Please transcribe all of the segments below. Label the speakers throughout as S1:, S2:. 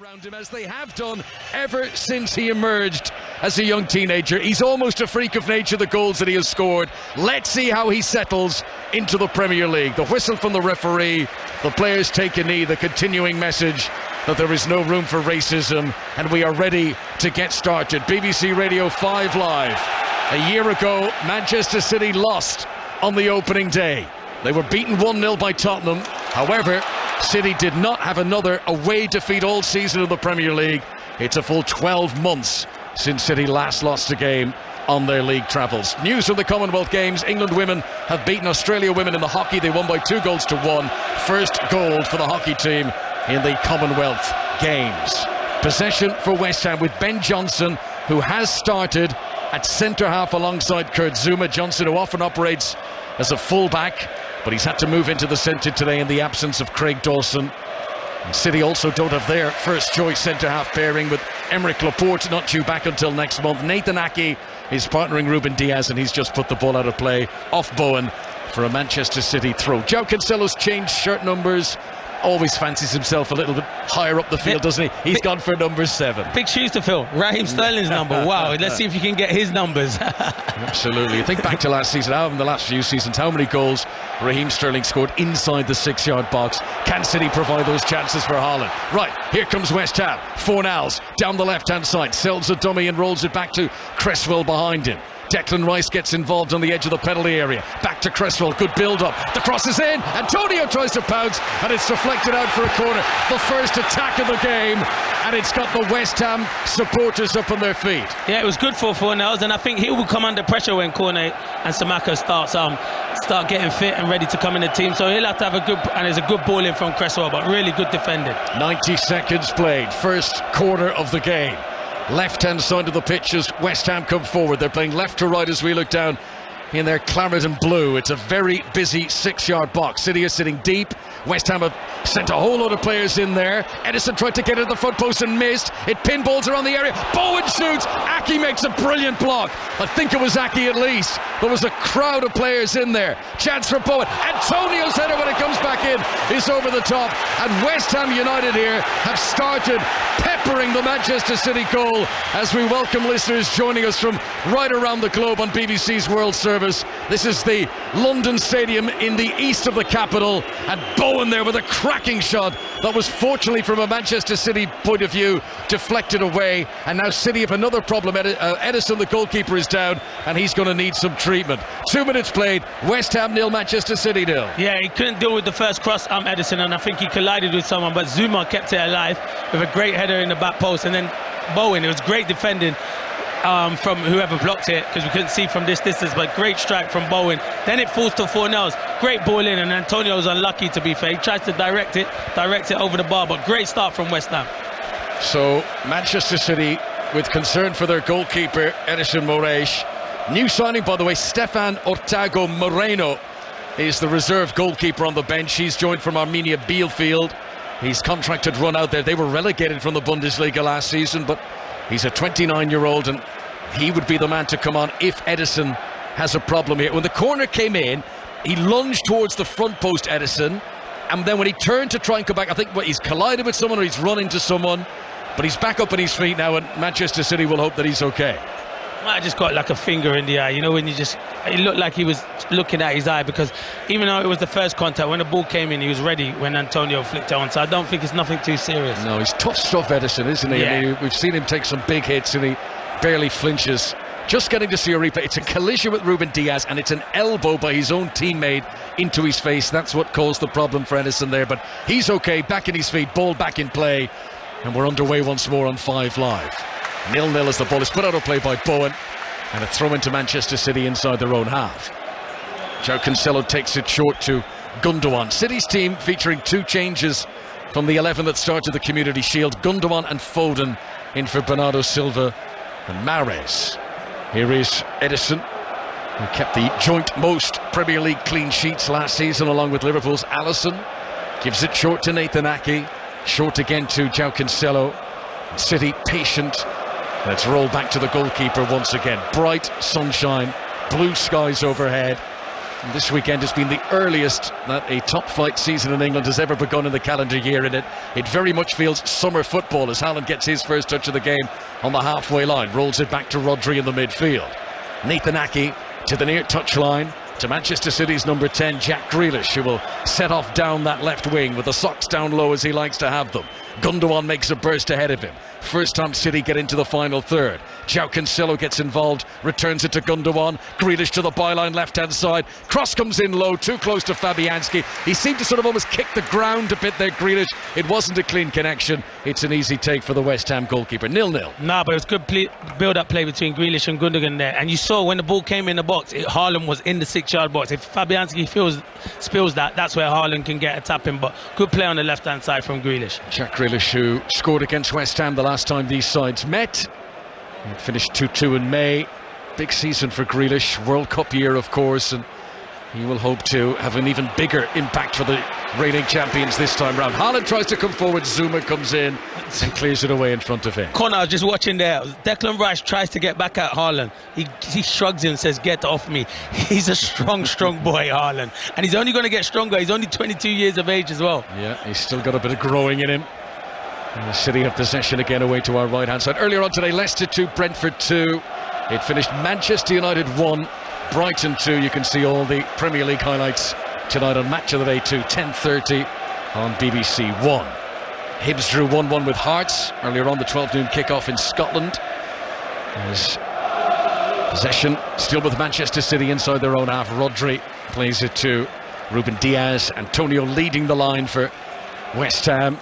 S1: around him, as they have done ever since he emerged as a young teenager. He's almost a freak of nature, the goals that he has scored. Let's see how he settles into the Premier League. The whistle from the referee, the players take a knee, the continuing message that there is no room for racism, and we are ready to get started. BBC Radio 5 Live. A year ago, Manchester City lost on the opening day. They were beaten 1-0 by Tottenham. However, City did not have another away defeat all season in the Premier League. It's a full 12 months since City last lost a game on their league travels. News from the Commonwealth Games: England women have beaten Australia women in the hockey. They won by 2-1. First gold for the hockey team in the Commonwealth Games. Possession for West Ham with Ben Johnson, who has started at centre-half alongside Kurt Zouma. Johnson, who often operates as a full-back, but he's had to move into the centre today in the absence of Craig Dawson. And City also don't have their first-choice centre-half pairing, with Emerick Laporte not due back until next month. Nathan Ake is partnering Ruben Diaz, and he's just put the ball out of play off Bowen for a Manchester City throw. João Cancelo's changed shirt numbers. Always fancies himself a little bit higher up the field, doesn't he? He's gone for number 7.
S2: Big shoes to fill. Raheem Sterling's number. Wow, let's see if you can get his numbers.
S1: Absolutely. Think back to last season, in the last few seasons, how many goals Raheem Sterling scored inside the 6-yard box. Can City provide those chances for Haaland? Right, here comes West Ham. Fornals down the left-hand side, sells a dummy and rolls it back to Cresswell behind him. Declan Rice gets involved on the edge of the penalty area. Back to Cresswell, good build-up. The cross is in. Antonio tries to pounce, and it's deflected out for a corner. The first attack of the game, and it's got the West Ham supporters up on their feet.
S2: Yeah, it was good for Fornals, and I think he will come under pressure when Cornet and Samaka start getting fit and ready to come in the team. So he'll have to have a good, and there's a good ball in from Cresswell, but really good defending.
S1: 90 seconds played, first quarter of the game. Left-hand side of the pitch as West Ham come forward. They're playing left to right as we look down in their claret and blue. It's a very busy 6-yard box. City is sitting deep. West Ham have sent a whole lot of players in there. Edison tried to get at the front post and missed. It pinballs around the area. Bowen shoots. Ake makes a brilliant block. I think it was Ake at least. There was a crowd of players in there. Chance for Bowen. Antonio's header, when it comes back in, is over the top. And West Ham United here have started peppering the Manchester City goal as we welcome listeners joining us from right around the globe on BBC's World Service. This is the London Stadium in the east of the capital, and Bowen there with a cracking shot that was, fortunately from a Manchester City point of view, deflected away. And now City have another problem. Edison, the goalkeeper, is down, and he's going to need some treatment. 2 minutes played. West Ham 0, Manchester City 0.
S2: Yeah, he couldn't deal with the first cross, Edison, and I think he collided with someone, but Zouma kept it alive with a great header in the back post. And then Bowen, it was great defending from whoever blocked it, because we couldn't see from this distance, but great strike from Bowen. Then it falls to Fornals. Great ball in, and Antonio was unlucky, to be fair. He tries to direct it over the bar, but great start from West Ham.
S1: So Manchester City with concern for their goalkeeper, Edison Moraes. New signing, by the way, Stefan Ortago Moreno is the reserve goalkeeper on the bench. He's joined from Arminia Bielefeld. His contract had run out there. They were relegated from the Bundesliga last season, but he's a 29-year-old, and he would be the man to come on if Edison has a problem here. When the corner came in, he lunged towards the front post, Edison, and then when he turned to try and come back, I think he's collided with someone or he's run into someone, but he's back up on his feet now, and Manchester City will hope that he's okay.
S2: I just got like a finger in the eye, you know, when it looked like he was looking at his eye, because even though it was the first contact, when the ball came in, he was ready when Antonio flicked it on. So I don't think it's nothing too serious.
S1: No, he's tough stuff, Edison, isn't he?
S2: Yeah.
S1: I mean, we've seen him take some big hits, and he barely flinches. Just getting to see a replay. It's a collision with Ruben Diaz, and it's an elbow by his own teammate into his face. That's what caused the problem for Edison there, but he's okay, back in his feet, ball back in play, and we're underway once more on 5 Live. 0-0 as the ball is put out of play by Bowen, and a throw into Manchester City inside their own half. João Cancelo takes it short to Gundogan. City's team featuring 2 changes from the 11 that started the Community Shield. Gundogan and Foden in for Bernardo Silva and Mahrez. Here is Edison, who kept the joint most Premier League clean sheets last season along with Liverpool's Alisson. Gives it short to Nathan Ake, short again to João Cancelo. City patient. Let's roll back to the goalkeeper once again. Bright sunshine, blue skies overhead. And this weekend has been the earliest that a top-flight season in England has ever begun in the calendar year, and it very much feels summer football as Haaland gets his first touch of the game on the halfway line, rolls it back to Rodri in the midfield. Nathan Ake to the near touchline, to Manchester City's number 10, Jack Grealish, who will set off down that left wing with the socks down low as he likes to have them. Gundogan makes a burst ahead of him. First time City get into the final third. João Cancelo gets involved, returns it to Gundogan. Grealish to the byline, left-hand side. Cross comes in low, too close to Fabianski. He seemed to sort of almost kick the ground a bit there, Grealish. It wasn't a clean connection. It's an easy take for the West Ham goalkeeper. 0-0.
S2: Nah, but it was good build-up play between Grealish and Gundogan there. And you saw when the ball came in the box, Haaland was in the 6-yard box. If Fabianski spills that, that's where Haaland can get a tap in. But good play on the left-hand side from Grealish.
S1: Jack Grealish, who scored against West Ham the last time these sides met. It finished 2-2 in May. Big season for Grealish, World Cup year of course, and he will hope to have an even bigger impact for the reigning champions this time round. Haaland tries to come forward, Zuma comes in and clears it away in front of him.
S2: Connor, I was just watching there. Declan Rice tries to get back at Haaland. He shrugs him and says, get off me. He's a strong boy, Haaland. And he's only going to get stronger. He's only 22 years of age as well.
S1: Yeah, he's still got a bit of growing in him. And the City have possession again away to our right-hand side. Earlier on today, Leicester 2, Brentford 2. It finished Manchester United 1, Brighton 2. You can see all the Premier League highlights tonight on Match of the Day 2, 10:30 on BBC 1. Hibs drew 1-1 with Hearts earlier on, the 12 noon kickoff in Scotland. As possession still with Manchester City inside their own half. Rodri plays it to Ruben Diaz. Antonio leading the line for West Ham.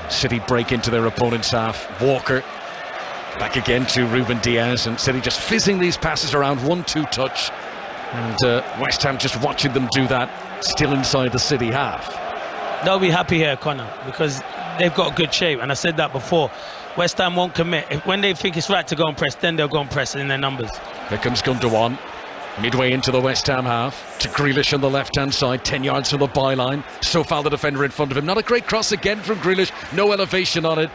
S1: City break into their opponent's half. Walker back again to Ruben Diaz, and City just fizzing these passes around, 1-2 touch, and West Ham just watching them do that, still inside the City half.
S2: They'll be happy here, Connor, because they've got good shape, and I said that before. West Ham won't commit. When they think it's right to go and press, then they'll go and press in their numbers.
S1: Here comes Gundogan, midway into the West Ham half, to Grealish on the left-hand side, 10 yards from the byline. Sofal, the defender, in front of him. Not a great cross again from Grealish, no elevation on it.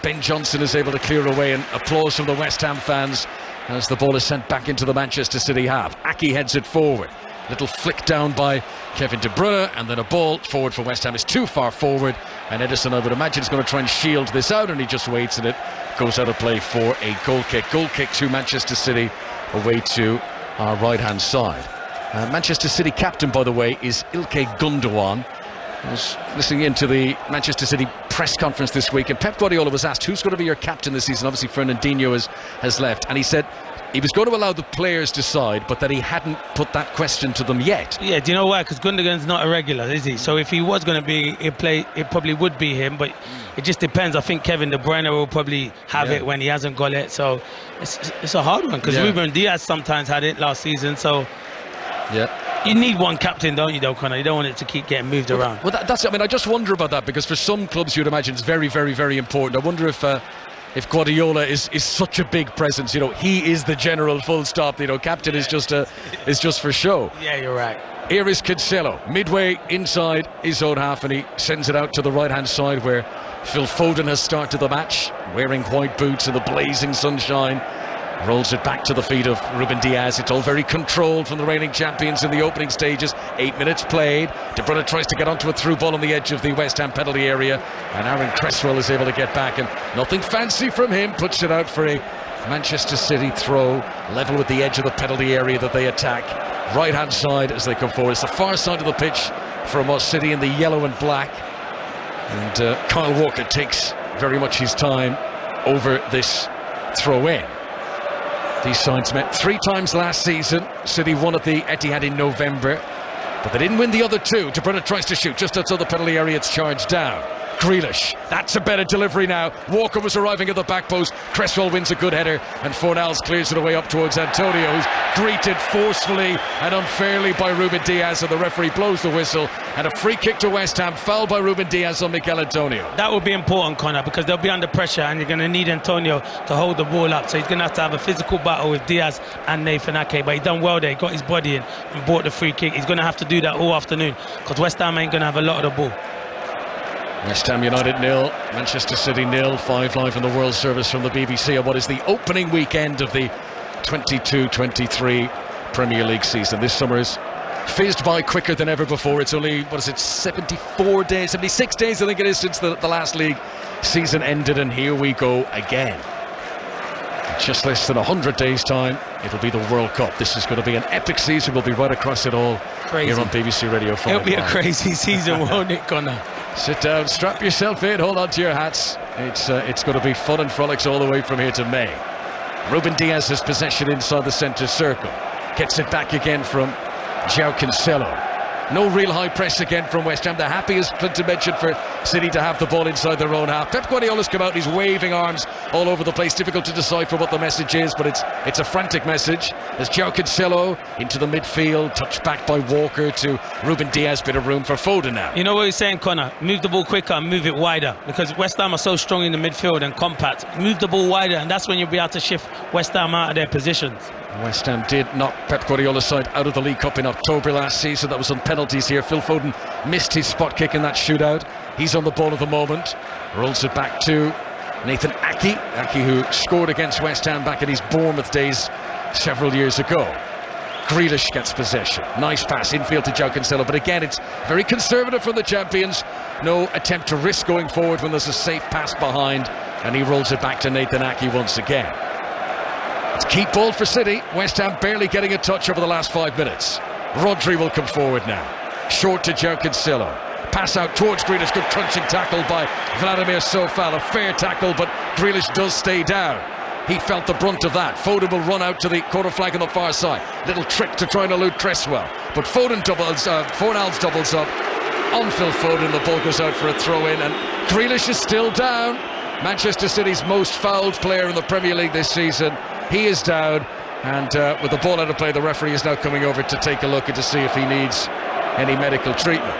S1: Ben Johnson is able to clear away, and applause from the West Ham fans as the ball is sent back into the Manchester City half. Ake heads it forward. Little flick down by Kevin De Bruyne, and then a ball forward for West Ham is too far forward, and Edison, I would imagine, is going to try and shield this out, and he just waits, and it goes out of play for a goal kick. Goal kick to Manchester City away to our right-hand side. Manchester City captain, by the way, is Ilkay Gundogan. I was listening into the Manchester City press conference this week, and Pep Guardiola was asked who's going to be your captain this season. Obviously Fernandinho has left, and he said he was going to allow the players to decide, but that he hadn't put that question to them yet.
S2: Yeah, do you know why? Because Gundogan's not a regular, is he? So if he was going to be in play, it probably would be him, but it just depends. I think Kevin De Bruyne will probably have it when he hasn't got it, so it's a hard one, because Ruben Diaz sometimes had it last season, so you need one captain, don't you, though, Connor? You don't want it to keep getting moved around.
S1: Well, that's, I mean, I just wonder about that, because for some clubs you'd imagine it's very, very, very important. I wonder if Guardiola is such a big presence. You know, he is the general, full stop. You know, captain is just for show.
S2: Yeah, you're right.
S1: Here is Cancelo, midway inside his own half, and he sends it out to the right-hand side where Phil Foden has started the match, wearing white boots in the blazing sunshine. Rolls it back to the feet of Ruben Diaz. It's all very controlled from the reigning champions in the opening stages. 8 minutes played. De Bruyne tries to get onto a through ball on the edge of the West Ham penalty area, and Aaron Cresswell is able to get back, and nothing fancy from him. Puts it out for a Manchester City throw, level with the edge of the penalty area that they attack. Right hand side as they come forward. It's the far side of the pitch from us, City in the yellow and black, and Kyle Walker takes very much his time over this throw in. These sides met 3 times last season. City won at the Etihad in November, but they didn't win the other 2. De Bruyne tries to shoot just outside the penalty area. It's charged down. Grealish, that's a better delivery now. Walker was arriving at the back post. Cresswell wins a good header, and Fornals clears it away up towards Antonio, who's greeted forcefully and unfairly by Ruben Diaz, and the referee blows the whistle, and a free kick to West Ham, foul by Ruben Diaz on Mikel Antonio.
S2: That will be important, Connor, because they'll be under pressure, and you're going to need Antonio to hold the ball up, so he's going to have a physical battle with Diaz and Nathan Ake, but he done well there. He got his body in and brought the free kick. He's going to have to do that all afternoon, because West Ham ain't going to have a lot of the ball.
S1: West Ham United 0, Manchester City 0. 5 live in the World Service from the BBC on what is the opening weekend of the 22-23 Premier League season. This summer's fizzed by quicker than ever before. It's only, 74 days, 76 days I think it is since the last league season ended, and here we go again. In just less than 100 days time, it'll be the World Cup. This is going to be an epic season. We'll be right across it all.
S2: Crazy.
S1: Here on BBC Radio 5.
S2: It'll be a crazy season, won't it, Connor?
S1: Sit down, strap yourself in, hold on to your hats. It's going to be fun and frolics all the way from here to May. Ruben Diaz has possession inside the centre circle. Gets it back again from João Cancelo. No real high press again from West Ham. They're happy, as Clinton mentioned, for City to have the ball inside their own half. Pep Guardiola's come out and he's waving arms all over the place. Difficult to decipher what the message is, but it's a frantic message. As João Cancelo into the midfield, touched back by Walker to Ruben Diaz. Bit of room for Foden now.
S2: You know what he's saying, Connor? Move the ball quicker and move it wider, because West Ham are so strong in the midfield and compact. Move the ball wider, and that's when you'll be able to shift West Ham out of their positions.
S1: West Ham did knock Pep Guardiola's side out of the League Cup in October last season. That was on penalties here. Phil Foden missed his spot kick in that shootout. He's on the ball at the moment. Rolls it back to Nathan Ake. Ake, who scored against West Ham back in his Bournemouth days several years ago. Grealish gets possession. Nice pass infield to João Cancelo, but again it's very conservative from the champions. No attempt to risk going forward when there's a safe pass behind, and he rolls it back to Nathan Ake once again. It's keep ball for City. West Ham barely getting a touch over the last 5 minutes. Rodri will come forward now. Short to João Cancelo. Pass out towards Grealish. Good crunching tackle by Vladimir Sofal. A fair tackle, but Grealish does stay down. He felt the brunt of that. Foden will run out to the corner flag on the far side. Little trick to try and elude Cresswell. But Fornals doubles up on Phil Foden. The ball goes out for a throw-in, and Grealish is still down. Manchester City's most fouled player in the Premier League this season. He is down, and with the ball out of play, the referee is now coming over to take a look and to see if he needs any medical treatment.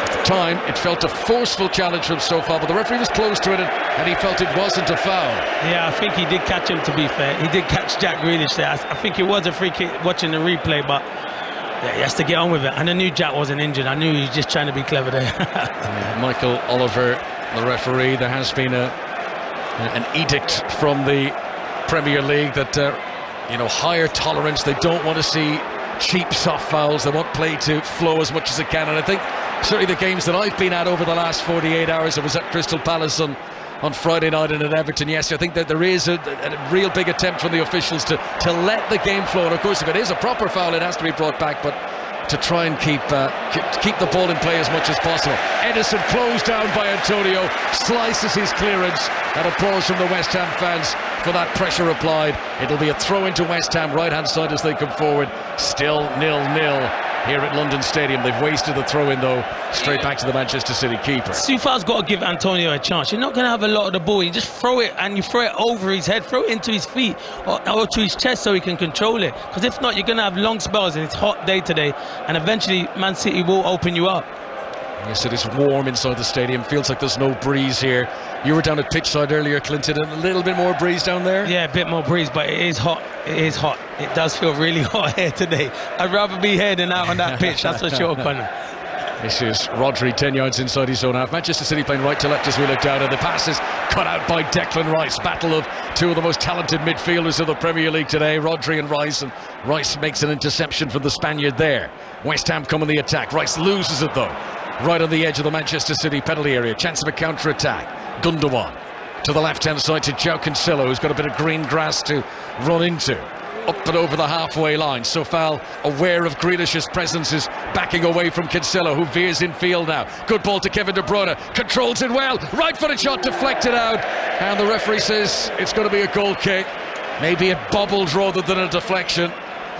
S1: At the time, it felt a forceful challenge from Sofal, but the referee was close to it, and he felt it wasn't a foul.
S2: Yeah, I think he did catch him, to be fair. He did catch Jack Grealish there. I think it was a free kick watching the replay, but yeah, he has to get on with it. And I knew Jack wasn't injured. I knew he was just trying to be clever there.
S1: Michael Oliver, the referee. There has been an edict from the Premier League that higher tolerance. They don't want to see cheap soft fouls. They want play to flow as much as it can, and I think certainly the games that I've been at over the last 48 hours, I was at Crystal Palace on Friday night and at Everton yesterday. I think that there is a real big attempt from the officials to let the game flow, and of course if it is a proper foul it has to be brought back, but to try and keep the ball in play as much as possible. Edison closed down by Antonio, slices his clearance, and applause from the West Ham fans for that pressure applied. It'll be a throw into West Ham right hand side as they come forward. Still 0-0 here at London Stadium. They've wasted the throw in though, straight back to the Manchester City keeper.
S2: Sofal's got to give Antonio a chance. You're not going to have a lot of the ball. You just throw it, and you throw it over his head, throw it into his feet or to his chest so he can control it, because if not you're going to have long spells, and it's hot day today, and eventually Man City will open you up.
S1: Yes, it is warm inside the stadium. Feels like there's no breeze here. You were down at pitchside earlier, Clinton, and a little bit more breeze down there?
S2: Yeah, a bit more breeze, but it is hot. It is hot. It does feel really hot here today. I'd rather be here than out on that pitch, that's for sure, Connor.
S1: This is Rodri, 10 yards inside his own half. Manchester City playing right to left as we look down, and the pass is cut out by Declan Rice. Battle of two of the most talented midfielders of the Premier League today, Rodri and Rice makes an interception from the Spaniard there. West Ham come on the attack. Rice loses it though, right on the edge of the Manchester City penalty area. Chance of a counter-attack. Gundogan to the left-hand side to João Cancelo, who's got a bit of green grass to run into. Up and over the halfway line. Sofal, aware of Grealish's presence, is backing away from Cancelo, who veers in field now. Good ball to Kevin De Bruyne, controls it well, right-footed shot deflected out, and the referee says it's going to be a goal kick. Maybe it bobbled rather than a deflection.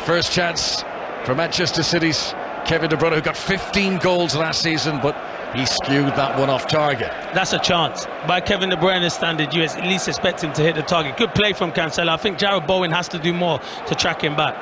S1: First chance for Manchester City's Kevin De Bruyne, who got 15 goals last season, but he skewed that one off target.
S2: That's a chance. By Kevin De Bruyne's standard, you at least expect him to hit the target. Good play from Cancelo. I think Jarrod Bowen has to do more to track him back.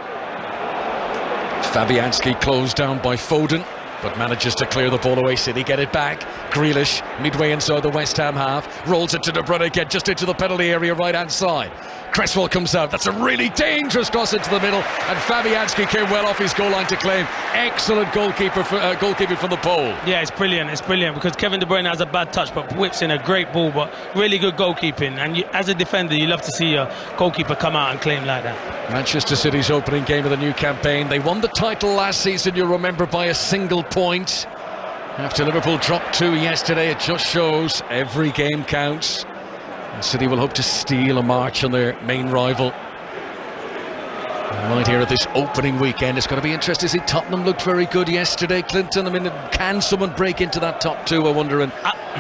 S1: Fabianski closed down by Foden, but manages to clear the ball away. City get it back. Grealish, midway inside the West Ham half, rolls it to De Bruyne again, just into the penalty area, right-hand side. Cresswell comes out. That's a really dangerous cross into the middle, and Fabianski came well off his goal line to claim. Excellent goalkeeping from the pole.
S2: Yeah, it's brilliant. It's brilliant because Kevin De Bruyne has a bad touch, but whips in a great ball. But really good goalkeeping. And as a defender, you love to see your goalkeeper come out and claim like that.
S1: Manchester City's opening game of the new campaign. They won the title last season, you'll remember, by a single point. After Liverpool dropped 2 yesterday, it just shows every game counts. And City will hope to steal a march on their main rival. Right here at this opening weekend, it's going to be interesting. See, Tottenham looked very good yesterday, Clinton. I mean, can someone break into that top 2, I wonder, and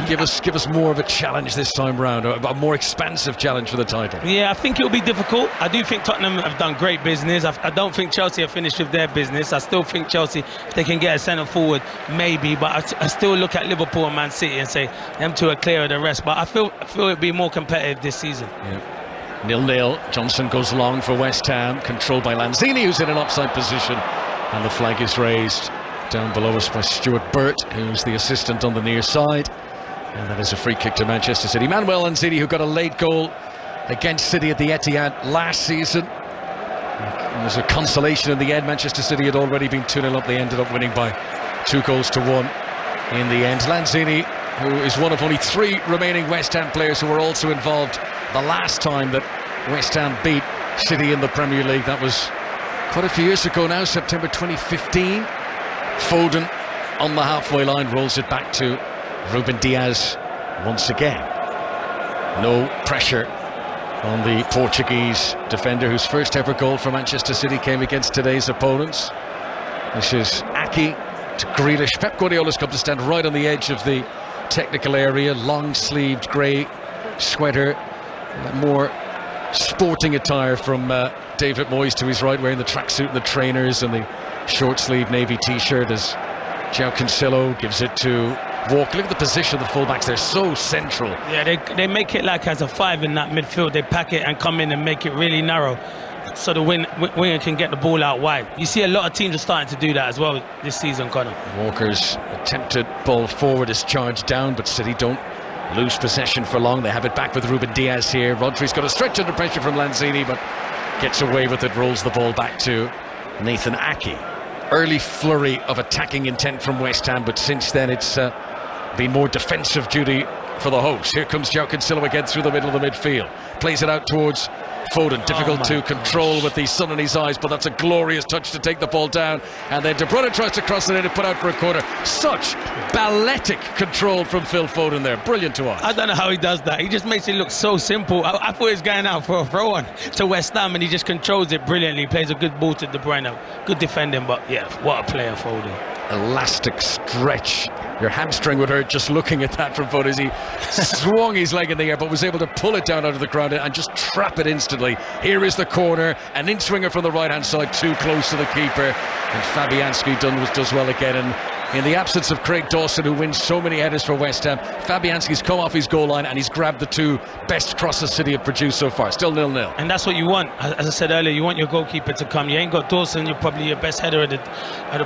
S1: give us more of a challenge this time round, a more expansive challenge for the title?
S2: Yeah, I think it'll be difficult. I do think Tottenham have done great business. I don't think Chelsea have finished with their business. I still think Chelsea, if they can get a centre forward, maybe, but I still look at Liverpool and Man City and say them two are clear of the rest. But I feel it'll be more competitive this season.
S1: Yeah. 0-0. Johnson goes long for West Ham, controlled by Lanzini, who's in an offside position, and the flag is raised down below us by Stuart Burt, who's the assistant on the near side, and that is a free kick to Manchester City. Manuel Lanzini, who got a late goal against City at the Etihad last season. It was a consolation in the end. Manchester City had already been 2-0 up. They ended up winning by 2-1 in the end. Lanzini, who is one of only 3 remaining West Ham players who were also involved the last time that West Ham beat City in the Premier League. That was quite a few years ago now, September 2015. Foden on the halfway line rolls it back to Ruben Diaz once again. No pressure on the Portuguese defender, whose first ever goal for Manchester City came against today's opponents. This is Ake to Grealish. Pep Guardiola's come to stand right on the edge of the technical area, long-sleeved grey sweater, more sporting attire from David Moyes to his right, wearing the tracksuit and the trainers and the short-sleeved navy t-shirt, as João Cancelo gives it to Walker. Look at the position of the fullbacks, they're so central.
S2: Yeah, they make it like as a 5 in that midfield. They pack it and come in and make it really narrow, so the winger can get the ball out wide. You see a lot of teams are starting to do that as well this season, Conor. Walker's
S1: attempted ball forward is charged down, but City don't lose possession for long. They have it back with Ruben Diaz here. Rodri's got a stretch under pressure from Lanzini, but gets away with it, rolls the ball back to Nathan Ake. Early flurry of attacking intent from West Ham, but since then it's been more defensive duty for the hosts. Here comes João Cancelo again through the middle of the midfield. Plays it out towards Foden, difficult to control with the sun in his eyes, but that's a glorious touch to take the ball down. And then De Bruyne tries to cross it in and put out for a corner. Such balletic control from Phil Foden there. Brilliant to watch.
S2: I don't know how he does that. He just makes it look so simple. I thought he was going out for a throw-on to West Ham, and he just controls it brilliantly. He plays a good ball to De Bruyne. Good defending, but yeah, what a player, Foden.
S1: Elastic stretch. Your hamstring would hurt just looking at that from Foden as he swung his leg in the air, but was able to pull it down out of the ground and just trap it instantly. Here is the corner, an in-swinger from the right-hand side, too close to the keeper, and Fabianski does well again. And in the absence of Craig Dawson, who wins so many headers for West Ham, Fabianski's come off his goal line and he's grabbed the 2 best crosses City have produced so far. Still 0-0.
S2: And that's what you want. As I said earlier, you want your goalkeeper to come. You ain't got Dawson, you're probably your best header at the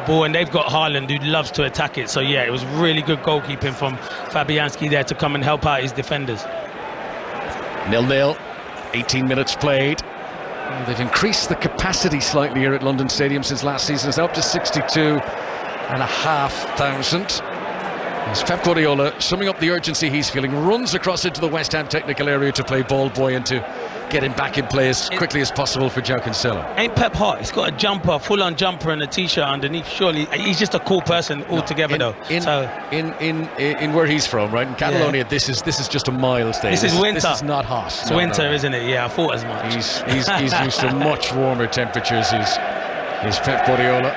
S2: ball, and they've got Haaland, who loves to attack it. So yeah, it was really good goalkeeping from Fabianski there to come and help out his defenders.
S1: 0-0, 18 minutes played. They've increased the capacity slightly here at London Stadium since last season. It's up to 62,500. As Pep Guardiola, summing up the urgency he's feeling, runs across into the West Ham technical area to play ball boy and to get him back in play as quickly as possible for João Cancelo.
S2: Ain't Pep hot? He's got a jumper, full-on jumper and a t-shirt underneath. Surely he's just a cool person altogether, though.
S1: In where he's from, right? In Catalonia, yeah. This is just a mild day.
S2: This is winter.
S1: This is not hot.
S2: It's winter, isn't it? Yeah, I thought as much.
S1: He's used to much warmer temperatures. He's Pep Guardiola.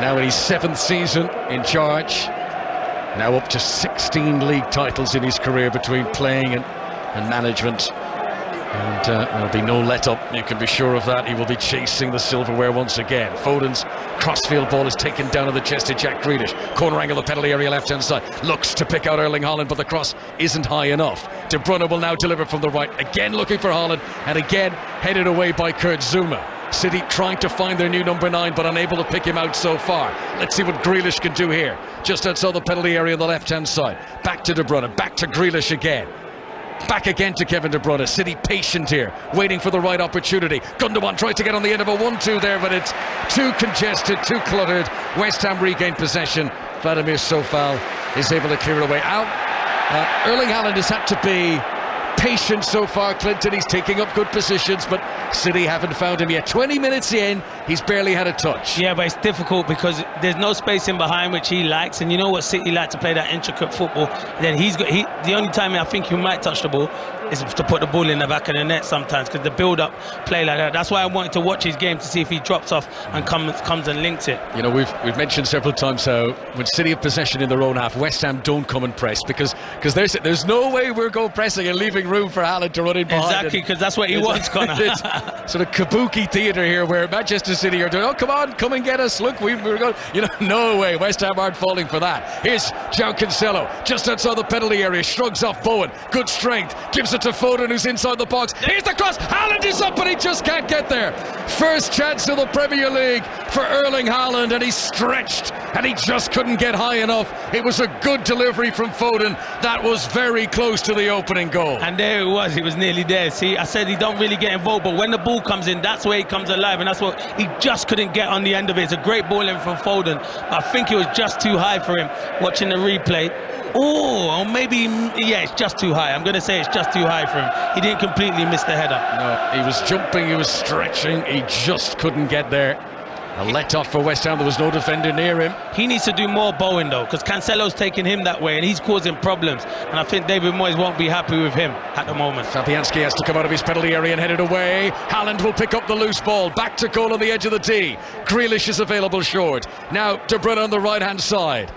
S1: Now in his 7th season in charge. Now up to 16 league titles in his career between playing and management. And there'll be no let-up, you can be sure of that. He will be chasing the silverware once again. Foden's crossfield ball is taken down on the chest of Jack Grealish. Corner angle, the penalty area, left-hand side. Looks to pick out Erling Haaland, but the cross isn't high enough. De Bruyne will now deliver from the right. Again looking for Haaland, and again headed away by Kurt Zouma. City trying to find their new number 9, but unable to pick him out so far. Let's see what Grealish can do here. Just outside the penalty area on the left-hand side. Back to De Bruyne, back to Grealish again. Back again to Kevin De Bruyne. City patient here, waiting for the right opportunity. Gundogan tries to get on the end of a 1-2 there, but it's too congested, too cluttered. West Ham regain possession. Vladimir Sofal is able to clear it away. Out. Erling Haaland has had to be patient so far, Clinton. He's taking up good positions, but City haven't found him yet. 20 minutes in, he's barely had a touch.
S2: Yeah, but it's difficult because there's no space in behind, which he likes, and you know what City like to play, that intricate football. Then the only time I think he might touch the ball is to put the ball in the back of the net sometimes, because the build-up play like that. That's why I wanted to watch his game, to see if he drops off and comes and links it.
S1: You know, we've mentioned several times how when City have possession in their own half, West Ham don't come and press, because there's no way we're going pressing and leaving room for Haaland to run in behind.
S2: Exactly, because that's what he wants, Connor.
S1: It's sort of kabuki theatre here, where Manchester City are doing, oh, come on, come and get us. Look, we're going. You know, no way. West Ham aren't falling for that. Here's João Cancelo, just outside the penalty area, shrugs off Bowen. Good strength, gives it to Foden, who's inside the box. Here's the cross. Haaland is up, but he just can't get there. First chance of the Premier League for Erling Haaland, and he's stretched, and he just couldn't get high enough. It was a good delivery from Foden. That was very close to the opening goal.
S2: And there it was. He was nearly there. See, I said he don't really get involved, but when the ball comes in, that's where he comes alive, and that's what he just couldn't get on the end of it. It's a great ball in from Foden. I think it was just too high for him. Watching the replay, or maybe, yeah, it's just too high. I'm going to say it's just too high for him. He didn't completely miss the header.
S1: No, he was jumping, he was stretching, he just couldn't get there. A let-off for West Ham. There was no defender near him.
S2: He needs to do more Bowen, though, because Cancelo's taking him that way and he's causing problems. And I think David Moyes won't be happy with him at the moment.
S1: Fabianski has to come out of his penalty area and head it away. Haaland will pick up the loose ball. Back to goal on the edge of the tee. Grealish is available short. Now De Bruyne on the right-hand side.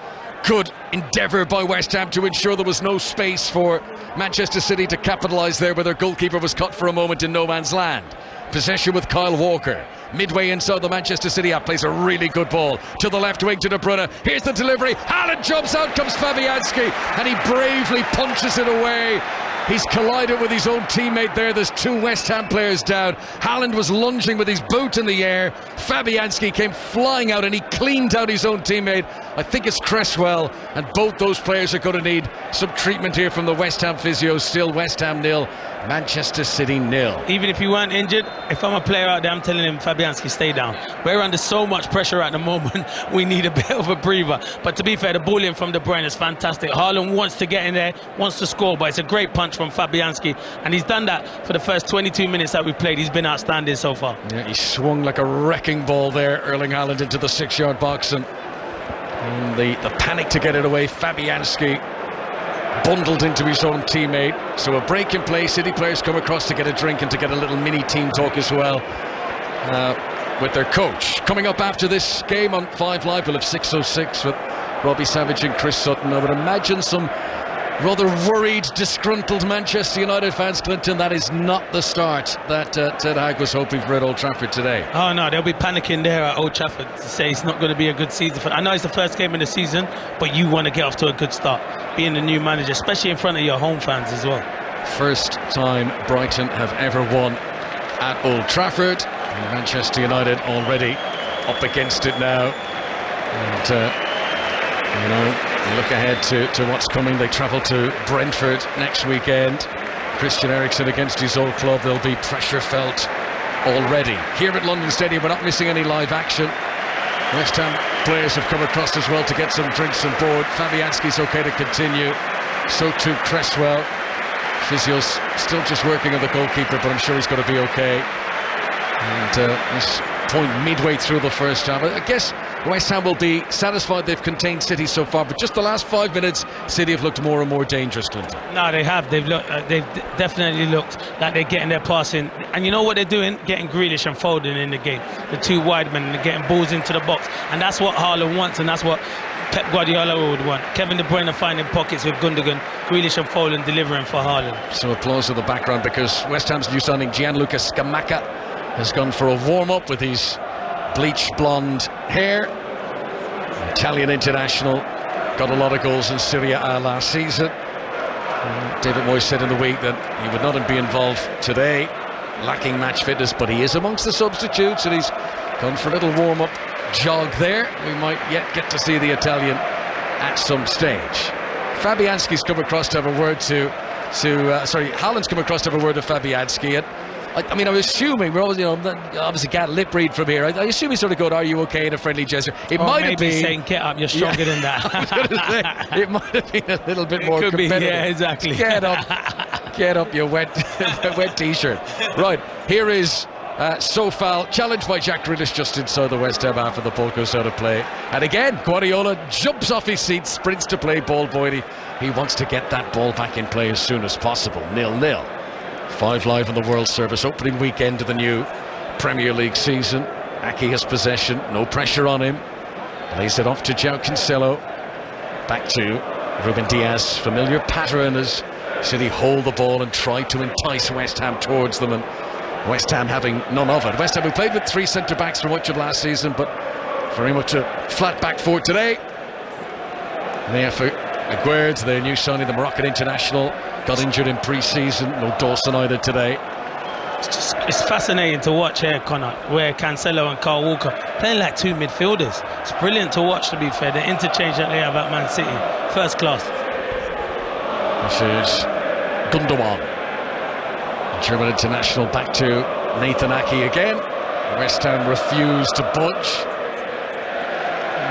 S1: Good endeavour by West Ham to ensure there was no space for Manchester City to capitalise there, where their goalkeeper was caught for a moment in no man's land. Possession with Kyle Walker. Midway inside the Manchester City half, plays a really good ball to the left wing to De Bruyne. Here's the delivery. Haaland jumps out, comes Fabianski, and he bravely punches it away. He's collided with his own teammate there. There's two West Ham players down. Haaland was lunging with his boot in the air. Fabianski came flying out and he cleaned out his own teammate. I think it's Cresswell, and both those players are going to need some treatment here from the West Ham physios. Still West Ham 0, Manchester City 0.
S2: Even if you weren't injured, if I'm a player out there, I'm telling him, Fabianski, stay down. We're under so much pressure at the moment, we need a bit of a breather. But to be fair, the ball in from De Bruyne is fantastic. Haaland wants to get in there, wants to score, but it's a great punch from Fabianski, and he's done that for the first 22 minutes that we've played. He's been outstanding so far.
S1: Yeah, he swung like a wrecking ball there, Erling Haaland, into the 6-yard box, and the panic to get it away, Fabianski bundled into his own teammate. So a break in play. City players come across to get a drink and to get a little mini team talk as well with their coach. Coming up after this game on 5 Live, we'll have 606 with Robbie Savage and Chris Sutton. I would imagine some rather worried, disgruntled Manchester United fans, Clinton. That is not the start that Ten Hag was hoping for at Old Trafford today.
S2: Oh no, they'll be panicking there at Old Trafford to say it's not going to be a good season. I know it's the first game in the season, but you want to get off to a good start, being the new manager, especially in front of your home fans as well. First
S1: time Brighton have ever won at Old Trafford, and Manchester United already up against it now. And you know, you look ahead to what's coming. They travel to Brentford next weekend. Christian Eriksen against his old club. There'll be pressure felt already. Here at London Stadium, we're not missing any live action. West Ham players have come across as well to get some drinks on board. Fabianski's okay to continue. So too Cresswell. Physio's still just working on the goalkeeper, but I'm sure he's going to be okay. And this point midway through the first half, I guess West Ham will be satisfied they've contained City so far, but just the last 5 minutes, City have looked more and more dangerous, Clinton.
S2: No, they have. They've definitely looked like they're getting their passing. And you know what they're doing? Getting Grealish and Foden in the game. The two wide men, and they're getting balls into the box. And that's what Haaland wants, and that's what Pep Guardiola would want. Kevin De Bruyne finding pockets with Gundogan, Grealish and Foden delivering for Haaland.
S1: Some applause in the background, because West Ham's new signing Gianluca Scamacca has gone for a warm-up with his bleached blonde hair. Italian international, got a lot of goals in Serie A last season. David Moyes said in the week that he would not be involved today lacking match fitness, but he is amongst the substitutes, and he's gone for a little warm-up jog there. We might yet get to see the Italian at some stage. Fabianski's come across to have a word Haaland's come across to have a word to Fabianski, and I mean, I'm assuming we're always, obviously can't lip read from here. I assume he's sort of going, "Are you okay?" in a friendly gesture. It might have been
S2: saying, "Get up, you're stronger than that."
S1: I was going to say, it might have been a little bit more competitive.
S2: Yeah, exactly.
S1: Get up, you wet t-shirt. Right, here is Sofal, challenged by Jack Grealish just inside the West Ham half, of the ball goes out of play. And again, Guardiola jumps off his seat, sprints to play ball. Boydie, he wants to get that ball back in play as soon as possible. 0-0. 5 live on the World Service, opening weekend of the new Premier League season. Ake has possession, no pressure on him. Plays it off to João Cancelo. Back to Ruben Diaz. Familiar pattern as City hold the ball and try to entice West Ham towards them, and West Ham having none of it. West Ham, who played with 3 centre-backs for much of last season, but very much a flat back four today. Aguerd, their new signing, the Moroccan international, got injured in pre-season. No Dawson either today.
S2: It's fascinating to watch here, Connor, where Cancelo and Kyle Walker playing like 2 midfielders. It's brilliant to watch, to be fair. The interchange that they have at Man City, first class.
S1: This is Gundogan, German international, back to Nathan Ake again. West Ham refused to budge.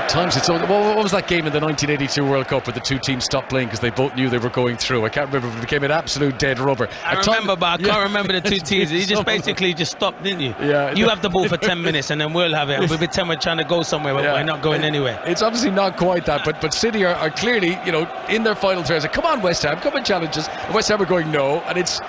S1: Times it's all. What was that game in the 1982 World Cup where the 2 teams stopped playing because they both knew they were going through? I can't remember, but it became an absolute dead rubber.
S2: I remember, but I can't remember the 2 teams. You just basically just stopped, didn't you?
S1: Yeah.
S2: You have the ball for 10 minutes and then we'll have it. We'll pretend we're trying to go somewhere, but we're not going anywhere.
S1: It's obviously not quite that, but City are clearly, in their final thirds. Come on, West Ham, come and challenge us. And West Ham are going no, and it's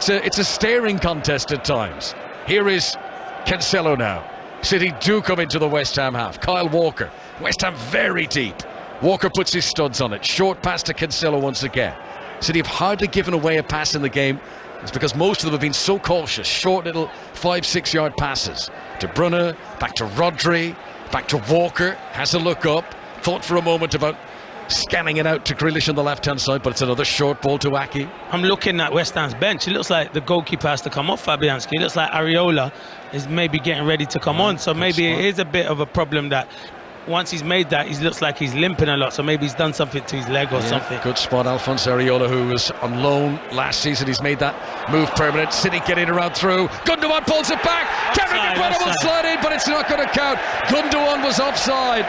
S1: a staring contest at times. Here is Cancelo now. City do come into the West Ham half. Kyle Walker. West Ham very deep. Walker puts his studs on it. Short pass to Cancelo once again. City have hardly given away a pass in the game. It's because most of them have been so cautious. Short little 5-6 yard passes. De Bruyne, back to Rodri, back to Walker. Has a look up. Thought for a moment about scanning it out to Grealish on the left-hand side, but it's another short ball to Ake.
S2: I'm looking at West Ham's bench. It looks like the goalkeeper has to come off, Fabianski. It looks like Areola is maybe getting ready to come on. So maybe it is a bit of a problem that once he's made that, he looks like he's limping a lot. So maybe he's done something to his leg or something. Good
S1: spot, Alphonse Areola, who was on loan last season. He's made that move permanent. City getting around through. Gundogan pulls it back. Kevin De Bruyne will slide in, but it's not going to count. Gundogan was offside.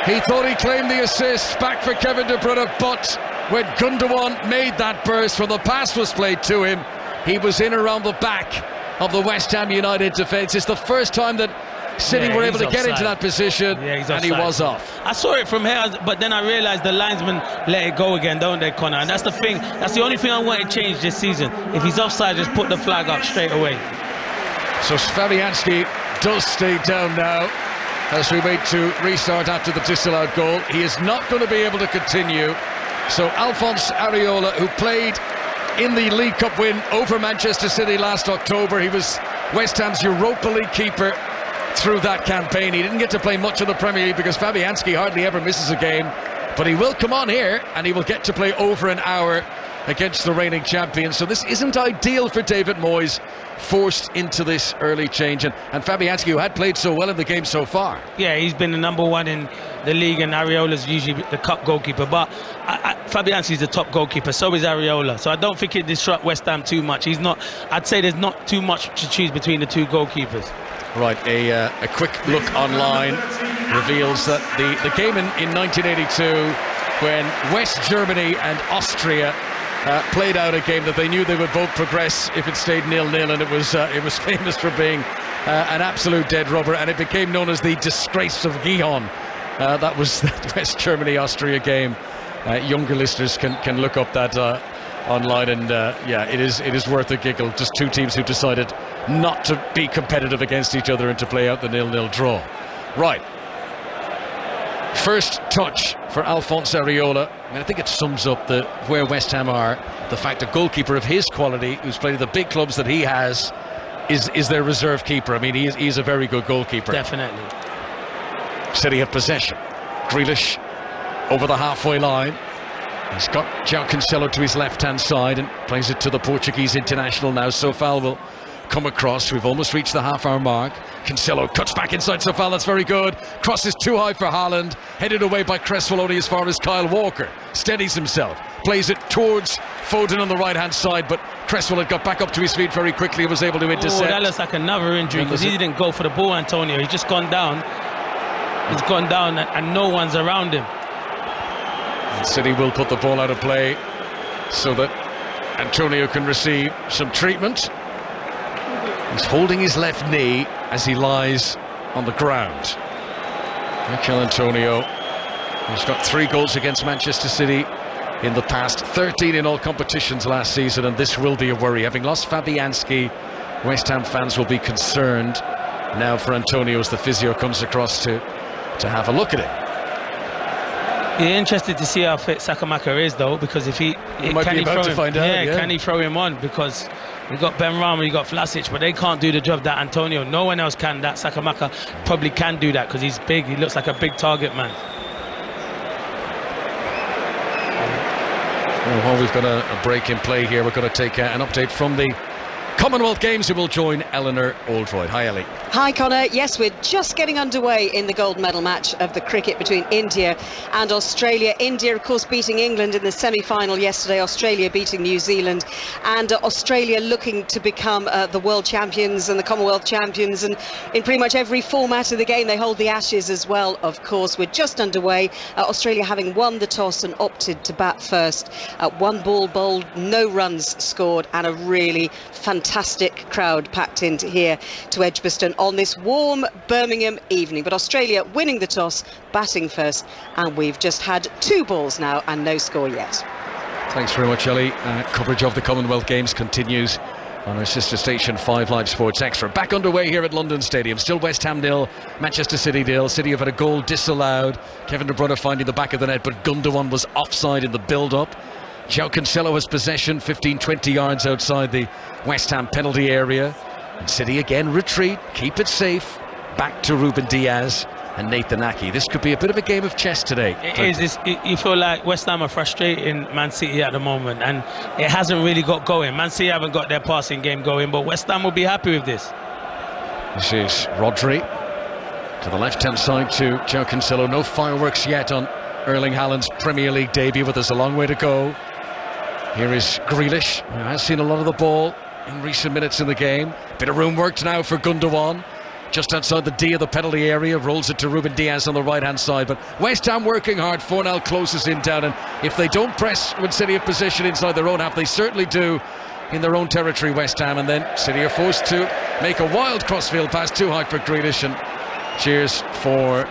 S1: He thought he claimed the assist. Back for Kevin De Bruyne, but when Gundogan made that burst from the pass was played to him, he was in around the back of the West Ham United defence. It's the first time that City were able to get into that position, and he was off.
S2: I saw it from here, but then I realised the linesmen let it go again, don't they, Connor? And that's the thing. That's the only thing I want to change this season. If he's offside, just put the flag up straight away.
S1: So Fabianski does stay down now as we wait to restart after the disallowed goal. He is not going to be able to continue. So Alphonse Areola, who played in the League Cup win over Manchester City last October, he was West Ham's Europa League keeper through that campaign. He didn't get to play much of the Premier League because Fabianski hardly ever misses a game, but he will come on here and he will get to play over an hour against the reigning champions. So this isn't ideal for David Moyes, forced into this early change, and Fabianski, who had played so well in the game so far.
S2: Yeah, he's been the #1 in the league, and Areola's usually the cup goalkeeper, but Fabianski's the top goalkeeper, so is Areola, so I don't think it disrupts West Ham too much. He's not, I'd say there's not too much to choose between the 2 goalkeepers.
S1: Right, a quick look online reveals that the game in 1982, when West Germany and Austria played out a game that they knew they would both progress if it stayed 0-0, and it was famous for being an absolute dead rubber, and it became known as the disgrace of Gijón. That was the West Germany-Austria game. Younger listeners can look up that online, and yeah, it is worth a giggle. Just 2 teams who decided not to be competitive against each other and to play out the 0-0 draw. Right. First touch for Alphonse Areola. I mean, I think it sums up where West Ham are. The fact a goalkeeper of his quality, who's played at the big clubs that he has, is their reserve keeper. I mean, he's a very good goalkeeper.
S2: Definitely.
S1: City have possession. Grealish over the halfway line. He's got João Cancelo to his left-hand side and plays it to the Portuguese international now. Sofal will come across. We've almost reached the half-hour mark. Cancelo cuts back inside Sofal, that's very good. Crosses too high for Haaland, headed away by Cresswell only as far as Kyle Walker. Steadies himself, plays it towards Foden on the right-hand side, but Cresswell had got back up to his feet very quickly and was able to intercept.
S2: Oh, that looks like another injury, because he didn't go for the ball, Antonio. He's just gone down. He's gone down and no one's around him.
S1: And City will put the ball out of play so that Antonio can receive some treatment. He's holding his left knee as he lies on the ground. Mikel Antonio, who's got 3 goals against Manchester City in the past, 13 in all competitions last season, and this will be a worry. Having lost Fabianski, West Ham fans will be concerned now for Antonio as the physio comes across to have a look at it.
S2: You're interested to see how fit Sakamaka is, though, because if he
S1: might be about to find out. Yeah,
S2: can he throw him on? Because we've got Ben Rama, you've got Vlasic, but they can't do the job that Antonio. No one else can. That Sakamaka probably can do that because he's big. He looks like a big target man.
S1: Well, while we've got a break in play here, we're going to take an update from the Commonwealth Games, who will join Eleanor Oldroyd. Hi, Ellie.
S3: Hi, Connor. Yes, we're just getting underway in the gold medal match of the cricket between India and Australia. India, of course, beating England in the semi-final yesterday. Australia beating New Zealand. And Australia looking to become the world champions and the Commonwealth champions. And in pretty much every format of the game, they hold the Ashes as well, of course. We're just underway. Australia having won the toss and opted to bat first. 1 ball bowled, no runs scored, and a really fantastic crowd packed into here to Edgbaston on this warm Birmingham evening. But Australia winning the toss, batting first, and we've just had 2 balls now and no score yet.
S1: Thanks very much, Ellie. Coverage of the Commonwealth Games continues on our sister station 5 Live Sports Extra. Back underway here at London Stadium. Still West Ham 0, Manchester City 0. City have had a goal disallowed. Kevin De Bruyne finding the back of the net, but Gundogan was offside in the build-up. João Cancelo has possession 15-20 yards outside the West Ham penalty area. And City again retreat, keep it safe. Back to Ruben Diaz and Nathan Ake. This could be a bit of a game of chess today.
S2: It is. You feel like West Ham are frustrating Man City at the moment, and it hasn't really got going. Man City haven't got their passing game going, but West Ham will be happy with this.
S1: This is Rodri to the left-hand side to João Cancelo. No fireworks yet on Erling Haaland's Premier League debut, but there's a long way to go. Here is Grealish, who has seen a lot of the ball in recent minutes in the game. Bit of room worked now for Gundogan. Just outside the D of the penalty area, rolls it to Ruben Diaz on the right-hand side. But West Ham working hard. Fornal closes in down, and if they don't press when City have possession inside their own half, they certainly do in their own territory, West Ham. And then City are forced to make a wild crossfield pass too high for Grealish, and cheers for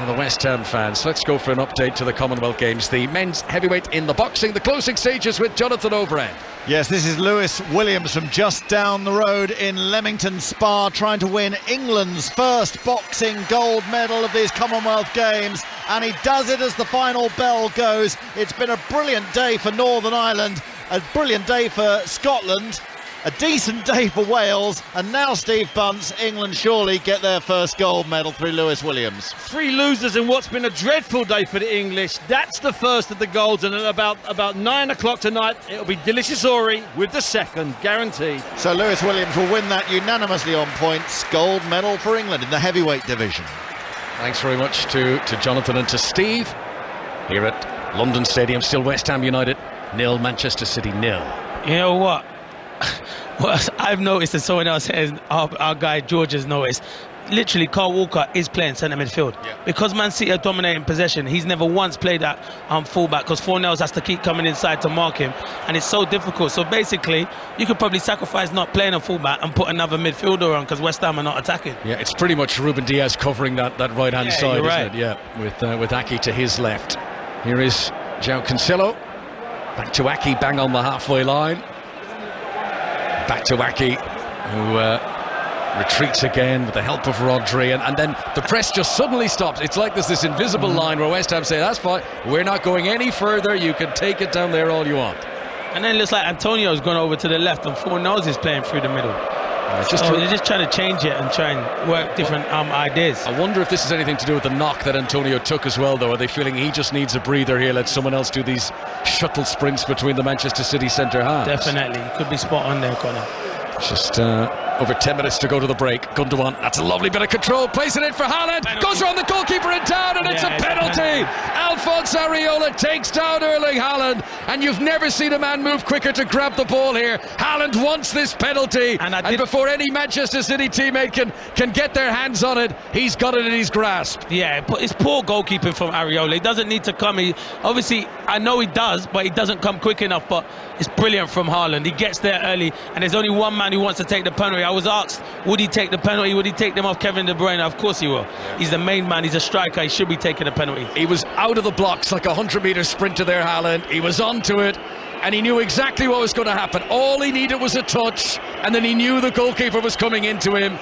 S1: the West Ham fans. Let's go for an update to the Commonwealth Games. The men's heavyweight in the boxing, the closing stages with Jonathan Overend.
S4: Yes, this is Lewis Williams from just down the road in Leamington Spa, trying to win England's first boxing gold medal of these Commonwealth Games, and he does it as the final bell goes. It's been a brilliant day for Northern Ireland, a brilliant day for Scotland, a decent day for Wales, and now Steve Bunce, England surely get their first gold medal through Lewis Williams.
S5: 3 losers in what's been a dreadful day for the English. That's the first of the golds, and at about 9 o'clock tonight it'll be Delicious Ori with the second, guaranteed.
S4: So Lewis Williams will win that unanimously on points. Gold medal for England in the heavyweight division.
S1: Thanks very much to Jonathan and to Steve here at London Stadium. Still West Ham United 0, Manchester City 0.
S2: You know what? What I've noticed, and someone else says, our guy George has noticed, literally Kyle Walker is playing centre midfield. Because Man City are dominating possession, he's never once played that fullback, because Fornals has to keep coming inside to mark him, and it's so difficult. So basically you could probably sacrifice not playing a fullback and put another midfielder on, because West Ham are not attacking. Yeah,
S1: it's pretty much Ruben Diaz covering that right hand side, isn't it? Yeah, with Ake to his left. Here is João Cancelo, back to Ake, bang on the halfway line. Back to Ake, who retreats again with the help of Rodri, and then the press just suddenly stops. It's like there's this invisible line where West Ham say, that's fine, we're not going any further, you can take it down there all you want.
S2: And then it looks like Antonio's gone over to the left and Fornals is playing through the middle. They're just trying to change it and try and work different ideas.
S1: I wonder if this has anything to do with the knock that Antonio took as well, though. Are they feeling he just needs a breather here, let someone else do these shuttle sprints between the Manchester City centre halves?
S2: Definitely, you could be spot on there, Connor.
S1: Just Over 10 minutes to go to the break. Gundogan, that's a lovely bit of control. Plays it in for Haaland.
S2: Penalty.
S1: Goes around the goalkeeper and down, and it's a penalty. Alphonse Areola takes down Erling Haaland, and you've never seen a man move quicker to grab the ball here. Haaland wants this penalty, and before any Manchester City teammate can get their hands on it, he's got it in his grasp.
S2: Yeah, but it's poor goalkeeping from Areola. He doesn't need to come. Obviously, I know he does, but he doesn't come quick enough. But it's brilliant from Haaland. He gets there early, and there's only one man who wants to take the penalty. I was asked, would he take the penalty? Would he take them off Kevin De Bruyne? Of course he will. He's the main man. He's a striker. He should be taking a penalty.
S1: He was out of the blocks like a 100-metre sprinter there, Haaland. He was onto it, and he knew exactly what was going to happen. All he needed was a touch, and then he knew the goalkeeper was coming into him.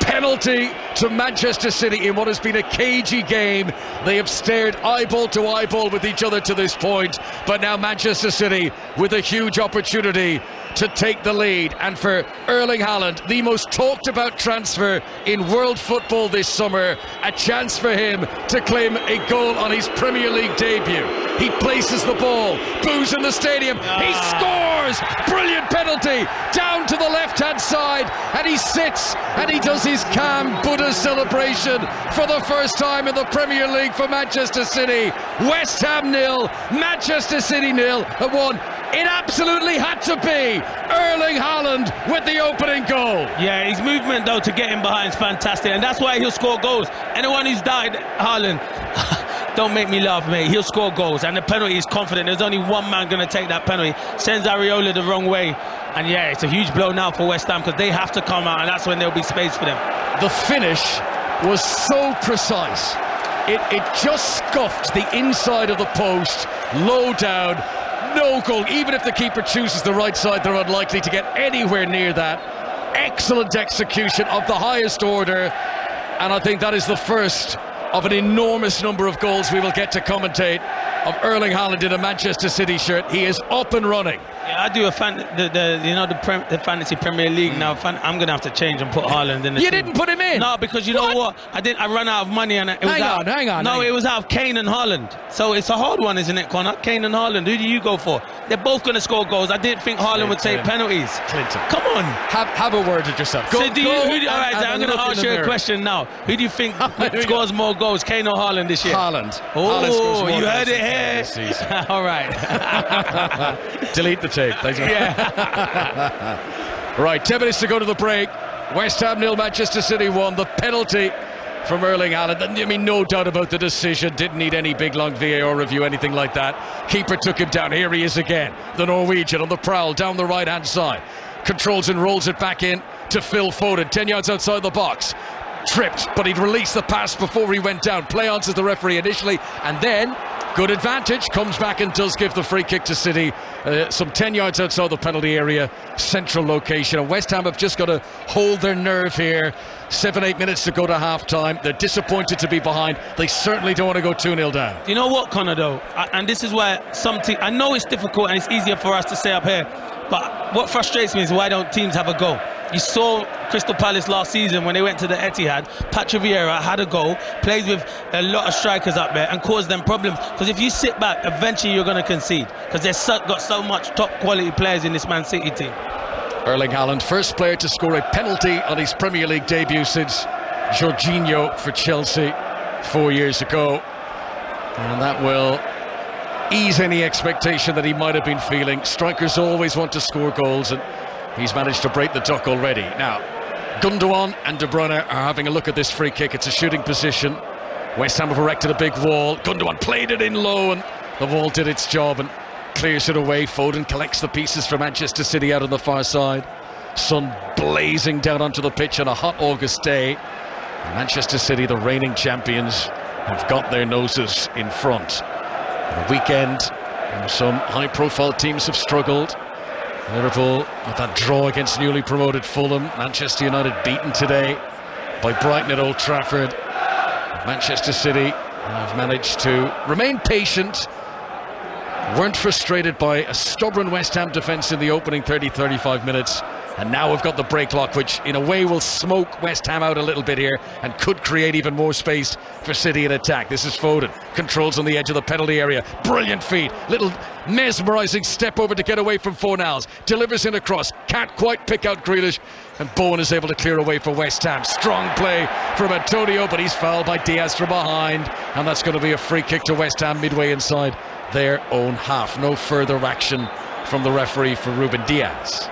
S1: Penalty to Manchester City in what has been a cagey game. They have stared eyeball to eyeball with each other to this point, but now Manchester City with a huge opportunity to take the lead. And for Erling Haaland, the most talked about transfer in world football this summer, a chance for him to claim a goal on his Premier League debut. He places the ball, boos in the stadium, he scores! Brilliant penalty down to the left-hand side, and he sits and he does his calm Buddha celebration for the first time in the Premier League for Manchester City. West Ham 0, Manchester City 0 at 1. It absolutely had to be Erling Haaland with the opening goal.
S2: Yeah, his movement though to get him behind is fantastic, and that's why he'll score goals. Anyone who's doubted Haaland, don't make me laugh, mate. He'll score goals, and the penalty is confident. There's only one man going to take that penalty. Sends Areola the wrong way, and yeah, it's a huge blow now for West Ham because they have to come out, and that's when there'll be space for them.
S1: The finish was so precise. It just scuffed the inside of the post, low down. No goal. Even if the keeper chooses the right side, they're unlikely to get anywhere near that. Excellent execution of the highest order, and I think that is the first of an enormous number of goals we will get to commentate of Erling Haaland in a Manchester City shirt. He is up and running.
S2: Yeah, I do a the fantasy Premier League now. I'm gonna have to change and put Haaland in the team.
S1: Didn't put him in?
S2: No, because you know what? I ran out of money, and it was
S1: hang on.
S2: No, it was out of Kane and Haaland. So it's a hard one, isn't it, Connor? Kane and Haaland. Who do you go for? They're both gonna score goals. I didn't think Haaland would take penalties.
S1: Clinton,
S2: come on.
S1: Have a word with yourself.
S2: All right, I'm gonna ask you a question now. Who do you think scores more goals, Kane or Haaland this year?
S1: Haaland.
S2: Oh,
S1: Haaland scores more
S2: you
S1: goals
S2: heard it here.
S1: this season.
S2: All right.
S1: Delete the tape.
S2: Yeah.
S1: Right, 10 minutes to go to the break. West Ham 0, Manchester City 1. The penalty from Erling Haaland. I mean, no doubt about the decision. Didn't need any big long VAR review, anything like that. Keeper took him down. Here he is again. The Norwegian on the prowl down the right-hand side. Controls and rolls it back in to Phil Foden. 10 yards outside the box. Tripped, but he'd released the pass before he went down. Play on to the referee initially, and then good advantage, comes back and does give the free kick to City, some 10 yards outside the penalty area, central location. And West Ham have just got to hold their nerve here. 7-8 minutes to go to half-time. They're disappointed to be behind. They certainly don't want to go 2-0 down.
S2: You know what, Connor, though? And this is why some teams, I know it's difficult and it's easier for us to say up here, but what frustrates me is why don't teams have a goal? You saw Crystal Palace last season when they went to the Etihad. Patrick Vieira had a goal, played with a lot of strikers up there and caused them problems. Because if you sit back, eventually you're going to concede. Because they've got so much top quality players in this Man City team.
S1: Erling Haaland, first player to score a penalty on his Premier League debut since Jorginho for Chelsea 4 years ago. And that will ease any expectation that he might have been feeling. Strikers always want to score goals, and he's managed to break the duck already. Now, Gundogan and De Bruyne are having a look at this free kick. It's a shooting position. West Ham have erected a big wall. Gundogan played it in low, and the wall did its job and clears it away. Foden collects the pieces for Manchester City out on the far side. Sun blazing down onto the pitch on a hot August day. Manchester City, the reigning champions, have got their noses in front. The weekend, some high-profile teams have struggled. Liverpool with that draw against newly promoted Fulham. Manchester United beaten today by Brighton at Old Trafford. Manchester City have managed to remain patient, weren't frustrated by a stubborn West Ham defence in the opening 30-35 minutes, And now we've got the break lock, which in a way will smoke West Ham out a little bit here and could create even more space for City in attack. This is Foden, controls on the edge of the penalty area, brilliant feed, little mesmerising step over to get away from Fornals, delivers in across, can't quite pick out Grealish, and Bowen is able to clear away for West Ham. Strong play from Antonio, but he's fouled by Diaz from behind, and that's going to be a free kick to West Ham midway inside their own half. No further action from the referee for Ruben Diaz.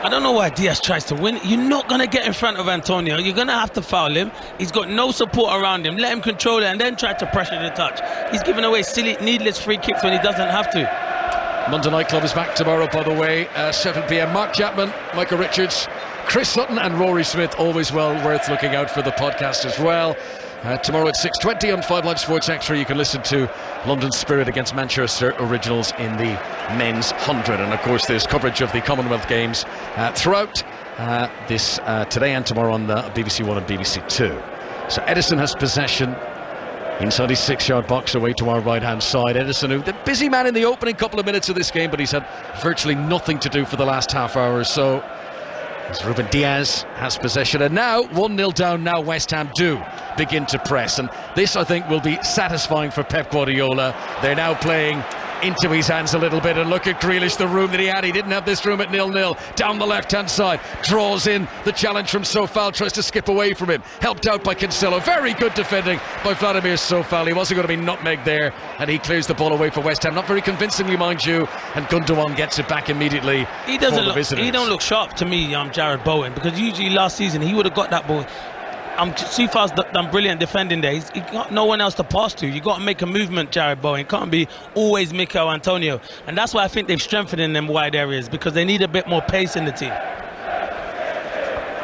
S2: I don't know why Diaz tries to win. You're not going to get in front of Antonio. You're going to have to foul him. He's got no support around him. Let him control it and then try to pressure the touch. He's giving away silly, needless free kicks when he doesn't have to.
S1: Monday Night Club is back tomorrow, by the way, 7 p.m. Mark Chapman, Michael Richards, Chris Sutton and Rory Smith, always well worth looking out for the podcast as well. Tomorrow at 6:20 on 5 Live Sports Extra, you can listen to London Spirit against Manchester Originals in the men's 100. And of course there's coverage of the Commonwealth Games throughout this today and tomorrow on the BBC One and BBC Two. So Edison has possession inside his 6-yard box away to our right hand side. Edison, who the busy man in the opening couple of minutes of this game, but he's had virtually nothing to do for the last half hour or so. As Ruben Diaz has possession, and now 1-0 down. Now West Ham do begin to press, and this I think will be satisfying for Pep Guardiola. They're now playing into his hands a little bit, and look at Grealish, the room that he had. He didn't have this room at 0-0. Down the left hand side, draws in the challenge from Sofal, tries to skip away from him, helped out by Cancelo. Very good defending by Vladimir Sofal. He wasn't going to be nutmegged there, and he clears the ball away for West Ham, not very convincingly mind you, and Gundogan gets it back immediately.
S2: He don't look sharp to me, Jared Bowen, because usually last season he would have got that ball. Sofal's done brilliant defending there. He's got no one else to pass to. You got to make a movement, Jared Bowen. It can't be always Mikel Antonio, and that's why I think they've strengthened in them wide areas, because they need a bit more pace in the team.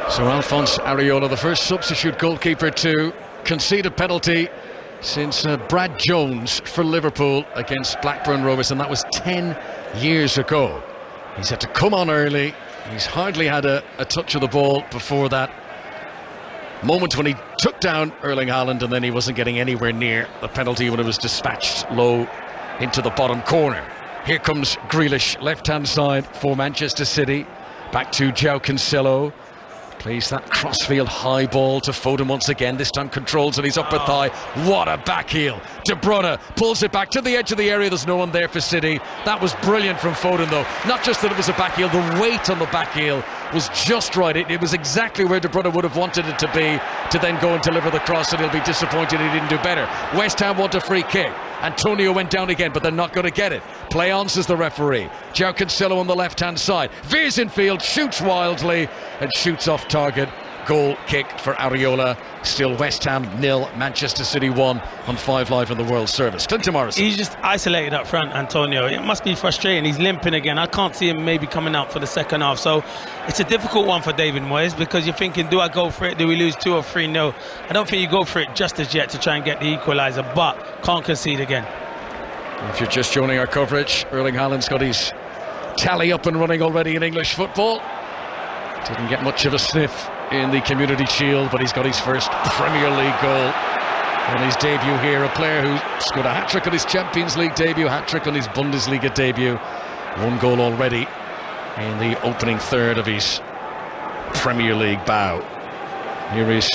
S1: So Alphonse Areola, the first substitute goalkeeper to concede a penalty since Brad Jones for Liverpool against Blackburn Rovers, and that was 10 years ago. He's had to come on early. He's hardly had a touch of the ball before that moment when he took down Erling Haaland, and then he wasn't getting anywhere near the penalty when it was dispatched low into the bottom corner. Here comes Grealish, left-hand side for Manchester City. Back to João Cancelo. Plays that crossfield high ball to Foden once again. This time controls on his upper thigh. What a back heel. De Bruyne pulls it back to the edge of the area. There's no one there for City. That was brilliant from Foden, though. Not just that it was a back heel, the weight on the back heel was just right. It was exactly where De Bruyne would have wanted it to be, to then go and deliver the cross, and he'll be disappointed he didn't do better. West Ham want a free kick. Antonio went down again, but they're not going to get it. Play on, says the referee. João Cancelo on the left-hand side. Veers in field, shoots wildly, and shoots off target. Goal kick for Areola. Still West Ham 0, Manchester City 1 on 5 Live on the World Service. Clinton Morrison.
S2: He's just isolated up front, Antonio. It must be frustrating. He's limping again. I can't see him maybe coming out for the second half. So it's a difficult one for David Moyes, because you're thinking, do I go for it? Do we lose 2 or 3-0? I don't think you go for it just as yet to try and get the equaliser, but can't concede again.
S1: If you're just joining our coverage, Erling Haaland's got his tally up and running already in English football. Didn't get much of a sniff in the Community Shield, but he's got his first Premier League goal on his debut here. A player who scored a hat-trick on his Champions League debut, hat-trick on his Bundesliga debut. 1 goal already in the opening third of his Premier League bow. Here is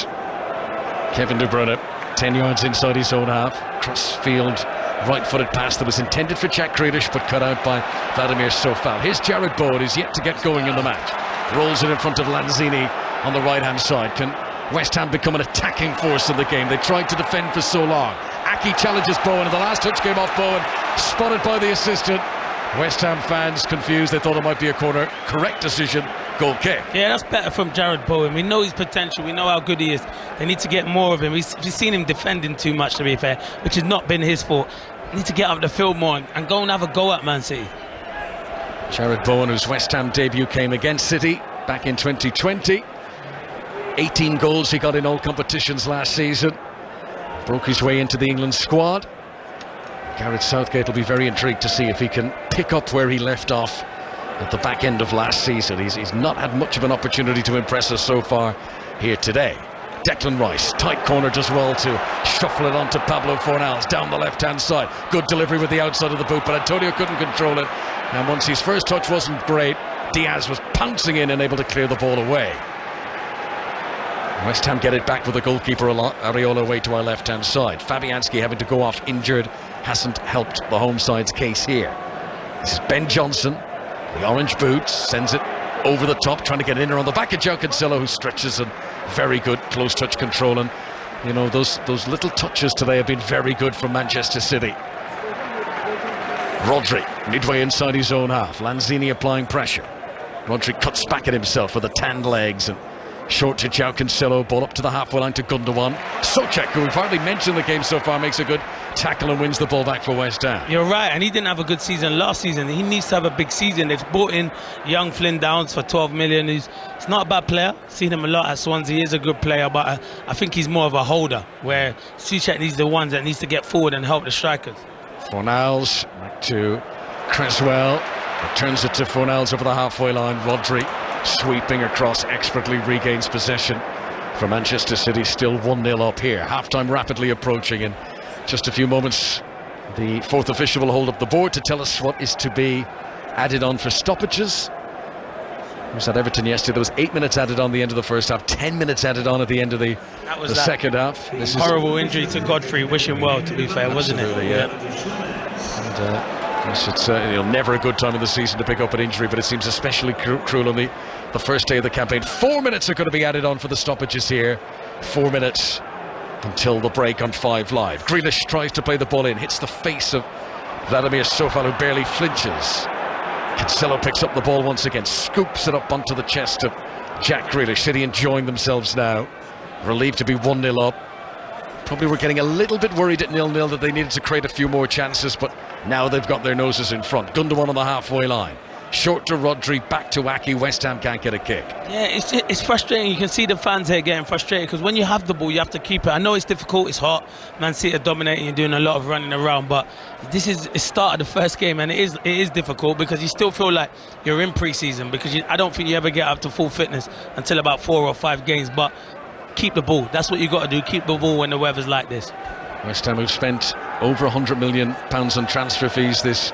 S1: Kevin De Bruyne, 10 yards inside his own half. Cross-field, right-footed pass that was intended for Jack Grealish, but cut out by Vladimir Sofal. Here's Jared Bowen, who's yet to get going in the match. Rolls it in front of Lanzini on the right-hand side. Can West Ham become an attacking force in the game? They tried to defend for so long. Aki challenges Bowen, and the last touch came off Bowen, spotted by the assistant. West Ham fans confused. They thought it might be a corner. Correct decision. Goal kick. Yeah,
S2: that's better from Jared Bowen. We know his potential. We know how good he is. They need to get more of him. We've seen him defending too much, to be fair, which has not been his fault. They need to get up the field more and go and have a go at Man City.
S1: Jared Bowen, whose West Ham debut came against City back in 2020. 18 goals he got in all competitions last season. Broke his way into the England squad. Gareth Southgate will be very intrigued to see if he can pick up where he left off at the back end of last season. He's not had much of an opportunity to impress us so far here today. Declan Rice, tight corner, does well to shuffle it onto Pablo Fornals down the left-hand side. Good delivery with the outside of the boot, but Antonio couldn't control it. And once his first touch wasn't great, Diaz was pouncing in and able to clear the ball away. West Ham get it back with the goalkeeper Areola away to our left-hand side. Fabianski having to go off injured hasn't helped the home side's case here. This is Ben Johnson, the orange boots, sends it over the top, trying to get in on the back of João Cancelo, who stretches and very good close touch control. And you know, those little touches today have been very good from Manchester City. Rodri midway inside his own half. Lanzini applying pressure. Rodri cuts back at himself with the tanned legs and short to João Cancelo, ball up to the halfway line to Gundogan. Souček, who we've hardly mentioned the game so far, makes a good tackle and wins the ball back for West Ham.
S2: You're right, and he didn't have a good season last season. He needs to have a big season. They've brought in young Flynn Downs for 12 million. He's not a bad player. Seen him a lot at Swansea. He is a good player, but I think he's more of a holder, where Souček needs the ones that needs to get forward and help the strikers.
S1: Fornals back to Cresswell. Turns it to Fornals over the halfway line. Rodri sweeping across, expertly regains possession for Manchester City, still 1-0 up here. Half-time rapidly approaching. In just a few moments, the fourth official will hold up the board to tell us what is to be added on for stoppages. It was at Everton yesterday. There was 8 minutes added on the end of the first half, 10 minutes added on at the end of the second half.
S2: This horrible injury to Godfrey. Wish him well, to be fair, wasn't it?
S1: Yeah. And, it's never a good time of the season to pick up an injury, but it seems especially cruel on the first day of the campaign. 4 minutes are going to be added on for the stoppages here. 4 minutes until the break on 5 Live. Grealish tries to play the ball in, hits the face of Vladimir Sofal, who barely flinches. Cancelo picks up the ball once again, scoops it up onto the chest of Jack Grealish. City enjoying themselves now, relieved to be 1-0 up. Probably were getting a little bit worried at 0-0 that they needed to create a few more chances, but now they've got their noses in front. Gundogan on the halfway line. Short to Rodri, back to Aki. West Ham can't get a kick.
S2: Yeah, it's frustrating. You can see the fans here getting frustrated because when you have the ball, you have to keep it. I know it's difficult, it's hot. Man City are dominating and doing a lot of running around, but this is the start of the first game, and it is difficult because you still feel like you're in pre-season, because I don't think you ever get up to full fitness until about 4 or 5 games, but keep the ball. That's what you got to do. Keep the ball when the weather's like this.
S1: West Ham have spent over £100 million on transfer fees this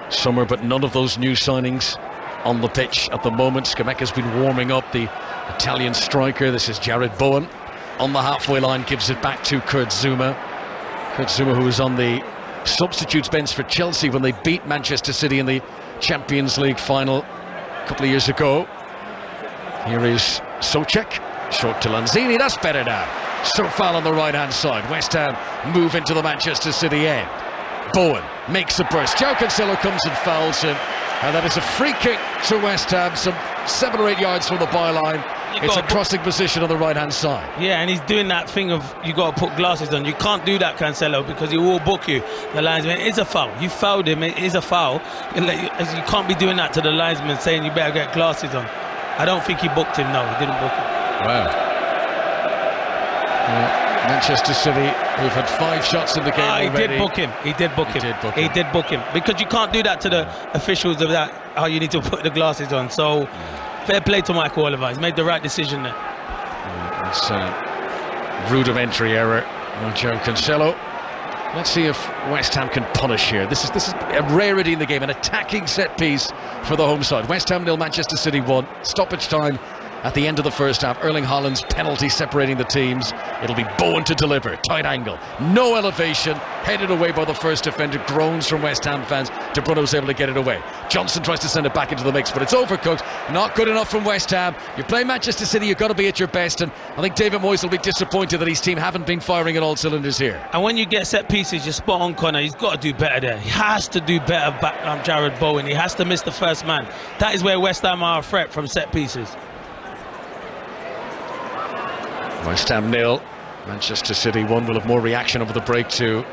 S1: summer, but none of those new signings on the pitch at the moment. Scamacca's been warming up, the Italian striker. This is Jared Bowen on the halfway line, gives it back to Kurt Zouma. Kurt Zouma, who was on the substitutes bench for Chelsea when they beat Manchester City in the Champions League final a couple of years ago. Here is Souček. Short to Lanzini, that's better now. Sofal on the right-hand side. West Ham move into the Manchester City end. Bowen makes a burst. João Cancelo comes and fouls him. And that is a free kick to West Ham, some 7 or 8 yards from the byline. It's a crossing position on the right-hand side.
S2: Yeah, and he's doing that thing of you got to put glasses on. You can't do that, Cancelo, because he will book you. The linesman, it is a foul. You fouled him, it is a foul. You can't be doing that to the linesman, saying you better get glasses on. I don't think he booked him, no, he didn't book him.
S1: Wow. Manchester City, who've had 5 shots in the game already.
S2: He did book him. He did book him. Because you can't do that to the officials of that. Oh, you need to put the glasses on. So, fair play to Michael Oliver. He's made the right decision there.
S1: It's a rudimentary error on João Cancelo. Let's see if West Ham can punish here. This is a rarity in the game, an attacking set piece for the home side. West Ham 0, Manchester City 1. Stoppage time at the end of the first half. Erling Haaland's penalty separating the teams. It'll be Bowen to deliver. Tight angle. No elevation. Headed away by the first defender. Groans from West Ham fans. De Bruyne was able to get it away. Johnson tries to send it back into the mix, but it's overcooked. Not good enough from West Ham. You play Manchester City, you've got to be at your best, and I think David Moyes will be disappointed that his team haven't been firing on all cylinders here.
S2: And when you get set pieces, you're spot on, Connor. He's got to do better there. He has to do better back on Jared Bowen. He has to miss the first man. That is where West Ham are a threat, from set pieces.
S1: West Ham 0, Manchester City 1. We'll have more reaction over the break to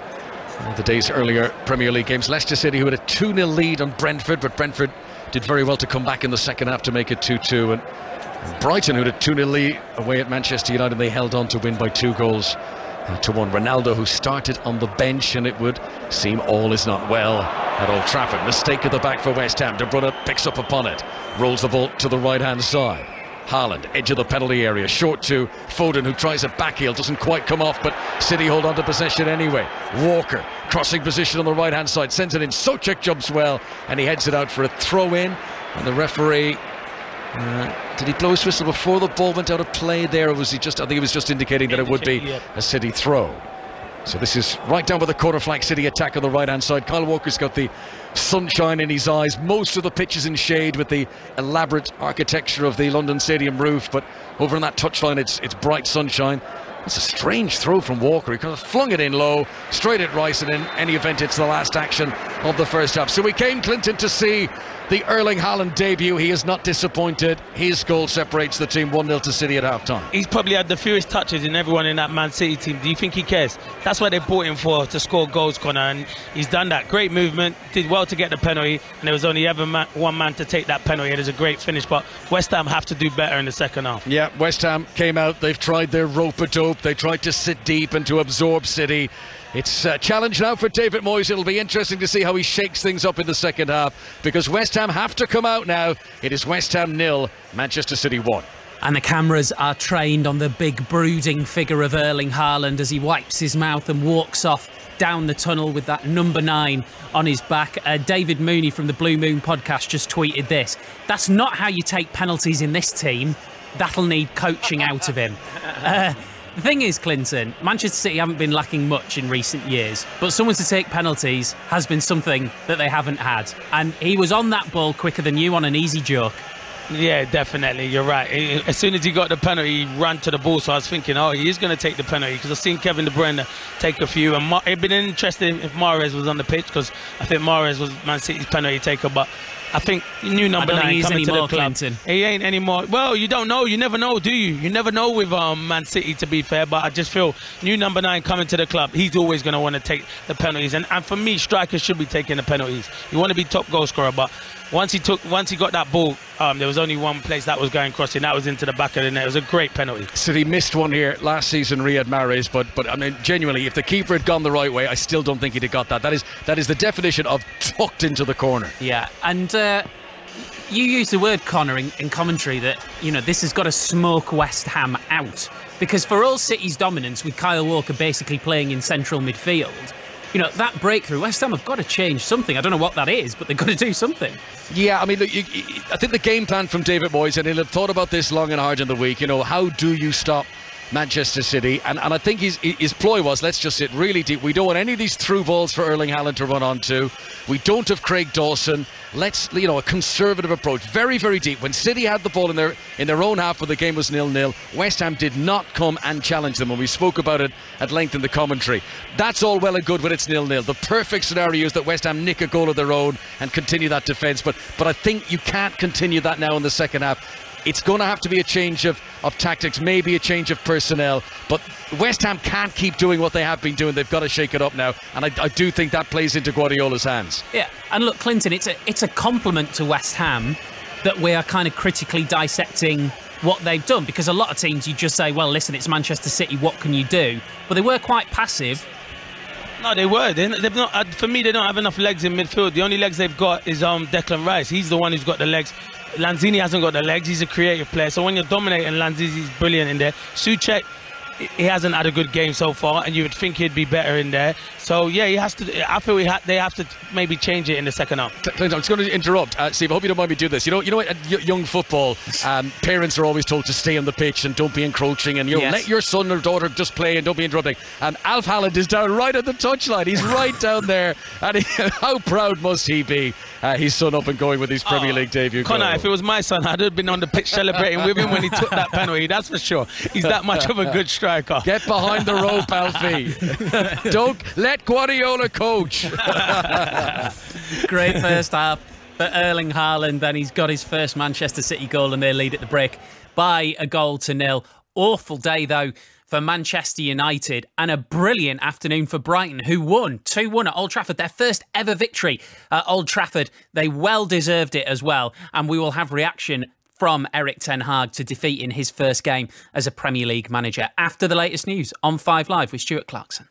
S1: the day's earlier Premier League games. Leicester City, who had a 2-0 lead on Brentford, but Brentford did very well to come back in the second half to make it 2-2. And Brighton, who had a 2-0 lead away at Manchester United, they held on to win by 2 goals to 1. Ronaldo, who started on the bench, and it would seem all is not well at Old Trafford. Mistake at the back for West Ham. De Bruyne picks up upon it, rolls the ball to the right-hand side. Haaland, edge of the penalty area, short to Foden, who tries a backheel, doesn't quite come off, but City hold on to possession anyway. Walker, crossing position on the right-hand side, sends it in. Souček jumps well, and he heads it out for a throw-in, and the referee Did he blow his whistle before the ball went out of play there, or was he just, I think he was just indicating that it would be a City throw. So this is right down by the corner flag, City attack on the right-hand side. Kyle Walker's got the sunshine in his eyes. Most of the pitch is in shade with the elaborate architecture of the London Stadium roof, but over on that touchline it's bright sunshine. It's a strange throw from Walker. He kind of flung it in low, straight at Rice, and in any event it's the last action of the first half. So we came, Clinton, to see the Erling Haaland debut. He is not disappointed. His goal separates the team 1-0 to City at half-time.
S2: He's probably had the fewest touches in everyone in that Man City team. Do you think he cares? That's what they brought him for, to score goals, Connor, and he's done that. Great movement, did well to get the penalty, and there was only ever one man to take that penalty. It is a great finish, but West Ham have to do better in the second half.
S1: Yeah, West Ham came out. They've tried their rope-a-dope. They tried to sit deep and to absorb City. It's a challenge now for David Moyes. It'll be interesting to see how he shakes things up in the second half, because West Ham have to come out now. It is West Ham 0, Manchester City 1.
S6: And the cameras are trained on the big brooding figure of Erling Haaland as he wipes his mouth and walks off down the tunnel with that number 9 on his back. David Mooney from the Blue Moon podcast just tweeted this: "That's not how you take penalties in this team. That'll need coaching out of him." The thing is, Clinton, Manchester City haven't been lacking much in recent years, but someone to take penalties has been something that they haven't had. And he was on that ball quicker than you on an easy joke.
S2: Yeah, definitely. You're right. As soon as he got the penalty, he ran to the ball. So I was thinking, oh, he is going to take the penalty, because I've seen Kevin De Bruyne take a few. And it'd been interesting if Mahrez was on the pitch, because I think Mahrez was Man City's penalty taker. But I think new number 9 coming to the club.
S6: Clinton.
S2: He ain't anymore. Well, you don't know. You never know, do you? You never know with Man City, to be fair. But I just feel new number 9 coming to the club, he's always going to want to take the penalties. And for me, strikers should be taking the penalties. You want to be top goal scorer, but once he got that ball, there was only one place that was going crossing. That was into the back of the net. It was a great penalty.
S1: City missed one here last season, Riyad Mahrez, but I mean, genuinely, if the keeper had gone the right way, I still don't think he'd have got that. That is the definition of tucked into the corner.
S6: Yeah, and you used the word, Connor, in commentary that, you know, this has got to smoke West Ham out, because for all City's dominance with Kyle Walker basically playing in central midfield, you know, that breakthrough, West Ham have got to change something. I don't know what that is, but they've got to do something.
S1: Yeah, I mean, look, I think the game plan from David Moyes, and he'll have thought about this long and hard in the week, you know, how do you stop Manchester City? And I think his ploy was, let's just sit really deep. We don't want any of these through balls for Erling Haaland to run onto. We don't have Craig Dawson. Let's, you know, a conservative approach, very, very deep. When City had the ball in their own half, when the game was 0-0, West Ham did not come and challenge them, and we spoke about it at length in the commentary. That's all well and good when it's 0-0. The perfect scenario is that West Ham nick a goal of their own and continue that defence, but I think you can't continue that now in the second half. It's going to have to be a change of tactics, maybe a change of personnel, but West Ham can't keep doing what they have been doing. They've got to shake it up now, and I do think that plays into Guardiola's hands.
S6: Yeah, and look, Clinton, it's a compliment to West Ham that we are kind of critically dissecting what they've done, because a lot of teams you just say, well, listen, it's Manchester City, what can you do? But they were quite passive.
S2: No, they were. They've not. For me, they don't have enough legs in midfield. The only legs they've got is Declan Rice. He's the one who's got the legs. Lanzini hasn't got the legs. He's a creative player. So when you're dominating, Lanzini's brilliant in there. Souček, he hasn't had a good game so far, and you would think he'd be better in there. So yeah, he has to. I feel they have to maybe change it in the second half.
S1: Clinton, I'm just going to interrupt, Steve. I hope you don't mind me do this. You know, at young football, parents are always told to stay on the pitch and don't be encroaching, and let your son or daughter just play and don't be interrupting. And Alf Haaland is down right at the touchline. He's right down there, and how proud must he be? His son up and going with his Premier League debut.
S2: Connor, if it was my son, I'd have been on the pitch celebrating with him when he took that penalty. That's for sure. He's that much of a good striker.
S1: Get behind the rope, Alfie. Don't let Guardiola coach.
S6: Great first half for Erling Haaland. Then he's got his first Manchester City goal, and they lead at the break by 1-0. Awful day, though, for Manchester United, and a brilliant afternoon for Brighton, who won 2-1 at Old Trafford, their first ever victory at Old Trafford. They well deserved it as well, and we will have reaction from Erik ten Hag to defeating his first game as a Premier League manager after the latest news on 5 Live with Stuart Clarkson.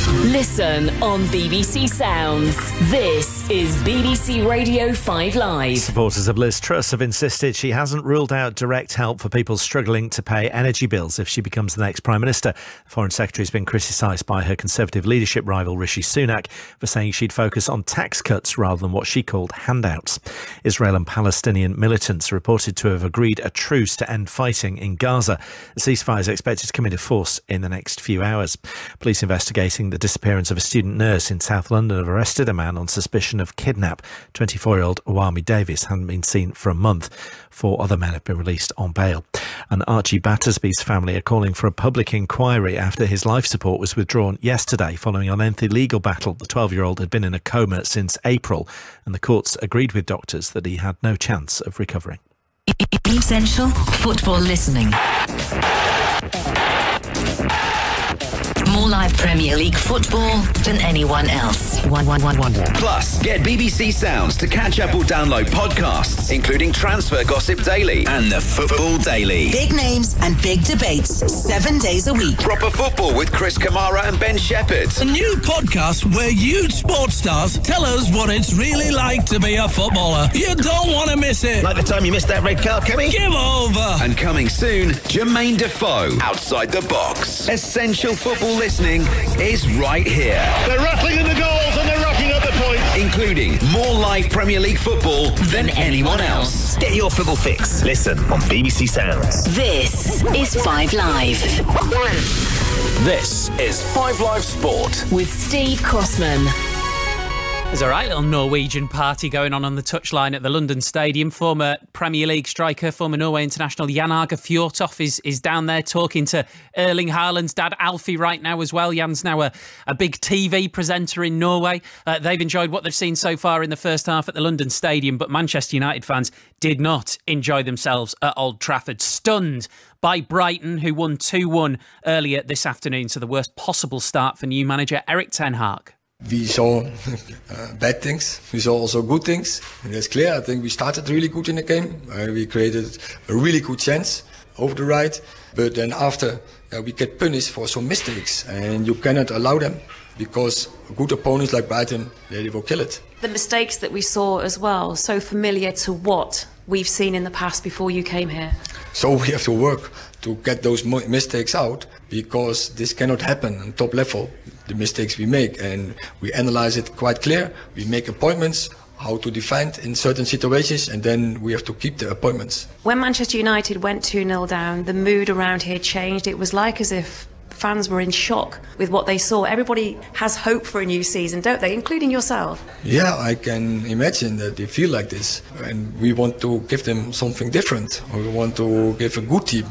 S7: Listen on BBC Sounds. This is BBC Radio 5 Live.
S8: Supporters of Liz Truss have insisted she hasn't ruled out direct help for people struggling to pay energy bills if she becomes the next Prime Minister. The Foreign Secretary has been criticised by her Conservative leadership rival Rishi Sunak for saying she'd focus on tax cuts rather than what she called handouts. Israel and Palestinian militants are reported to have agreed a truce to end fighting in Gaza. The ceasefire is expected to come into force in the next few hours. Police investigating the disappearance of a student nurse in South London have arrested a man on suspicion of kidnap. 24-year-old Awami Davis hadn't been seen for a month. 4 other men have been released on bail. And Archie Battersby's family are calling for a public inquiry after his life support was withdrawn yesterday following an lengthy legal battle. The 12-year-old had been in a coma since April, and the courts agreed with doctors that he had no chance of recovering.
S7: Essential football listening. More live Premier League football than anyone else.
S9: Plus, get BBC Sounds to catch up or download podcasts, including Transfer Gossip Daily and the Football Daily.
S10: Big names and big debates, 7 days a week.
S9: Proper Football with Chris Kamara and Ben Shepherd.
S11: A new podcast where you sports stars tell us what it's really like to be a footballer. You don't want to miss it.
S9: Like the time you missed that red card, Kemi?
S11: Give over.
S9: And coming soon, Jermaine Defoe, Outside the Box. Essential football listening is right here.
S5: They're rattling in the goals and they're racking up the points.
S9: Including more live Premier League football than anyone else. Get your football fix. Listen on BBC Sounds.
S7: This is 5 Live.
S9: This is 5 Live Sport
S7: with Steve Crossman.
S6: There's a right little Norwegian party going on the touchline at the London Stadium. Former Premier League striker, former Norway international Jan Åge Fjørtoft is down there talking to Erling Haaland's dad, Alfie, right now as well. Jan's now a big TV presenter in Norway. They've enjoyed what they've seen so far in the first half at the London Stadium, but Manchester United fans did not enjoy themselves at Old Trafford. Stunned by Brighton, who won 2-1 earlier this afternoon. So the worst possible start for new manager Erik ten Hag.
S12: We saw bad things. We saw also good things. And that's clear. I think we started really good in the game. We created a really good chance over the right. But then after, we get punished for some mistakes. And you cannot allow them. Because good opponents like Brighton, they will kill it.
S13: The mistakes that we saw as well, so familiar to what we've seen in the past before you came here.
S12: So we have to work to get those mistakes out, because this cannot happen on top level, the mistakes we make. And we analyze it quite clear. We make appointments, how to defend in certain situations, and then we have to keep the appointments.
S13: When Manchester United went 2-0 down, the mood around here changed. It was like as if fans were in shock with what they saw. Everybody has hope for a new season, don't they, including yourself? Yeah, I can imagine that they feel like this. And we want to give them something different. We want to give a good team.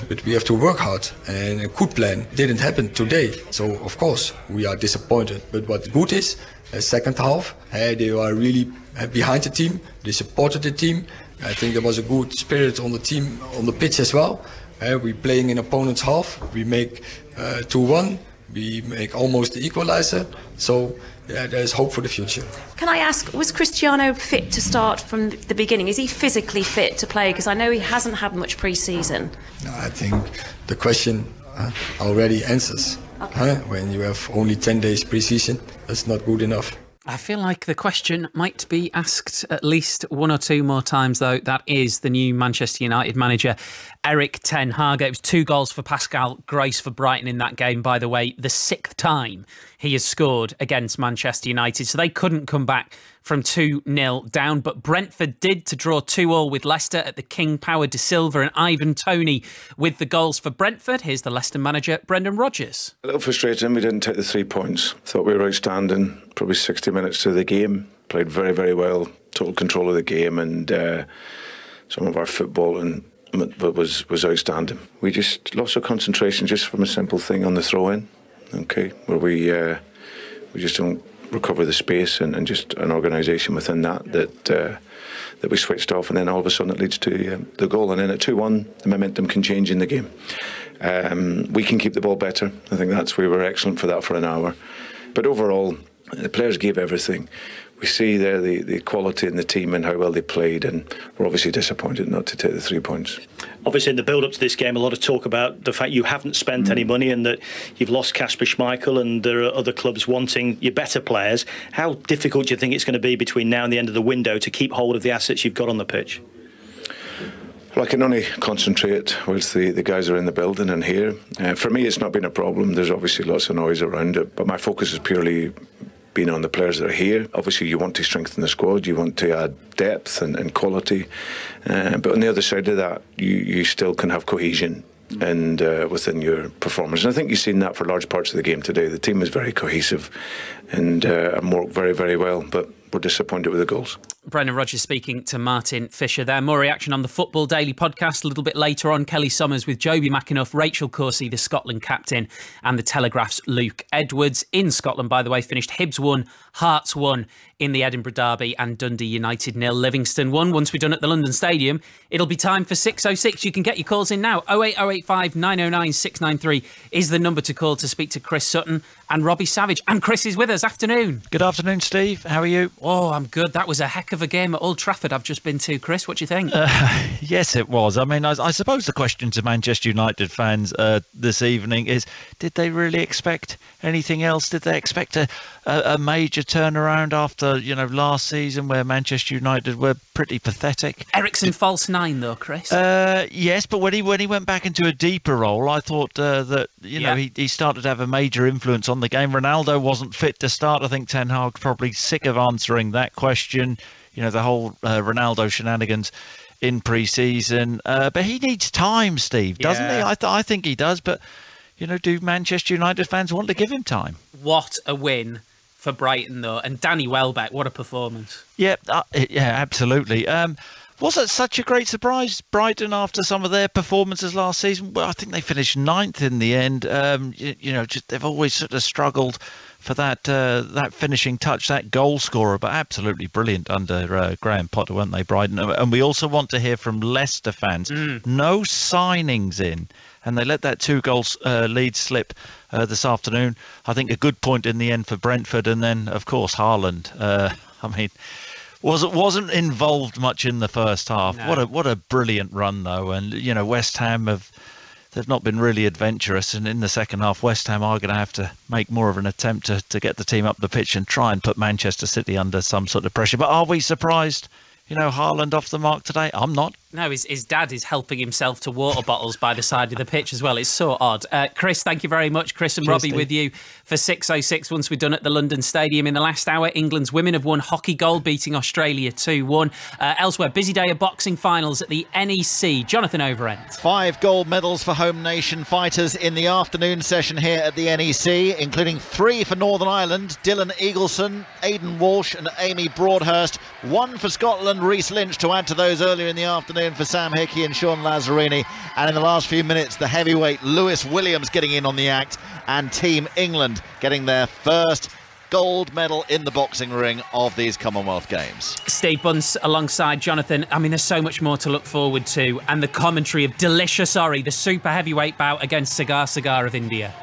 S13: But we have to work hard. And a good plan didn't happen today. So, of course, we are disappointed. But what good is, second half, they are really behind the team. They supported the team. I think there was a good spirit on the team, on the pitch as well. We're playing in opponent's half. We make 2-1. We make almost the equaliser. So there's hope for the future. Can I ask, was Cristiano fit to start from the beginning? Is he physically fit to play? Because I know he hasn't had much pre-season. No, I think the question already answers. Okay. When you have only 10 days pre-season, that's not good enough.
S6: I feel like the question might be asked at least 1 or 2 more times, though. That is the new Manchester United manager, Erik ten Hag. It was 2 goals for Pascal Gross for Brighton in that game, by the way. The 6th time he has scored against Manchester United. So they couldn't come back from 2-0 down. But Brentford did to draw 2-2 with Leicester at the King Power de Silva and Ivan Toney with the goals for Brentford. Here's the Leicester manager, Brendan Rodgers.
S14: A little frustrating. We didn't take the 3 points. Thought we were outstanding. Probably 60 minutes to the game. Played very, very well. Total control of the game, and some of our football was outstanding. We just lost our concentration just from a simple thing on the throw-in. Okay, where we just don't recover the space and just an organisation within that we switched off, and then all of a sudden it leads to the goal, and then at 2-1 the momentum can change in the game. We can keep the ball better. I think we were excellent for that for an hour, but overall the players gave everything. we see there the quality in the team and how well they played, and we're obviously disappointed not to take the 3 points.
S15: Obviously, in the build-up to this game, a lot of talk about the fact you haven't spent any money and that you've lost Kasper Schmeichel, and there are other clubs wanting your better players. How difficult do you think it's going to be between now and the end of the window to keep hold of the assets you've got on the pitch?
S14: Well, I can only concentrate whilst the guys are in the building and here. For me, it's not been a problem. There's obviously lots of noise around it, but my focus has purely been on the players that are here. Obviously, you want to strengthen the squad, you want to add depth and quality, but on the other side of that, you still can have cohesion and within your performance. And I think you've seen that for large parts of the game today. The team is very cohesive and worked very, very well, but we're disappointed with the goals.
S6: Brendan Rodgers speaking to Martin Fisher there. More reaction on the Football Daily podcast a little bit later on. Kelly Summers with Joby McAnuff, Rachel Coursey, the Scotland captain, and the Telegraph's Luke Edwards. In Scotland, by the way, finished Hibs 1, Hearts 1 in the Edinburgh Derby, and Dundee United 0, Livingston 1. Once we're done at the London Stadium, it'll be time for 606. You can get your calls in now. 08085 909 693 is the number to call to speak to Chris Sutton and Robbie Savage. And Chris is with us. Afternoon.
S16: Good afternoon, Steve. How are you?
S6: Oh, I'm good. That was a heck of a game at Old Trafford I've just been to. Chris, what do you think?
S16: Yes, it was. I mean, I suppose the question to Manchester United fans this evening is, did they really expect anything else? Did they expect a major turnaround after, last season where Manchester United were pretty pathetic?
S6: Eriksen false 9 though, Chris.
S16: Yes, but when he went back into a deeper role, I thought that he started to have a major influence on the game. Ronaldo wasn't fit to start. I think Ten Hag probably sick of answering that question. The whole Ronaldo shenanigans in pre-season. But he needs time, Steve, doesn't he? I think he does. But, do Manchester United fans want to give him time?
S6: What a win for Brighton, though. And Danny Welbeck, what a performance.
S16: Yeah, absolutely. Was it such a great surprise, Brighton, after some of their performances last season? Well, I think they finished 9th in the end. They've always sort of struggled for that finishing touch, that goal scorer, but absolutely brilliant under Graham Potter, weren't they, Brighton? And we also want to hear from Leicester fans. No signings in, and they let that 2-goal lead slip this afternoon. I think a good point in the end for Brentford, and then, of course, Haaland. Wasn't involved much in the first half. No. What a brilliant run though, and West Ham they've not been really adventurous, and in the second half West Ham are going to have to make more of an attempt to get the team up the pitch and try and put Manchester City under some sort of pressure. But are we surprised? Haaland off the mark today? I'm not.
S6: No, his dad is helping himself to water bottles by the side of the pitch as well. It's so odd. Chris, thank you very much. Chris and
S16: Cheers,
S6: Robbie
S16: Steve.
S6: with you for 606 once we're done at the London Stadium. In the last hour, England's women have won hockey gold, beating Australia 2-1. Elsewhere, busy day of boxing finals at the NEC. Jonathan Overend.
S4: 5 gold medals for home nation fighters in the afternoon session here at the NEC, including 3 for Northern Ireland, Dylan Eagleson, Aidan Walsh and Amy Broadhurst. 1 for Scotland, Rhys Lynch, to add to those earlier in the afternoon for Sam Hickey and Sean Lazzarini. And in the last few minutes, the heavyweight Lewis Williams getting in on the act, and Team England getting their first gold medal in the boxing ring of these Commonwealth Games.
S6: Steve Bunce alongside Jonathan. I mean, there's so much more to look forward to, and the commentary of Delicious Ori, the super heavyweight bout against Cigar of India.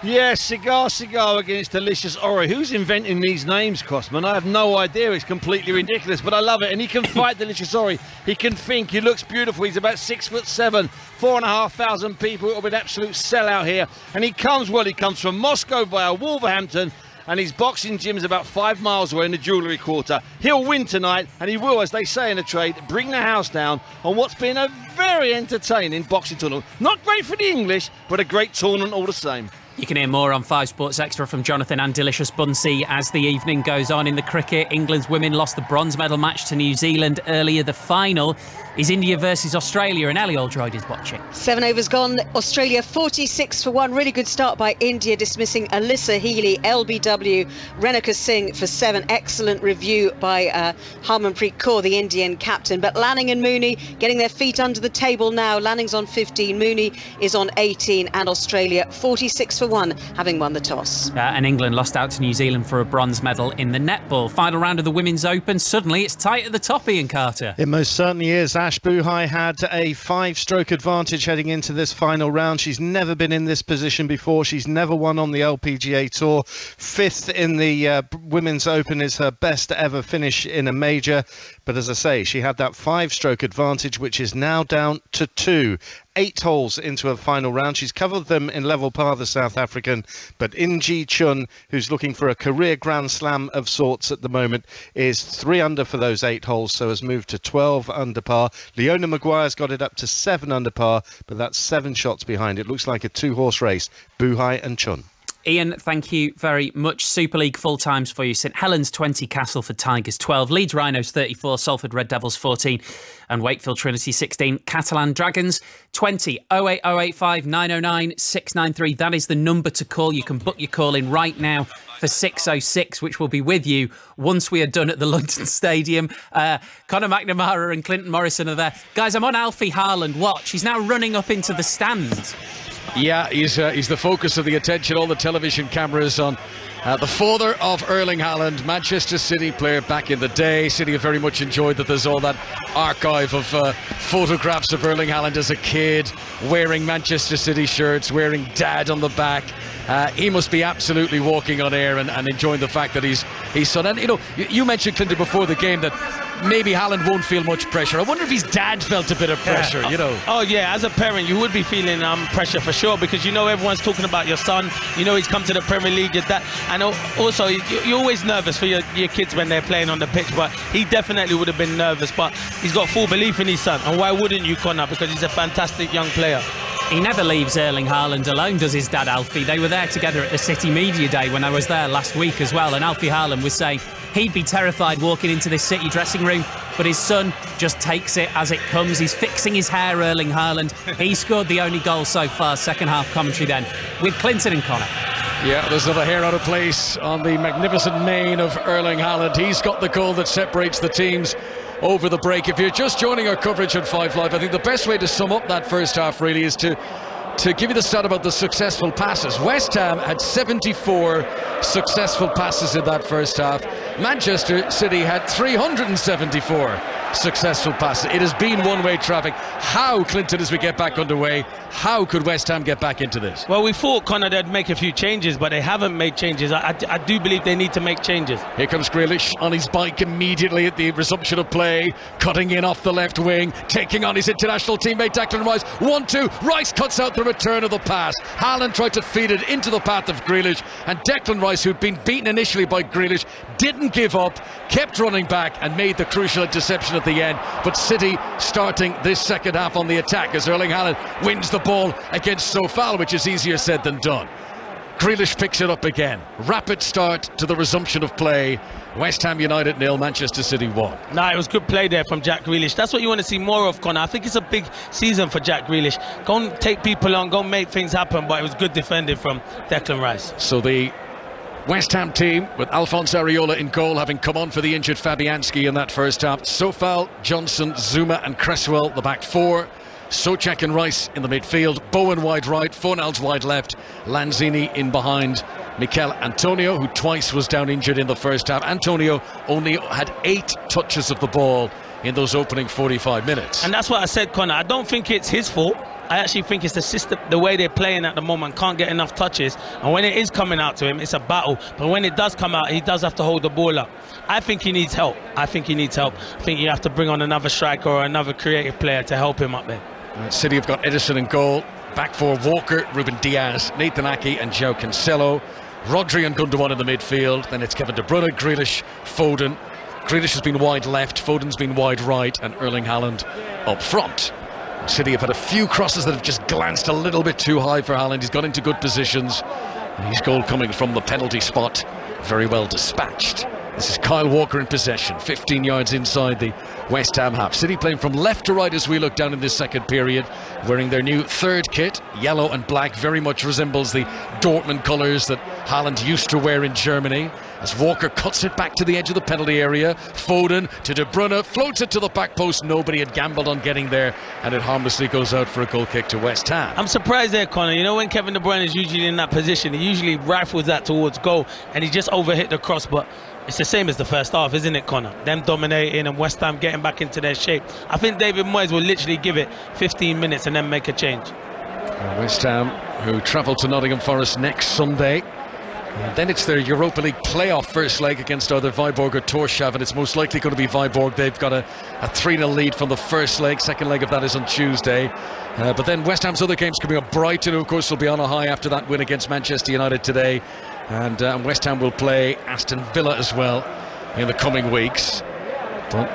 S5: Yes, Cigar against Delicious Ori. Who's inventing these names, Crossman? I have no idea. It's completely ridiculous, but I love it. And he can fight Delicious Ori. He can think. He looks beautiful. He's about 6'7", 4,500 people. It'll be an absolute sellout here. And he comes from Moscow via Wolverhampton. And his boxing gym is about 5 miles away in the Jewellery Quarter. He'll win tonight, and he will, as they say in the trade, bring the house down on what's been a very entertaining boxing tournament. Not great for the English, but a great tournament all the same.
S6: You can hear more on 5 Sports Extra from Jonathan and Delicious Bunsey as the evening goes on. In the cricket, England's women lost the bronze medal match to New Zealand earlier. The final is India versus Australia, and Ellie Oldroyd is watching.
S3: 7 overs gone. Australia 46 for 1. Really good start by India, dismissing Alyssa Healy, LBW, Renuka Singh for 7. Excellent review by Harmanpreet Kaur, the Indian captain. But Lanning and Mooney getting their feet under the table now. Lanning's on 15, Mooney is on 18, and Australia 46 for 1, having won the toss.
S6: And England lost out to New Zealand for a bronze medal in the netball. Final round of the Women's Open. Suddenly it's tight at the top, Ian Carter.
S17: It most certainly is. Ash Buhai had a 5-stroke advantage heading into this final round. She's never been in this position before. She's never won on the LPGA Tour. 5th in the Women's Open is her best ever finish in a major. But as I say, she had that 5-stroke advantage, which is now down to 2. 8 holes into her final round. She's covered them in level par, the South African. But In Ji Chun, who's looking for a career Grand Slam of sorts at the moment, is 3 under for those 8 holes, so has moved to 12 under par. Leona Maguire's got it up to 7 under par, but that's 7 shots behind. It looks like a 2-horse race, Buhai and Chun.
S6: Ian, thank you very much. Super League full times for you. St Helens 20, Castleford Tigers 12, Leeds Rhinos 34, Salford Red Devils 14 and Wakefield Trinity 16. Catalan Dragons 20, 08085 909 693. That is the number to call. You can book your call in right now for 6:06, which will be with you once we are done at the London Stadium. Conor McNamara and Clinton Morrison are there. Guys, I'm on Alfie Haaland. Watch, he's now running up into the stand.
S1: Yeah, he's the focus of the attention, all the television cameras on the father of Erling Haaland, Manchester City player back in the day. City have very much enjoyed that there's all that archive of photographs of Erling Haaland as a kid, wearing Manchester City shirts, wearing Dad on the back. He must be absolutely walking on air and enjoying the fact that he's son. And, you know, you mentioned, Clinton, before the game that maybe Haaland won't feel much pressure. I wonder if his dad felt a bit of pressure, you know.
S2: Oh, yeah, as a parent, you would be feeling pressure for sure, because you know everyone's talking about your son. You know he's come to the Premier League, your dad. And also, you're always nervous for your kids when they're playing on the pitch, but he definitely would have been nervous. But he's got full belief in his son. And why wouldn't you, Conor? Because he's a fantastic young player.
S6: He never leaves Erling Haaland alone, does his dad, Alfie? They were there together at the City Media Day when I was there last week as well, and Alfie Haaland was saying he'd be terrified walking into this City dressing room, but his son just takes it as it comes. He's fixing his hair, Erling Haaland. He scored the only goal so far. Second half commentary then with Clinton and Conor.
S1: Yeah, there's another hair out of place on the magnificent mane of Erling Haaland. He's got the goal that separates the teams over the break. If you're just joining our coverage on 5 Live, I think the best way to sum up that first half really is to give you the stat about the successful passes. West Ham had 74 successful passes in that first half. Manchester City had 374 successful passes. It has been one-way traffic. How, Clinton, as we get back underway, how could West Ham get back into this?
S2: Well, we thought, Conor, they'd make a few changes, but they haven't made changes. I do believe they need to make changes.
S1: Here comes Grealish on his bike immediately at the resumption of play, cutting in off the left wing, taking on his international teammate Declan Rice. 1-2, Rice cuts out the return of the pass. Haaland tried to feed it into the path of Grealish, and Declan Rice, who'd been beaten initially by Grealish, didn't give up, kept running back and made the crucial interception at the end. But City starting this second half on the attack as Erling Haaland wins the ball against Sofal, which is easier said than done. Grealish picks it up again. Rapid start to the resumption of play. West Ham United 0, Manchester City 1.
S2: Nah, it was good play there from Jack Grealish. That's what you want to see more of, Conor. I think it's a big season for Jack Grealish. Go and take people on, go and make things happen, but it was good defending from Declan Rice.
S1: So the West Ham team with Alphonse Areola in goal, having come on for the injured Fabianski in that first half. Sofal, Johnson, Zuma and Cresswell, the back four. Souček and Rice in the midfield. Bowen wide right, Fornals wide left. Lanzini in behind Mikel Antonio, who twice was down injured in the first half. Antonio only had 8 touches of the ball in those opening 45 minutes.
S2: And that's what I said, Conor. I don't think it's his fault. I actually think it's the system, the way they're playing at the moment, can't get enough touches. And when it is coming out to him, it's a battle. But when it does come out, he does have to hold the ball up. I think he needs help. I think you have to bring on another striker or another creative player to help him up there.
S1: City have got Edison in goal. Back four, Walker, Ruben Diaz, Nathan Ake and João Cancelo. Rodri and Gundogan in the midfield. Then it's Kevin De Bruyne, Grealish, Foden. Grealish has been wide left, Foden's been wide right, and Erling Haaland up front. City have had a few crosses that have just glanced a little bit too high for Haaland. He's got into good positions. And his goal coming from the penalty spot, very well dispatched. This is Kyle Walker in possession, 15 yards inside the West Ham half. City playing from left to right as we look down in this second period, wearing their new third kit, yellow and black, very much resembles the Dortmund colours that Haaland used to wear in Germany. As Walker cuts it back to the edge of the penalty area, Foden to De Bruyne, floats it to the back post. Nobody had gambled on getting there, and it harmlessly goes out for a goal kick to West Ham.
S2: I'm surprised there, Conor. You know, when Kevin De Bruyne is usually in that position, he usually rifles that towards goal, and he just overhit the cross. But It's the same as the first half, isn't it, Connor? Them dominating and West Ham getting back into their shape. I think David Moyes will literally give it 15 minutes and then make a change.
S1: West Ham, who travel to Nottingham Forest next Sunday. And then it's their Europa League playoff first leg against either Viborg or Tórshavn, and it's most likely going to be Viborg. They've got a 3-0 lead from the first leg. Second leg of that is on Tuesday. But then West Ham's other games coming up. Brighton, who of course will be on a high after that win against Manchester United today. And West Ham will play Aston Villa as well in the coming weeks. But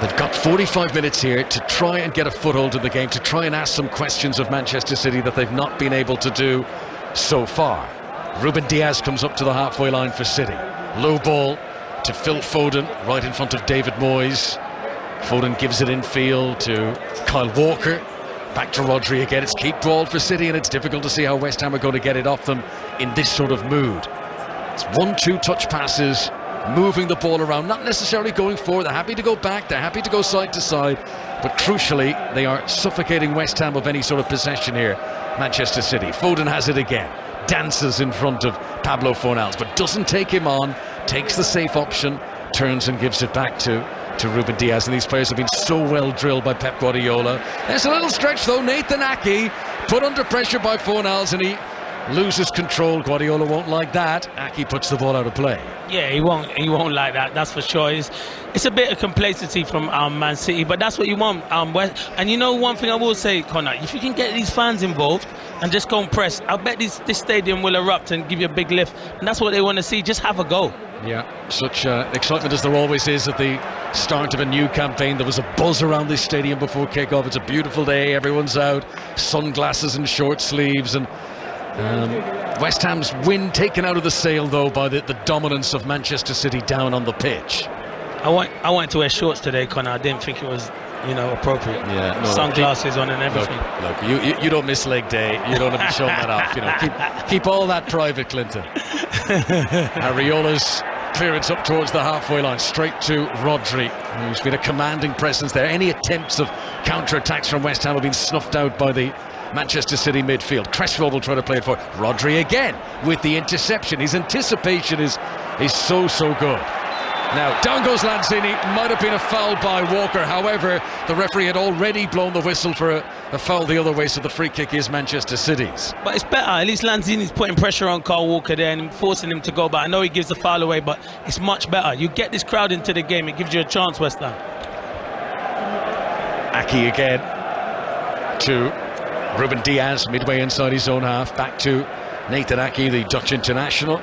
S1: they've got 45 minutes here to try and get a foothold in the game, to try and ask some questions of Manchester City that they've not been able to do so far. Ruben Diaz comes up to the halfway line for City. Low ball to Phil Foden, right in front of David Moyes. Foden gives it infield to Kyle Walker. Back to Rodri again. It's keep ball for City, and it's difficult to see how West Ham are going to get it off them in this sort of mood. It's 1-2 touch passes, moving the ball around, not necessarily going forward. They're happy to go back, they're happy to go side to side, but crucially they are suffocating West Ham of any sort of possession here. Manchester City. Foden has it again, dances in front of Pablo Fornals, but doesn't take him on, takes the safe option, turns and gives it back to Ruben Diaz. And these players have been so well drilled by Pep Guardiola. There's a little stretch though. Nathan Ake put under pressure by Fornals and he loses control. Guardiola won't like that. Ake puts the ball out of play.
S2: Yeah, he won't like that, that's for sure. It's a bit of complacency from Man City, but that's what you want. And you know, one thing I will say, Connor, if you can get these fans involved and just go and press, I bet this stadium will erupt and give you a big lift, and that's what they want to see. Just have a go.
S1: Yeah, such excitement as there always is at the start of a new campaign. There was a buzz around this stadium before kick-off. It's a beautiful day, everyone's out, sunglasses and short sleeves, and West Ham's win taken out of the sail though by the dominance of Manchester City down on the pitch.
S2: I wanted to wear shorts today, Connor. I didn't think it was, you know, appropriate.
S1: Yeah, no,
S2: sunglasses on and everything.
S1: Look, you don't miss leg day. You don't have to be showing that off. You know, keep all that private, Clinton. Areola's clearance up towards the halfway line, straight to Rodri, who's been a commanding presence there. Any attempts of counter-attacks from West Ham have been snuffed out by the Manchester City midfield. Cresswell will try to play it for Rodri again with the interception. His anticipation is so good. Now down goes Lanzini. Might have been a foul by Walker, however the referee had already blown the whistle for a foul the other way, so the free kick is Manchester City's.
S2: But it's better, at least Lanzini's putting pressure on Kyle Walker there and forcing him to go, but I know he gives the foul away, but it's much better. You get this crowd into the game, it gives you a chance, West Ham.
S1: Ake again to Ruben Diaz, midway inside his own half, back to Nathan Ake, the Dutch international.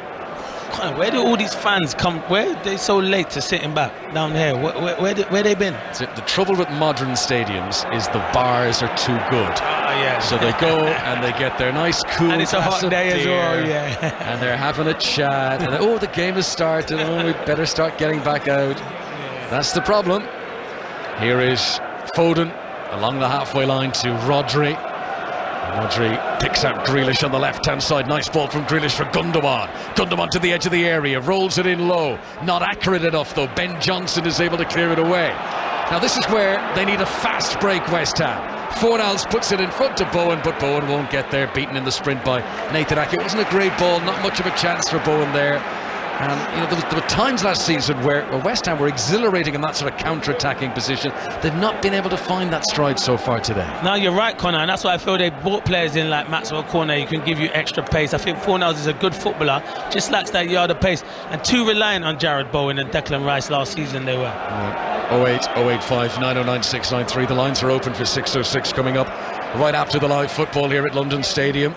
S2: Where do all these fans come? Where are they so late to sitting back down here? Where they been?
S1: The trouble with modern stadiums is the bars are too good.
S2: Yeah.
S1: So they go and they get their nice cool
S2: and it's a hot day as well,
S1: yeah. And they're having a chat. And oh, the game has started. Oh, we better start getting back out. That's the problem. Here is Foden along the halfway line to Rodri. Rodri picks out Grealish on the left-hand side. Nice ball from Grealish for Gundogan. Gundogan to the edge of the area, rolls it in low. Not accurate enough though. Ben Johnson is able to clear it away. Now this is where they need a fast break, West Ham. Fornals puts it in front of Bowen, but Bowen won't get there, beaten in the sprint by Nathan Ake. It wasn't a great ball, not much of a chance for Bowen there. And you know, there were times last season where West Ham were exhilarating in that sort of counter-attacking position. They've not been able to find that stride so far today.
S2: No, you're right, Connor, and that's why I feel they brought players in like Maxwell Cornet, who can give you extra pace. I think Fornals is a good footballer, just lacks that yard of pace, and too reliant on Jared Bowen and Declan Rice last season they were.
S1: 08 085 909 693. The lines are open for 606 coming up right after the live football here at London Stadium.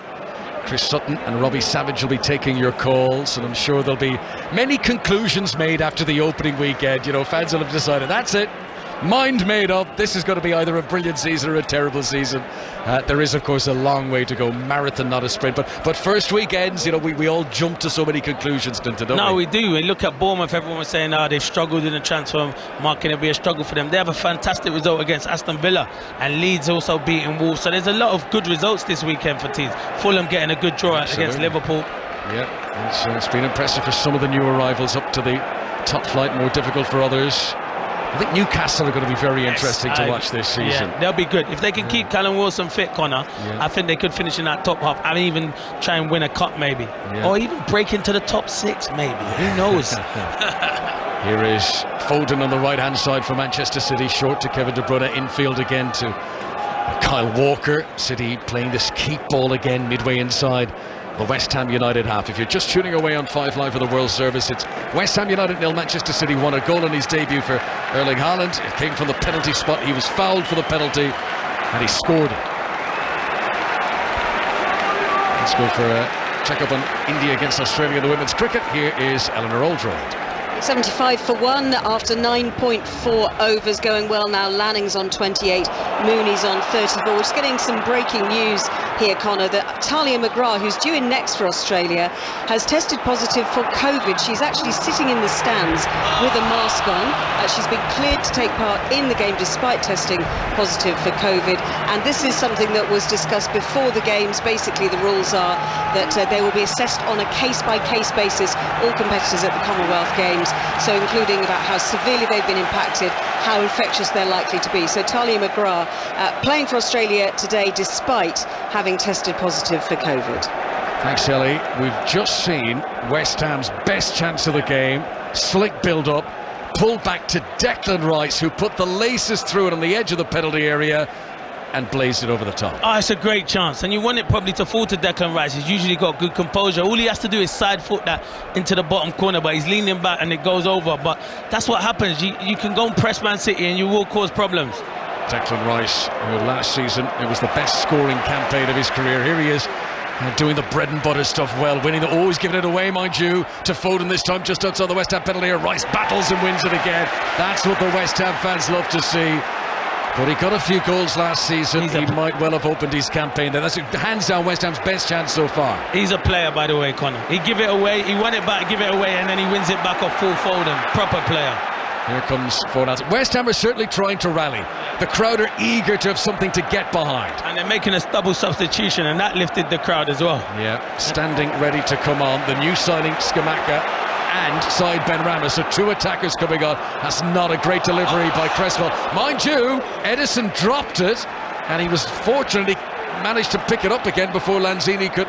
S1: Chris Sutton and Robbie Savage will be taking your calls, and I'm sure there'll be many conclusions made after the opening weekend. You know, fans will have decided that's it, mind made up, this is going to be either a brilliant season or a terrible season. There is of course a long way to go, marathon not a sprint, but first weekends, you know, we all jump to so many conclusions, Clinton, don't we?
S2: No, we do. And look at Bournemouth, everyone was saying they've struggled in the transfer market, it'll be a struggle for them. They have a fantastic result against Aston Villa, and Leeds also beating Wolves, so there's a lot of good results this weekend for teams. Fulham getting a good draw against Liverpool.
S1: Yeah, it's been impressive for some of the new arrivals up to the top flight, more difficult for others. I think Newcastle are going to be very interesting to watch this season.
S2: Yeah, they'll be good. If they can keep Callum Wilson fit, Connor, I think they could finish in that top half and even try and win a cup maybe. Or even break into the top 6 maybe. Who knows?
S1: Here is Foden on the right-hand side for Manchester City, short to Kevin De Bruyne, infield again to Kyle Walker. City playing this keep ball again midway inside the West Ham United half. If you're just tuning away on 5 Live for the World Service, it's West Ham United 0, Manchester City 1. A goal in his debut for Erling Haaland. It came from the penalty spot. He was fouled for the penalty and he scored it. Let's go for a check-up on India against Australia in the women's cricket. Here is Eleanor Oldroyd.
S3: 75 for 1 after 9.4 overs, going well now. Lanning's on 28, Mooney's on 34. We're just getting some breaking news here, Connor, that Talia McGrath, who's due in next for Australia, has tested positive for COVID. She's actually sitting in the stands with a mask on. She's been cleared to take part in the game despite testing positive for COVID. And this is something that was discussed before the games. Basically, the rules are that they will be assessed on a case-by-case basis, all competitors at the Commonwealth Games. So including about how severely they've been impacted, how infectious they're likely to be. So Talia McGrath playing for Australia today despite having tested positive for COVID.
S1: Thanks, Ellie. We've just seen West Ham's best chance of the game. Slick build-up, pulled back to Declan Rice, who put the laces through it on the edge of the penalty area and blazed it over the top.
S2: Oh, it's a great chance, and you want it probably to fall to Declan Rice. He's usually got good composure. All he has to do is side foot that into the bottom corner, but he's leaning back and it goes over. But that's what happens. You can go and press Man City and you will cause problems.
S1: Declan Rice, who last season it was the best scoring campaign of his career. Here he is doing the bread and butter stuff well, winning, always giving it away, mind you, to Foden this time just outside the West Ham penalty area. Rice battles and wins it again. That's what the West Ham fans love to see. But he got a few goals last season. He might well have opened his campaign there. That's hands down West Ham's best chance so far.
S2: He's a player, by the way, Connor. He give it away, he won it back, give it away, and then he wins it back off full Foden. Proper player.
S1: Here comes Foden. West Ham are certainly trying to rally. The crowd are eager to have something to get behind.
S2: And they're making a double substitution, and that lifted the crowd as well.
S1: Yeah, standing ready to come on. The new signing, Scamacca, and Said Benrahma, so 2 attackers coming on. That's not a great delivery by Cresswell. Mind you, Edison dropped it, and he was fortunately managed to pick it up again before Lanzini could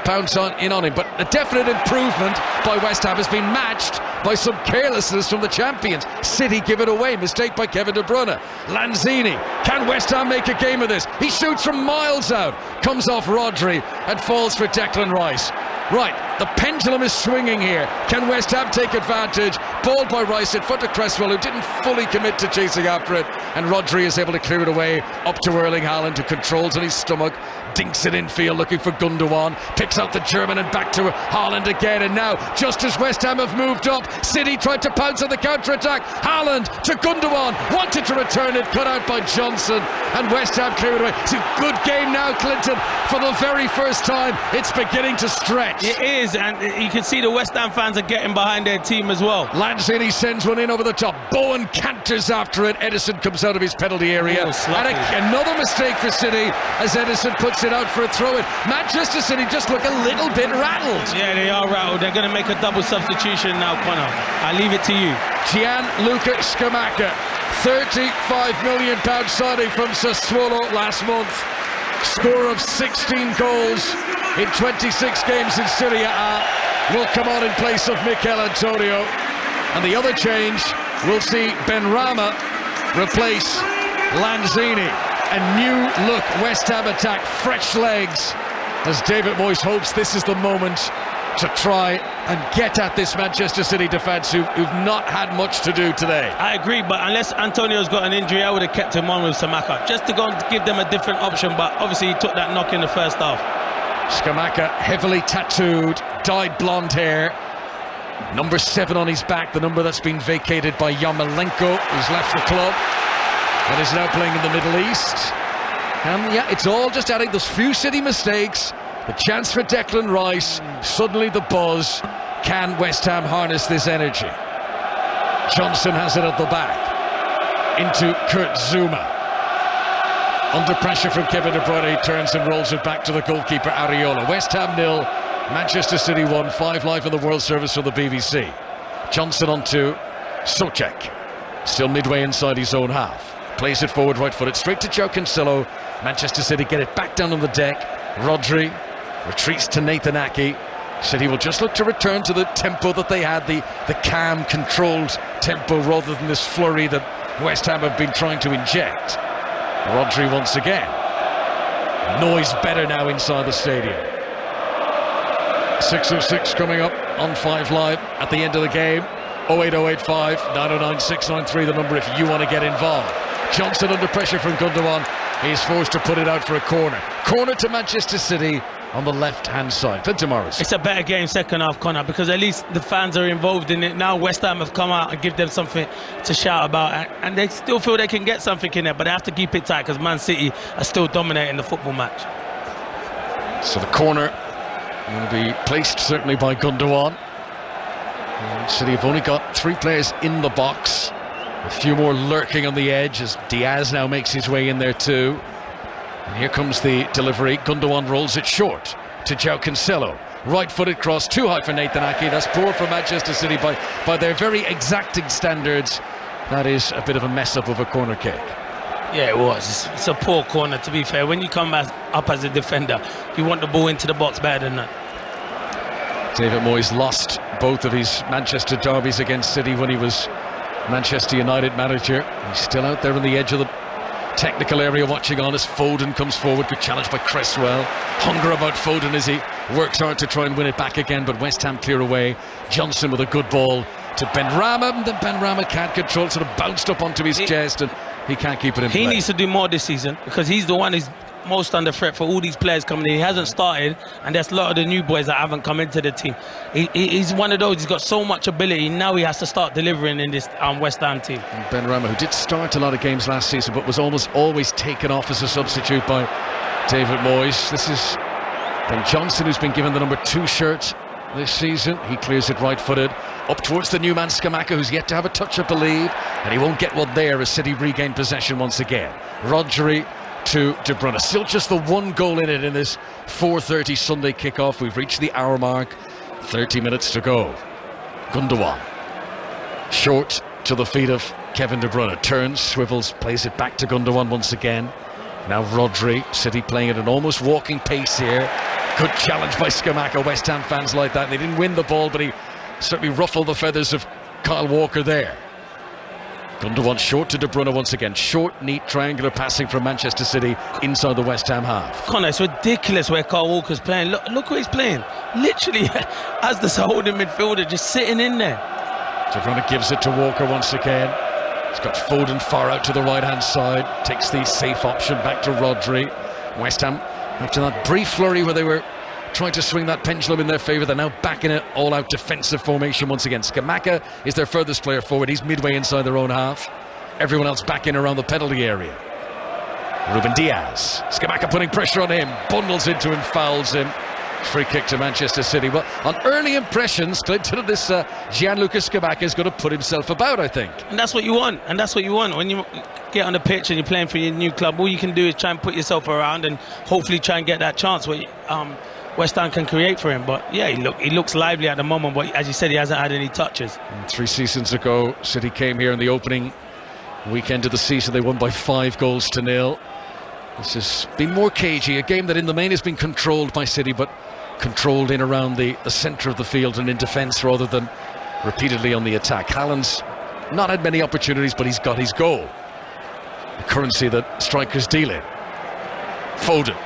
S1: pounce in on him. But a definite improvement by West Ham has been matched by some carelessness from the champions. City give it away, mistake by Kevin De Bruyne. Lanzini, can West Ham make a game of this? He shoots from miles out, comes off Rodri and falls for Declan Rice. Right, the pendulum is swinging here. Can West Ham take advantage? Ball by Rice in front of Cresswell, who didn't fully commit to chasing after it, and Rodri is able to clear it away up to Erling Haaland, who controls on his stomach, dinks it infield looking for Gundogan, picks out the German and back to Haaland again. And now, just as West Ham have moved up, City tried to pounce on the counter-attack. Haaland to Gundogan, wanted to return it, cut out by Johnson, and West Ham clear it away. It's a good game now, Clinton. For the very first time, it's beginning to stretch.
S2: It is, and you can see the West Ham fans are getting behind their team as well.
S1: Lanzini sends one in over the top. Bowen canters after it. Edison comes out of his penalty area. And another mistake for City as Edison puts it out for a throw-in. Manchester City just look a little bit rattled.
S2: Yeah, they are rattled. They're going to make a double substitution now, Connor. I leave it to you.
S1: Gianluca Scamacca, £35 million signing from Sassuolo last month. Score of 16 goals in 26 games in Serie A, will come on in place of Mikel Antonio. And the other change, we'll see Benrahma replace Lanzini. A new look West Ham attack, fresh legs, as David Moyes hopes this is the moment to try and get at this Manchester City defence who've not had much to do today.
S2: I agree, but unless Antonio's got an injury, I would have kept him on with Scamacca, just to go and give them a different option, but obviously he took that knock in the first half.
S1: Scamacca, heavily tattooed, dyed blonde hair, number 7 on his back, the number that's been vacated by Yarmolenko, who's left the club and is now playing in the Middle East. And yeah, it's all just adding those few City mistakes, the chance for Declan Rice, suddenly the buzz. Can West Ham harness this energy? Johnson has it at the back, into Kurt Zouma. Under pressure from Kevin De Bruyne, he turns and rolls it back to the goalkeeper Areola. West Ham 0, Manchester City 1, 5 Live in the World Service for the BBC. Johnson on to Souček. Still midway inside his own half. Plays it forward, right-footed, straight to Joe Cancelo. Manchester City get it back down on the deck. Rodri retreats to Nathan Ake. City will just look to return to the tempo that they had, the calm, controlled tempo, rather than this flurry that West Ham have been trying to inject. Rodri once again. Noise better now inside the stadium. 6:06 coming up on 5 Live at the end of the game. 08085 909 693 the number if you want to get involved. Johnson under pressure from Gundogan. He's forced to put it out for a corner. Corner to Manchester City on the left-hand side. Clinton Morris.
S2: It's a better game second half, Connor, because at least the fans are involved in it. Now West Ham have come out and give them something to shout about, and they still feel they can get something in there, but they have to keep it tight because Man City are still dominating the football match.
S1: So the corner will be placed certainly by Gundogan. City have only got 3 players in the box. A few more lurking on the edge as Diaz now makes his way in there too. And here comes the delivery. Gundogan rolls it short to João Cancelo. Right-footed cross, too high for Nathan Ake. That's poor for Manchester City by their very exacting standards. That is a bit of a mess-up of a corner kick.
S2: Yeah, it was. It's a poor corner, to be fair. When you come up as a defender, you want the ball into the box better than that.
S1: David Moyes lost both of his Manchester derbies against City when he was Manchester United manager. He's still out there on the edge of the technical area watching on as Foden comes forward. Good challenge by Cresswell. Hunger about Foden as he works hard to try and win it back again, but West Ham clear away. Johnson with a good ball to Benrahma, and then Benrahma can't control it, sort of bounced up onto his chest, and he can't keep it in play.
S2: He needs to do more this season because he's the one who's most under threat for all these players coming in. He hasn't started, and there's a lot of the new boys that haven't come into the team. He's one of those. He's got so much ability. Now he has to start delivering in this West Ham team.
S1: Benrahma, who did start a lot of games last season, but was almost always taken off as a substitute by David Moyes. This is Ben Johnson, who's been given the number 2 shirt this season. He clears it right-footed up towards the new man Scamacca, who's yet to have a touch, I believe, and he won't get one there as City regain possession once again. Rodri to De Bruyne. Still just the 1 goal in it in this 4:30 Sunday kickoff. We've reached the hour mark. 30 minutes to go. Gundogan short to the feet of Kevin De Bruyne. Turns, swivels, plays it back to Gundogan once again. Now Rodri. City playing at an almost walking pace here. Good challenge by Scamacca. West Ham fans like that. They didn't win the ball, but he certainly ruffled the feathers of Kyle Walker there. Gundogan short to De Bruyne once again. Short, neat, triangular passing from Manchester City inside the West Ham half.
S2: Connor, it's ridiculous where Kyle Walker's playing. Look where he's playing. Literally, as the holding midfielder, just sitting in there.
S1: De Bruyne gives it to Walker once again. He's got Foden far out to the right-hand side. Takes the safe option back to Rodri. West Ham, after that brief flurry where they were trying to swing that pendulum in their favour, they're now back in an all-out defensive formation once again. Scamacca is their furthest player forward. He's midway inside their own half. Everyone else back in around the penalty area. Ruben Diaz. Scamacca putting pressure on him. Bundles into him, fouls him. Free kick to Manchester City. Well, on early impressions, Clinton, this Gianluca Scamacca is going to put himself about, I think.
S2: And that's what you want. And that's what you want. When you get on the pitch and you're playing for your new club, all you can do is try and put yourself around and hopefully try and get that chance where West Ham can create for him. But yeah, he looks lively at the moment, but as you said, he hasn't had any touches.
S1: 3 seasons ago, City came here in the opening weekend of the season. They won by 5-0. This has been more cagey, a game that in the main has been controlled by City, but controlled in around the centre of the field and in defence rather than repeatedly on the attack. Haaland's not had many opportunities, but he's got his goal. The currency that strikers deal in. Foden.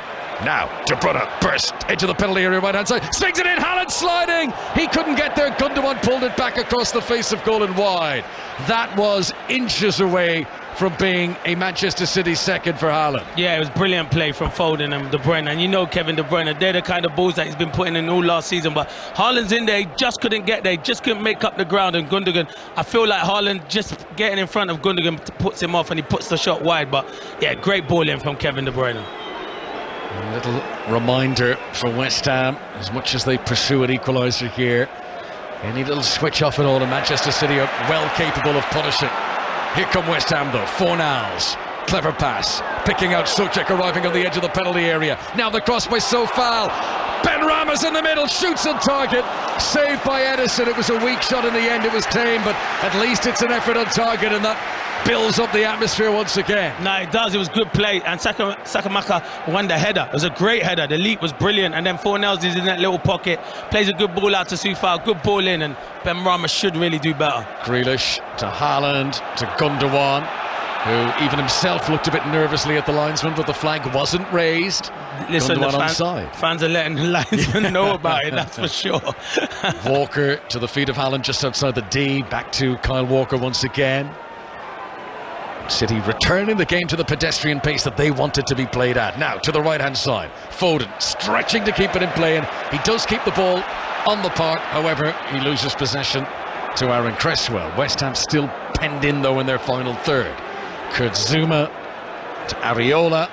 S1: Now, De Bruyne burst into the penalty area right-hand side. Swings it in, Haaland sliding! He couldn't get there. Gundogan pulled it back across the face of goal and wide. That was inches away from being a Manchester City second for Haaland.
S2: Yeah, it was brilliant play from Foden and De Bruyne. And you know Kevin De Bruyne, they're the kind of balls that he's been putting in all last season. But Haaland's in there, he just couldn't get there. He just couldn't make up the ground. And Gundogan, I feel like Haaland just getting in front of Gundogan puts him off and he puts the shot wide. But yeah, great ball in from Kevin De Bruyne.
S1: A little reminder for West Ham, as much as they pursue an equaliser here, any little switch off at all, and Manchester City are well capable of punishing. Here come West Ham though, Fornals, clever pass, picking out Souček, arriving on the edge of the penalty area. Now the cross by Sofal, Benrahma! Benrahma's in the middle, shoots on target, saved by Edison. It was a weak shot in the end, it was tame, but at least it's an effort on target, and that builds up the atmosphere once again.
S2: No, it does. It was good play, and Sakamaka won the header. It was a great header. The leap was brilliant, and then Fornells is in that little pocket, plays a good ball out to Soufal, good ball in, and Benrahma should really do better.
S1: Grealish to Haaland to Gundogan, who even himself looked a bit nervously at the linesman, but the flag wasn't raised.
S2: Listen,
S1: the
S2: fans are letting the linesman know about it, that's for sure.
S1: Walker to the feet of Haaland just outside the D, back to Kyle Walker once again. City returning the game to the pedestrian pace that they wanted to be played at. Now to the right hand side, Foden stretching to keep it in play, and he does keep the ball on the park. However, he loses possession to Aaron Cresswell. West Ham still penned in though in their final third. Kurt Zouma to Areola.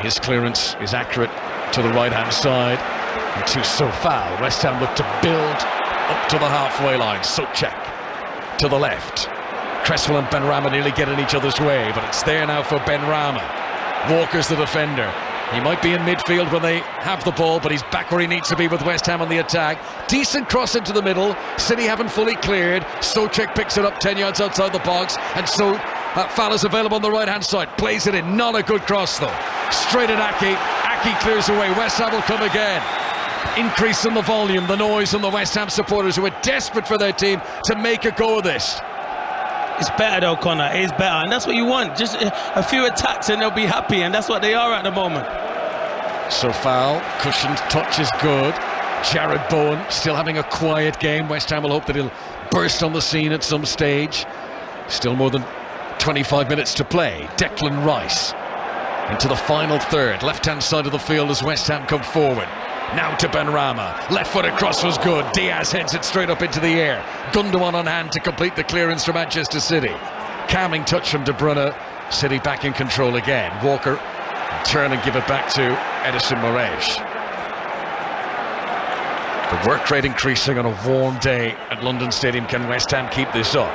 S1: His clearance is accurate to the right hand side, and to Soufal. West Ham look to build up to the halfway line. Souček to the left. Cresswell and Benrahma nearly get in each other's way, but it's there now for Benrahma. Walker's the defender. He might be in midfield when they have the ball, but he's back where he needs to be with West Ham on the attack. Decent cross into the middle. City haven't fully cleared. Souček picks it up 10 yards outside the box, and so Fala's available on the right hand side. Plays it in. Not a good cross though. Straight at Aki. Aki clears away. West Ham will come again. Increase in the volume, the noise on the West Ham supporters who are desperate for their team to make a go of this.
S2: It's better though, Connor. It is better, and that's what you want. Just a few attacks and they'll be happy, and that's what they are at the moment.
S1: Soufal, cushioned touch is good. Jared Bowen still having a quiet game. West Ham will hope that he'll burst on the scene at some stage. Still more than 25 minutes to play. Declan Rice into the final third, left hand side of the field as West Ham come forward. Now to Benrahma, left footed cross was good. Diaz heads it straight up into the air. Gundogan on hand to complete the clearance for Manchester City. Calming touch from De Bruyne. City back in control again. Walker turn and give it back to Edison Moraes. The work rate increasing on a warm day at London Stadium. Can West Ham keep this up?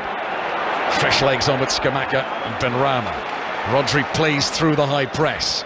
S1: Fresh legs on with Scamacca and Benrahma. Rodri plays through the high press.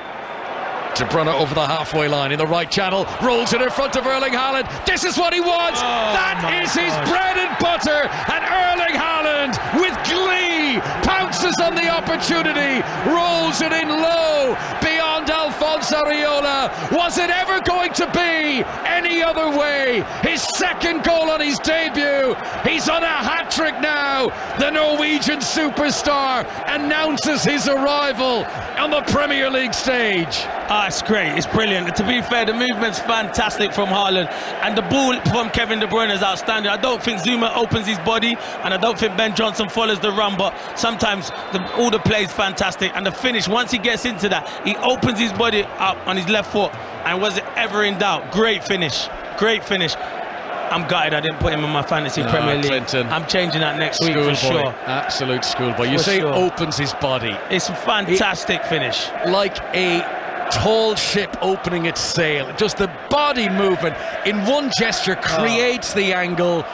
S1: De Bruyne over the halfway line in the right channel, rolls it in front of Erling Haaland. This is what he wants. That is his bread and butter, and Erling Haaland with glee pounces on the opportunity, rolls it in low beyond Alphonse Areola. Was it ever going to be any other way? His second goal on his debut. He's on a hat-trick now. The Norwegian superstar announces his arrival on the Premier League stage.
S2: It's great, it's brilliant. To be fair, the movement's fantastic from Haaland, and the ball from Kevin De Bruyne is outstanding. I don't think Zouma opens his body, and I don't think Ben Johnson follows the run, but sometimes all the play is fantastic, and the finish, once he gets into that, he opens his body up on his left foot, and was it ever in doubt? Great finish, great finish. I'm gutted I didn't put him in my fantasy Premier League. Clinton. I'm changing that next week for sure.
S1: Absolute schoolboy. You say opens his body.
S2: It's a fantastic finish.
S1: Like a tall ship opening its sail. Just the body movement in one gesture creates the angle,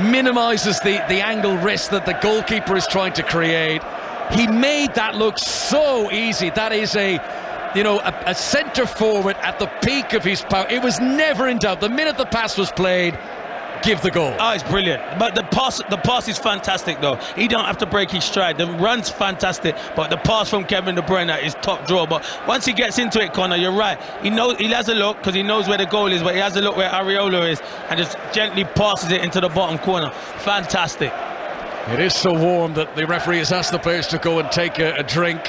S1: minimises the angle risk that the goalkeeper is trying to create. He made that look so easy. That is a centre forward at the peak of his power. It was never in doubt. The minute the pass was played, give the goal.
S2: It's brilliant. But the pass is fantastic though. He don't have to break his stride. The run's fantastic, but the pass from Kevin De Bruyne is top draw. But once he gets into it, Connor, you're right. He has a look because he knows where the goal is, but he has a look where Areola is and just gently passes it into the bottom corner. Fantastic.
S1: It is so warm that the referee has asked the players to go and take a drink.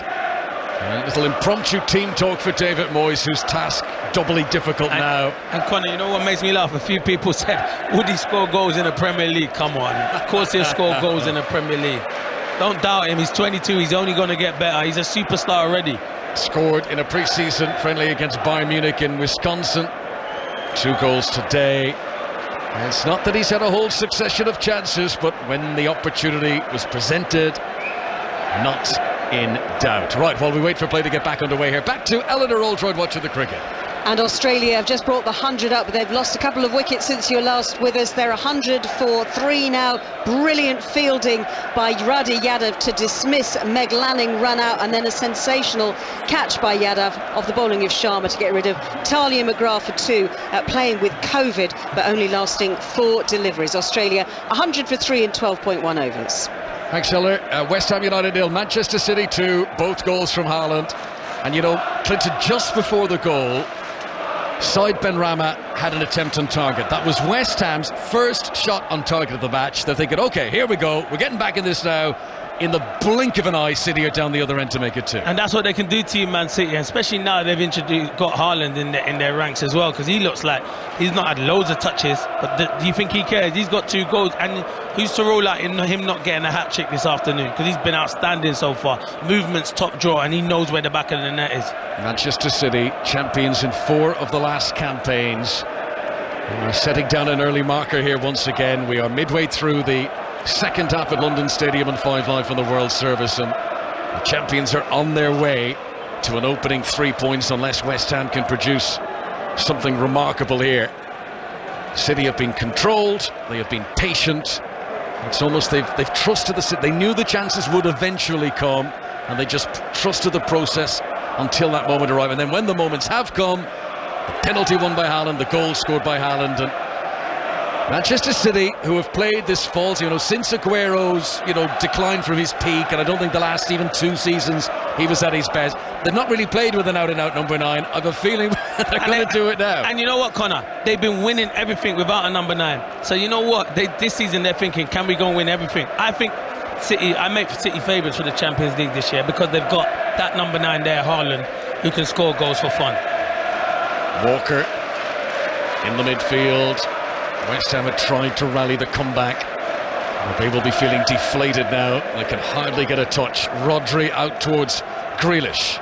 S1: A little impromptu team talk for David Moyes, whose task doubly difficult now.
S2: And Connor, you know what makes me laugh? A few people said, would he score goals in the Premier League? Come on, of course he'll score goals in the Premier League. Don't doubt him, he's 22, he's only going to get better. He's a superstar already.
S1: Scored in a pre-season friendly against Bayern Munich in Wisconsin. 2 goals today. And it's not that he's had a whole succession of chances, but when the opportunity was presented, not in doubt. Right, while we wait for play to get back underway here, back to Eleanor Oldroyd watching the cricket.
S3: And Australia have just brought the 100 up, but they've lost a couple of wickets since you were last with us. They're 100 for 3 now. Brilliant fielding by Ruddy Yadav to dismiss Meg Lanning run out, and then a sensational catch by Yadav of the bowling of Sharma to get rid of Talia McGrath for 2, playing with COVID, but only lasting 4 deliveries. Australia 100 for 3 in 12.1 overs.
S1: Thanks, Eller. West Ham United 0, Manchester City 2, both goals from Haaland. And you know, Clinton, just before the goal, Said Benrahma had an attempt on target. That was West Ham's first shot on target of the match. They're thinking, OK, here we go. We're getting back in this now. In the blink of an eye, City are down the other end to make it 2.
S2: And that's what they can do to you, Man City, especially now they've got Haaland in their ranks as well, because he looks like he's not had loads of touches, but do you think he cares? He's got 2 goals, and who's to rule out in him not getting a hat-trick this afternoon, because he's been outstanding so far. Movement's top draw, and he knows where the back of the net is.
S1: Manchester City, champions in 4 of the last campaigns. We're setting down an early marker here once again. We are midway through the second half at London Stadium and 5 Live on the World Service, and the champions are on their way to an opening 3 points unless West Ham can produce something remarkable here. City have been controlled, they have been patient. It's almost they've trusted they knew the chances would eventually come, and they just trusted the process until that moment arrived. And then when the moments have come, the penalty won by Haaland, the goal scored by Haaland, and Manchester City, who have played this fall, since Aguero's, decline from his peak, and I don't think the last even 2 seasons he was at his best. They've not really played with an out-and-out number 9. I've a feeling they're going to do it now.
S2: And you know what, Connor? They've been winning everything without a number 9. So you know what? This season they're thinking, can we go and win everything? I think City, I make City favourites for the Champions League this year because they've got that number 9 there, Haaland, who can score goals for fun.
S1: Walker in the midfield. West Ham had tried to rally the comeback. They will be feeling deflated now. They can hardly get a touch. Rodri out towards Grealish.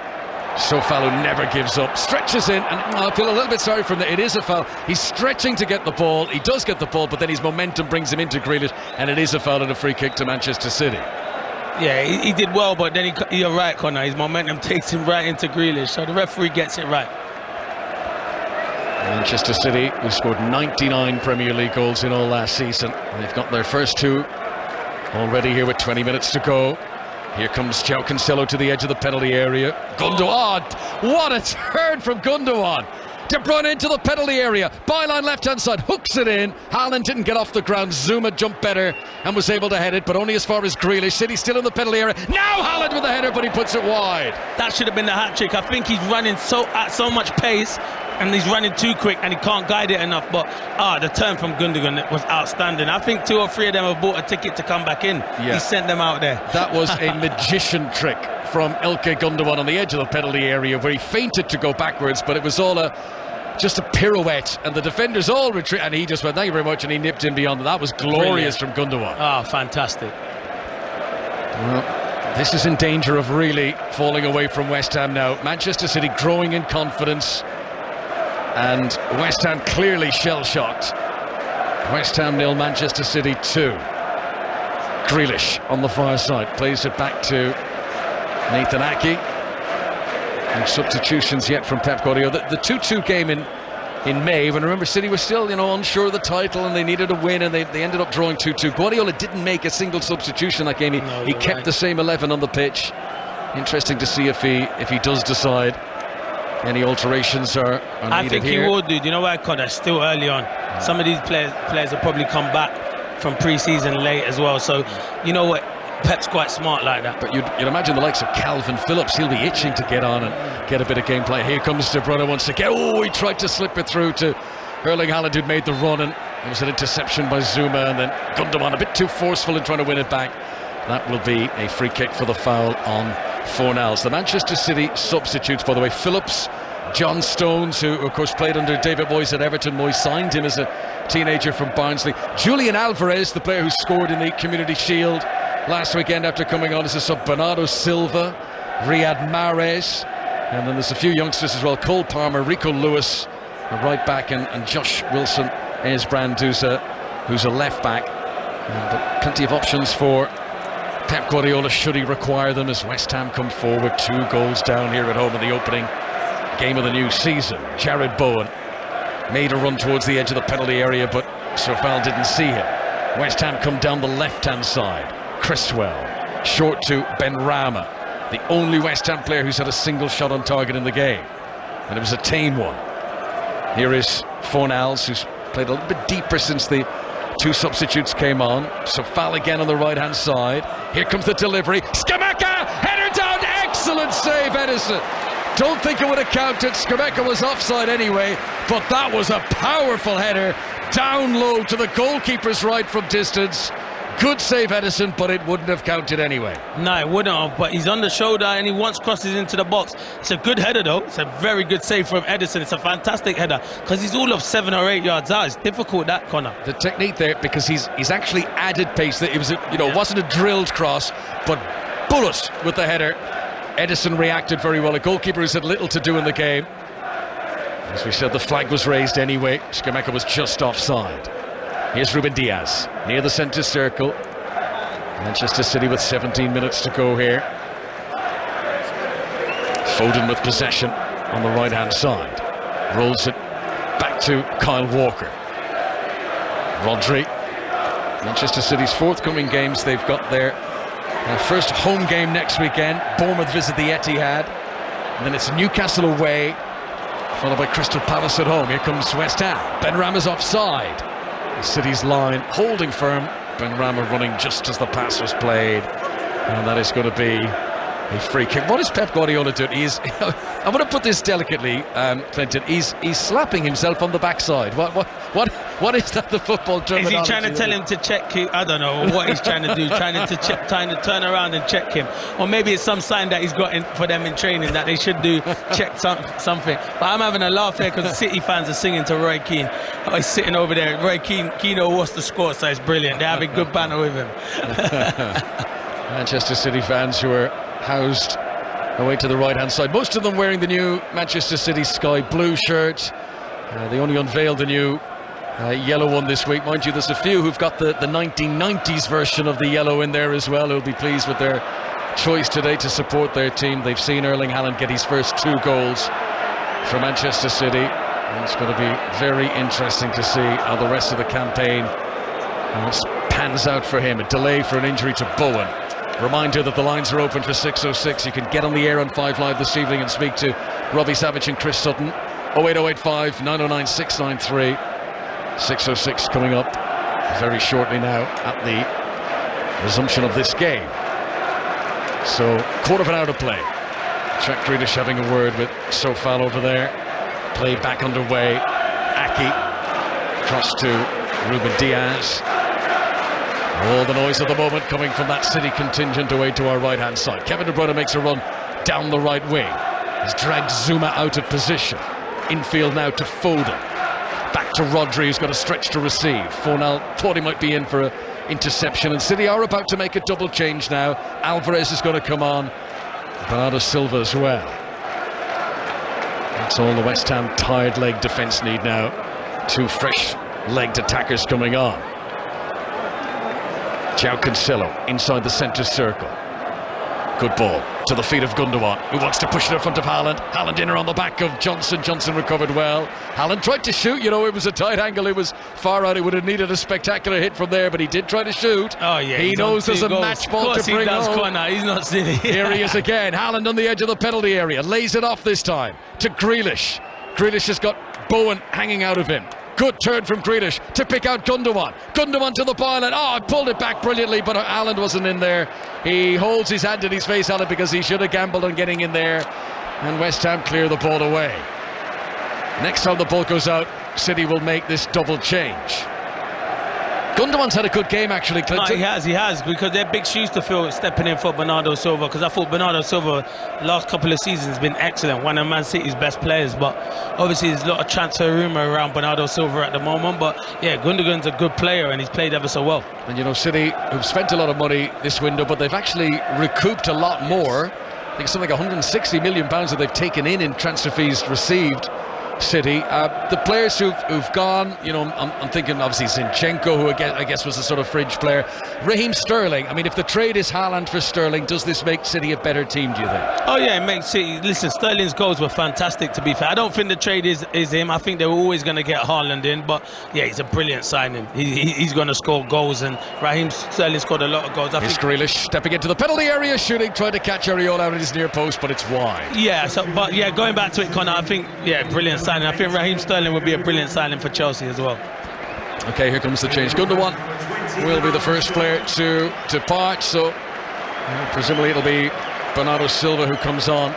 S1: Sofalo never gives up. Stretches in, and I feel a little bit sorry for him. It is a foul. He's stretching to get the ball. He does get the ball, but then his momentum brings him into Grealish, and it is a foul and a free kick to Manchester City.
S2: Yeah, he did well, but then you're right, Connor. His momentum takes him right into Grealish, so the referee gets it right.
S1: Manchester City, who scored 99 Premier League goals in all last season. They've got their first 2 already here with 20 minutes to go. Here comes João Cancelo to the edge of the penalty area. Gundogan, what a turn from Gundogan. De Bruyne into the penalty area. Byline left-hand side, hooks it in. Haaland didn't get off the ground. Zuma jumped better and was able to head it, but only as far as Grealish. City still in the penalty area. Now Haaland with the header, but he puts it wide.
S2: That should have been the hat-trick. I think he's running at so much pace, and he's running too quick, and he can't guide it enough. But the turn from Gundogan was outstanding. I think 2 or 3 of them have bought a ticket to come back in. Yeah. He sent them out there.
S1: That was a magician trick from Ilkay Gundogan on the edge of the penalty area, where he feinted to go backwards, but it was all just a pirouette, and the defenders all retreat, and he just went, thank you very much, and he nipped in beyond. That was glorious from Gundogan.
S2: Fantastic.
S1: Well, this is in danger of really falling away from West Ham now. Manchester City growing in confidence, and West Ham clearly shell-shocked. West Ham 0, Manchester City 2. Grealish on the far side plays it back to Nathan Ake. No substitutions yet from Pep Guardiola. The 2-2 game in May, when remember City was still unsure of the title and they needed a win, and they ended up drawing 2-2. Guardiola didn't make a single substitution that game. He kept the same 11 on the pitch. Interesting to see if he does decide any alterations are needed here.
S2: I think he will do. Do you know why, Connor? Still early on. Some of these players will probably come back from pre-season late as well. So you know what? Pep's quite smart like that.
S1: But you'd imagine the likes of Calvin Phillips, he'll be itching to get on and get a bit of gameplay. Here comes De Bruyne once again. Oh, he tried to slip it through to Erling Haaland, who'd made the run, and it was an interception by Zuma, and then Gundogan a bit too forceful in trying to win it back. That will be a free kick for the foul on Fornals. The Manchester City substitutes, by the way, Phillips, John Stones, who of course played under David Moyes at Everton. Moyes signed him as a teenager from Barnsley. Julian Alvarez, the player who scored in the Community Shield last weekend after coming on as a sub. Bernardo Silva, Riyad Mahrez, and then there's a few youngsters as well. Cole Palmer, Rico Lewis, a right back, and Josh Wilson, Esbrand, who's a left back. But plenty of options for Pep Guardiola should he require them, as West Ham come forward 2 goals down here at home in the opening game of the new season. Jared Bowen made a run towards the edge of the penalty area, but Sofal didn't see him. West Ham come down the left-hand side. Criswell, short to Benrahma, the only West Ham player who's had a single shot on target in the game, and it was a tame one. Here is Fornals, who's played a little bit deeper since the two substitutes came on. Sofal again on the right-hand side. Here comes the delivery. Scamacca, header down, excellent save, Edison. Don't think it would have counted. Scamacca was offside anyway, but that was a powerful header down low to the goalkeeper's right from distance. Good save, Edison, but it wouldn't have counted anyway.
S2: No, it wouldn't have, but he's on the shoulder and he once crosses into the box. It's a good header though. It's a very good save from Edison. It's a fantastic header because he's all of 7 or 8 yards out. It's difficult, that corner.
S1: The technique there, because he's actually added pace. It was wasn't a drilled cross, but bullet with the header. Edison reacted very well. A goalkeeper who's had little to do in the game. As we said, the flag was raised anyway. Scamacca was just offside. Here's Ruben Diaz near the centre circle. Manchester City with 17 minutes to go here. Foden with possession on the right-hand side. Rolls it back to Kyle Walker. Rodri. Manchester City's forthcoming games, they've got their first home game next weekend. Bournemouth visit the Etihad. And then it's Newcastle away, followed by Crystal Palace at home. Here comes West Ham. Benrahma's offside. City's line holding firm. Benrahma running just as the pass was played, and that is going to be a free kick. What is Pep Guardiola doing? I'm going to put this delicately, Clinton. He's slapping himself on the backside. What is that? The football terminology?
S2: Is he trying to tell him to check him? I don't know what he's trying to do. trying to turn around and check him, or maybe it's some sign that he's got for them in training that they should do check something. But I'm having a laugh here because the City fans are singing to Roy Keane. Oh, he's sitting over there. Roy Keane what's the score? So it's brilliant. They're having good banter with him.
S1: Manchester City fans who are housed away to the right-hand side. Most of them wearing the new Manchester City sky blue shirt. They only unveiled the new yellow one this week. Mind you, there's a few who've got the 1990s version of the yellow in there as well, who'll be pleased with their choice today to support their team. They've seen Erling Haaland get his first 2 goals for Manchester City, and it's going to be very interesting to see how the rest of the campaign pans out for him. A delay for an injury to Bowen. Reminder that the lines are open for 606. You can get on the air on 5 Live this evening and speak to Robbie Savage and Chris Sutton. 08085 909 693. 606 coming up very shortly now at the resumption of this game. So, quarter of an hour to play. Jack Grealish having a word with Sofal over there. Play back underway. Aki cross to Ruben Diaz. All the noise at the moment coming from that City contingent away to our right-hand side. Kevin De Bruyne makes a run down the right wing. He's dragged Zuma out of position. Infield now to Foden. Back to Rodri, who's got a stretch to receive. Fornal thought he might be in for an interception, and City are about to make a double change now. Alvarez is going to come on. Bernardo Silva as well. That's all the West Ham tired leg defence need now. 2 fresh-legged attackers coming on. João Cancelo inside the centre circle. Good ball to the feet of Gundogan, who wants to push it in front of Haaland. Haaland in on the back of Johnson. Johnson recovered well. Haaland tried to shoot. It was a tight angle. It was far out. It would have needed a spectacular hit from there, but he did try to shoot.
S2: Oh yeah,
S1: he knows there's a match ball to bring home.
S2: Corner. He's not silly.
S1: Here he is again. Haaland on the edge of the penalty area. Lays it off this time to Grealish. Grealish has got Bowen hanging out of him. Good turn from Grealish to pick out Gundogan. Gundogan to the byline. Oh, pulled it back brilliantly, but Haaland wasn't in there. He holds his hand in his face, Haaland, because he should have gambled on getting in there. And West Ham clear the ball away. Next time the ball goes out, City will make this double change. Gundogan's had a good game, actually, Clinton.
S2: No, he has, because they're big shoes to fill stepping in for Bernardo Silva, because I thought Bernardo Silva last couple of seasons has been excellent, one of Man City's best players, but obviously there's a lot of transfer rumour around Bernardo Silva at the moment, but yeah, Gundogan's a good player and he's played ever so well.
S1: And City have spent a lot of money this window, but they've actually recouped a lot more. I think something like £160 million that they've taken in transfer fees received City. The players who've gone, you know, I'm thinking obviously Zinchenko, who I guess was a sort of fringe player. Raheem Sterling. I mean, if the trade is Haaland for Sterling, does this make City a better team, do you think?
S2: Oh yeah, it makes City. Listen, Sterling's goals were fantastic, to be fair. I don't think the trade is him. I think they were always going to get Haaland in, but yeah, he's a brilliant signing. He's going to score goals, and Raheem Sterling scored a lot of goals.
S1: Here's Grealish stepping into the penalty area, shooting, trying to catch Areola out at his near post, but it's wide.
S2: Yeah, but going back to it, Connor, I think, brilliant signing. I think Raheem Sterling would be a brilliant signing for Chelsea as well.
S1: Okay, here comes the change. Gundogan will be the first player to depart, so presumably it'll be Bernardo Silva who comes on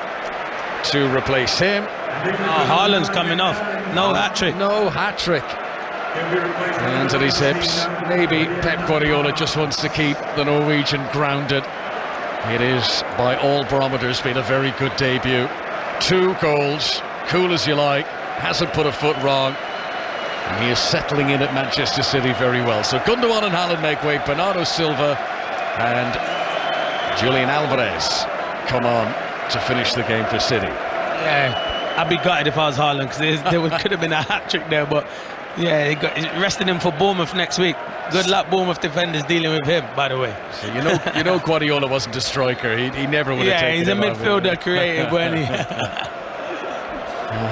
S1: to replace him.
S2: Haaland's coming off. No hat-trick.
S1: No hat-trick. Hands at his hips. Maybe Pep Guardiola just wants to keep the Norwegian grounded. It is, by all barometers, been a very good debut. 2 goals, cool as you like, hasn't put a foot wrong, and he is settling in at Manchester City very well. So Gundogan and Haaland make way. Bernardo Silva and Julian Alvarez come on to finish the game for City.
S2: Yeah, I'd be gutted if I was Haaland, because there could have been a hat-trick there, but yeah, resting him for Bournemouth next week. Good luck, Bournemouth defenders, dealing with him, by the way.
S1: So you know Guardiola wasn't a striker. He never would have taken him.
S2: Yeah, he's a midfielder creative, weren't he?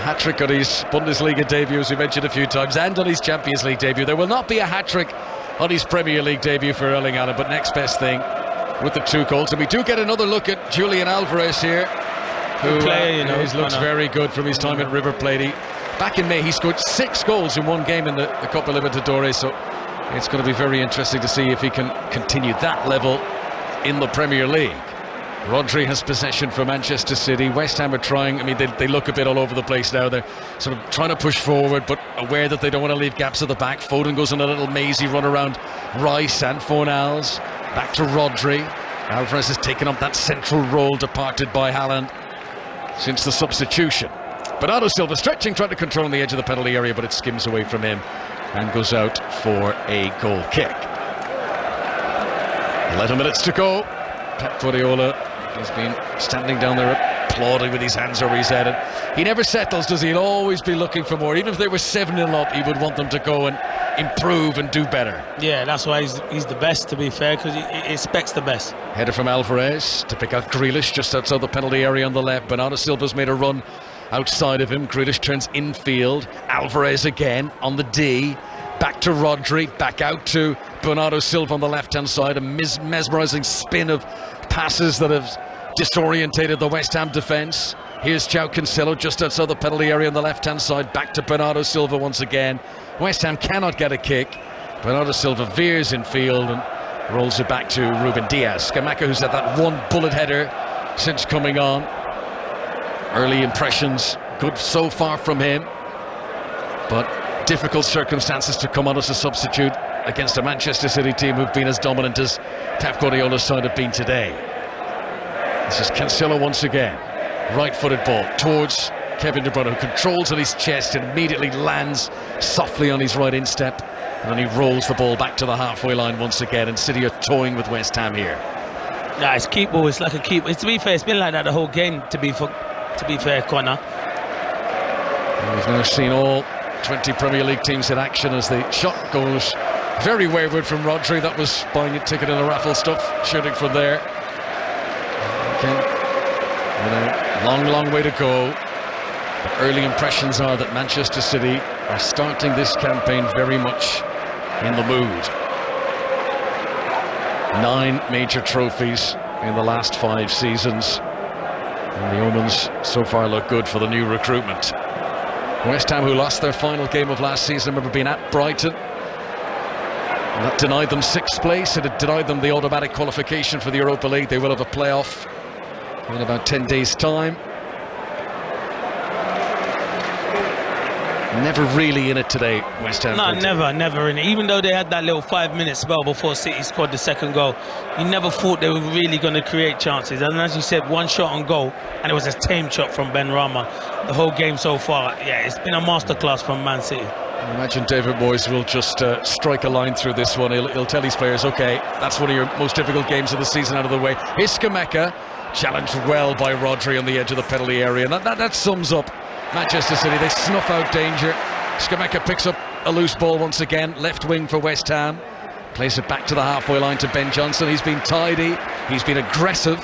S1: Hat-trick on his Bundesliga debut, as we mentioned a few times, and on his Champions League debut. There will not be a hat-trick on his Premier League debut for Erling Haaland, but next best thing with the 2 goals. And we do get another look at Julian Alvarez here, who looks very good from his time at River Plate. Back in May, he scored 6 goals in 1 game in the Copa Libertadores, so it's going to be very interesting to see if he can continue that level in the Premier League. Rodri has possession for Manchester City. West Ham are trying. I mean, they look a bit all over the place now. They're sort of trying to push forward, but aware that they don't want to leave gaps at the back. Foden goes on a little mazy run around Rice and Fornals. Back to Rodri. Alvarez has taken up that central role departed by Haaland since the substitution. Bernardo Silva stretching, trying to control on the edge of the penalty area, but it skims away from him and goes out for a goal kick. 11 minutes to go. Pep Guardiola has been standing down there applauding with his hands over his head, and he never settles, does he? He'll always be looking for more. Even if they were 7-0 up, he would want them to go and improve and do better.
S2: Yeah, that's why he's the best, to be fair, because he expects the best.
S1: Header from Alvarez to pick out Grealish just outside the penalty area on the left. Bernardo Silva's made a run outside of him. Grealish turns infield. Alvarez again on the D. Back to Rodri, back out to Bernardo Silva on the left-hand side. A mesmerising spin of passes that have disorientated the West Ham defence. Here's João Cancelo just outside the penalty area on the left-hand side. Back to Bernardo Silva once again. West Ham cannot get a kick. Bernardo Silva veers in field and rolls it back to Ruben Dias. Scamacca, who's had that 1 bullet header since coming on. Early impressions good so far from him, but difficult circumstances to come on as a substitute against a Manchester City team who've been as dominant as Pep Guardiola's side have been today. This is Cancelo once again. Right-footed ball towards Kevin De Bruyne, who controls on his chest and immediately lands softly on his right instep, and then he rolls the ball back to the halfway line once again, and City are toying with West Ham here.
S2: Nah, it's keep ball. It's like a keep. To be fair, it's been like that the whole game, to be fair, Connor.
S1: We've now seen all 20 Premier League teams in action as the shot goes very wayward from Rodri. That was buying a ticket in a raffle stuff, shooting from there. Long way to go. The early impressions are that Manchester City are starting this campaign very much in the mood. 9 major trophies in the last 5 seasons, and the omens so far look good for the new recruitment. West Ham, who lost their final game of last season, remember being at Brighton, and that denied them 6th place, and it denied them the automatic qualification for the Europa League. They will have a playoff in about 10 days' time. Never really in it today, West Ham.
S2: No, never in it. Even though they had that little 5-minute spell before City scored the 2nd goal, you never thought they were really going to create chances. And as you said, 1 shot on goal, and it was a tame shot from Benrahma. The whole game so far, yeah, it's been a masterclass from Man City.
S1: I imagine David Moyes will just strike a line through this one. He'll tell his players, OK, that's one of your most difficult games of the season out of the way. Here's Scamacca, challenged well by Rodri on the edge of the penalty area. And that sums up Manchester City. They snuff out danger. Scamacca picks up a loose ball once again, left wing for West Ham. Plays it back to the halfway line to Ben Johnson. He's been tidy, he's been aggressive.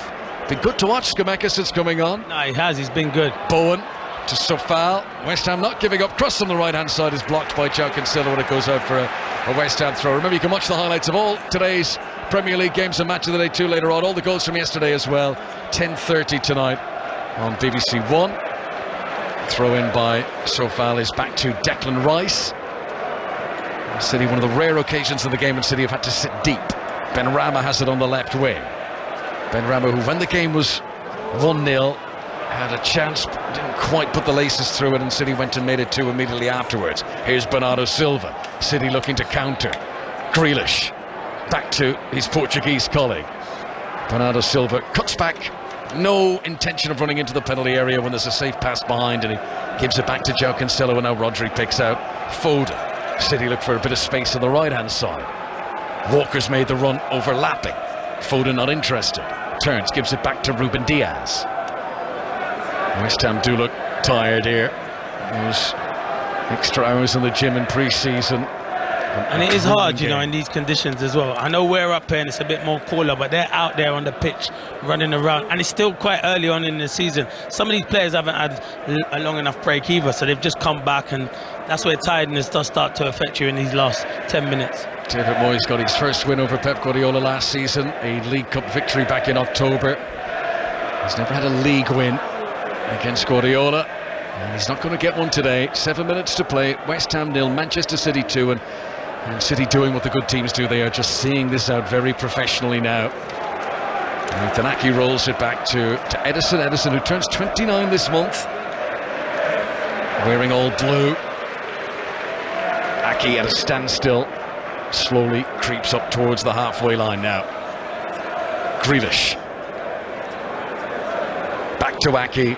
S1: Been good to watch Scamacca since coming on.
S2: No, he has, he's been good.
S1: Bowen to Sofal. West Ham not giving up. Cross on the right hand side is blocked by João Cancelo when it goes out for a West Ham throw. Remember, you can watch the highlights of all today's Premier League games and Match of the Day 2 later on. All the goals from yesterday as well. 10:30 tonight on BBC One. Throw in by Sofal is back to Declan Rice. City, one of the rare occasions in the game when City have had to sit deep. Benrahma has it on the left wing. Benrahma, who when the game was 1-0 had a chance, didn't quite put the laces through it, and City went and made it 2 immediately afterwards. Here's Bernardo Silva. City looking to counter. Grealish back to his Portuguese colleague. Bernardo Silva cuts back. No intention of running into the penalty area when there's a safe pass behind, and he gives it back to João Cancelo, and now Rodri picks out Foden. City look for a bit of space on the right hand side. Walker's made the run overlapping. Foden not interested. Turns, gives it back to Ruben Diaz. West Ham do look tired here. Those extra hours in the gym in pre-season.
S2: And it is hard, you know, in these conditions as well. I know we're up here and it's a bit more cooler, but they're out there on the pitch running around, and it's still quite early on in the season. Some of these players haven't had a long enough break either, so they've just come back, and that's where tiredness does start to affect you in these last 10 minutes.
S1: David Moyes got his first win over Pep Guardiola last season, a League Cup victory back in October. He's never had a league win against Guardiola, and he's not going to get one today. 7 minutes to play. West Ham 0, Manchester City 2, and City doing what the good teams do. They are just seeing this out very professionally now. And Tanaki rolls it back to Edison. Edison, who turns 29 this month, wearing all blue. Aki at a standstill, slowly creeps up towards the halfway line now. Grealish. Back to Aki.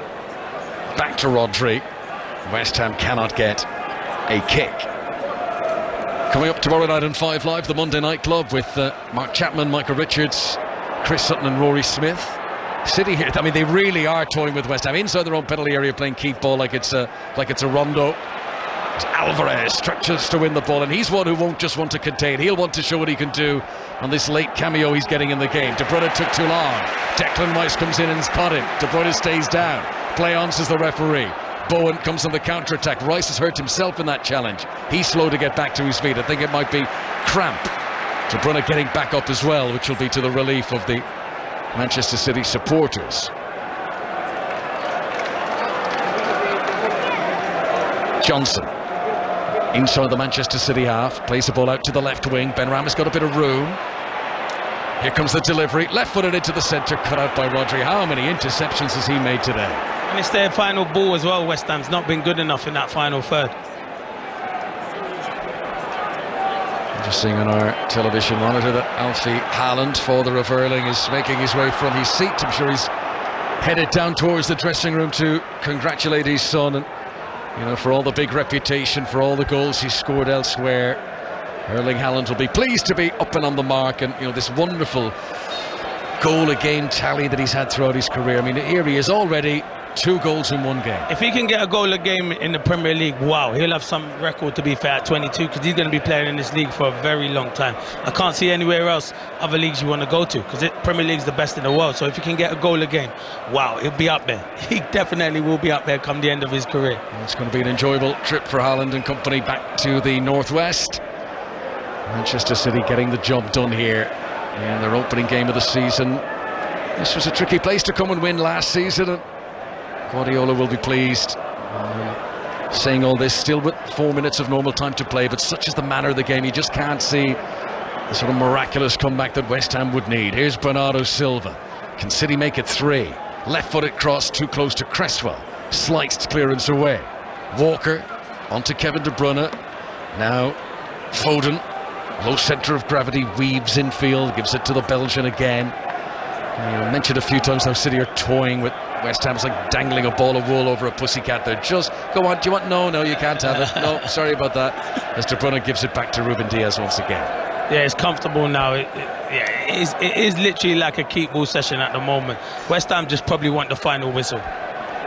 S1: Back to Rodri. West Ham cannot get a kick. Coming up tomorrow night on 5 Live, the Monday Night Club with Mark Chapman, Michael Richards, Chris Sutton and Rory Smith. City here, I mean, they really are toying with West Ham inside their own penalty area, playing keep ball like it's a rondo. Alvarez stretches to win the ball, and he's one who won't just want to contain. He'll want to show what he can do on this late cameo he's getting in the game. De Bruyne took too long. Declan Rice comes in and's caught him. De Bruyne stays down. Play on, says the referee. Bowen comes on the counter-attack. Rice has hurt himself in that challenge. He's slow to get back to his feet. I think it might be cramp. De Bruyne getting back up as well, which will be to the relief of the Manchester City supporters. Johnson inside the Manchester City half, plays the ball out to the left wing. Benrahma's got a bit of room. Here comes the delivery, left-footed into the centre, cut out by Rodri. How many interceptions has he made today?
S2: And it's their final ball as well. West Ham's not been good enough in that final third.
S1: Just seeing on our television monitor that Alfie Haaland, father of Erling, is making his way from his seat. I'm sure he's headed down towards the dressing room to congratulate his son, and you know, for all the big reputation, for all the goals he's scored elsewhere. Erling Haaland will be pleased to be up and on the mark, and you know, this wonderful goal a game tally that he's had throughout his career. I mean, here he is already 2 goals in 1 game.
S2: If he can get a goal a game in the Premier League, wow, he'll have some record, to be fair, at 22, because he's going to be playing in this league for a very long time. I can't see anywhere else other leagues you want to go to, because Premier League's the best in the world. So if he can get a goal a game, wow, he'll be up there. He definitely will be up there come the end of his career.
S1: It's going to be an enjoyable trip for Haaland and company back to the northwest. Manchester City getting the job done here in their opening game of the season. This was a tricky place to come and win last season, and Guardiola will be pleased. Saying all this still with 4 minutes of normal time to play, but such is the manner of the game, you just can't see the sort of miraculous comeback that West Ham would need. Here's Bernardo Silva. Can City make it 3? Left-footed cross too close to Cresswell. Sliced clearance away. Walker onto Kevin De Bruyne. Now Foden, low centre of gravity, weaves infield, gives it to the Belgian again. You mentioned a few times how City are toying with West Ham. It's like dangling a ball of wool over a pussycat. They're just, go on, do you want? No, you can't have it. No, sorry about that. As De Bruyne gives it back to Ruben Diaz once again.
S2: Yeah, it's comfortable now. It is literally like a keep ball session at the moment. West Ham just probably want the final whistle.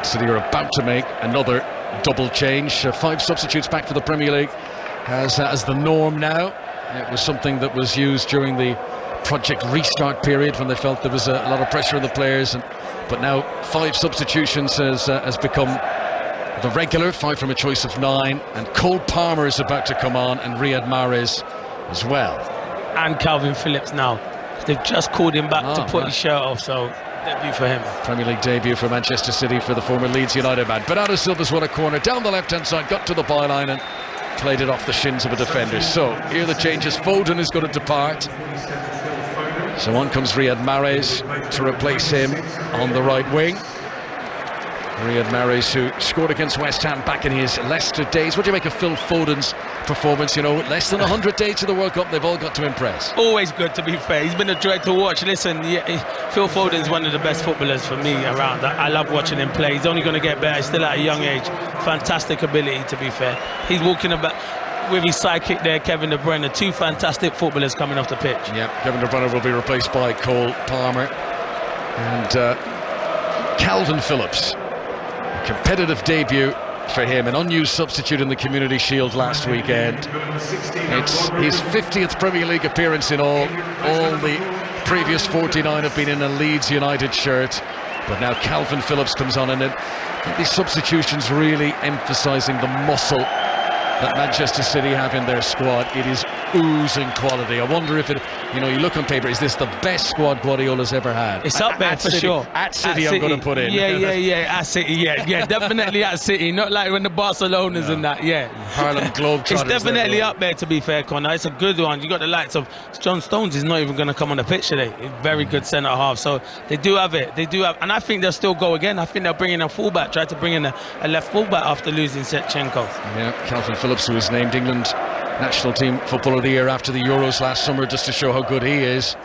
S1: City are about to make another double change. 5 substitutes back for the Premier League as the norm now. It was something that was used during the Project Restart period when they felt there was a lot of pressure on the players, but now 5 substitutions has become the regular, 5 from a choice of 9, and Cole Palmer is about to come on, and Riyad Mahrez as well. And
S2: Calvin Phillips now. They've just called him back to put his shirt off, so debut for him. Premier League debut for Manchester City for the former Leeds United man. Bernardo Silva's won a corner down the left-hand side, got to the byline and played it off the shins of a defender. So here the changes. Foden is going to depart. So on comes Riyad Mahrez to replace him on the right wing. Riyad Mahrez, who scored against West Ham back in his Leicester days. What do you make of Phil Foden's performance? You know, less than 100 days to the World Cup, they've all got to impress. Always good, to be fair. He's been a joy to watch. Listen, Phil Foden's one of the best footballers for me around. I love watching him play. He's only going to get better. He's still at a young age. Fantastic ability, to be fair. He's walking about with his sidekick there, Kevin De Bruyne. 2 fantastic footballers coming off the pitch. Yeah,
S1: Kevin De Bruyne will be replaced by Cole Palmer. And Calvin Phillips. Competitive debut for him, an unused substitute in the Community Shield last weekend. It's his 50th Premier League appearance in all. All the previous 49 have been in a Leeds United shirt, but now Calvin Phillips comes on, and these substitutions really emphasising the muscle that Manchester City have in their squad. It is oozing quality. I wonder if it, you look on paper, is this the best squad Guardiola's ever had?
S2: It's up there for sure.
S1: At City, I'm going to put in.
S2: Yeah. At City, yeah, definitely at City. Not like when the Barcelonas and that,
S1: Harlem Globetrotters.
S2: It's definitely up there, to be fair, Connor. It's a good one. You got the likes of John Stones is not even going to come on the pitch today. Very good centre half. So they do have it. And I think they'll still go again. I think they'll bring in a fullback. Try to bring in a left fullback after losing Shevchenko.
S1: Yeah, Calvin Phillips, who was named England National Team Footballer of the Year after the Euros last summer, just to show how good he is.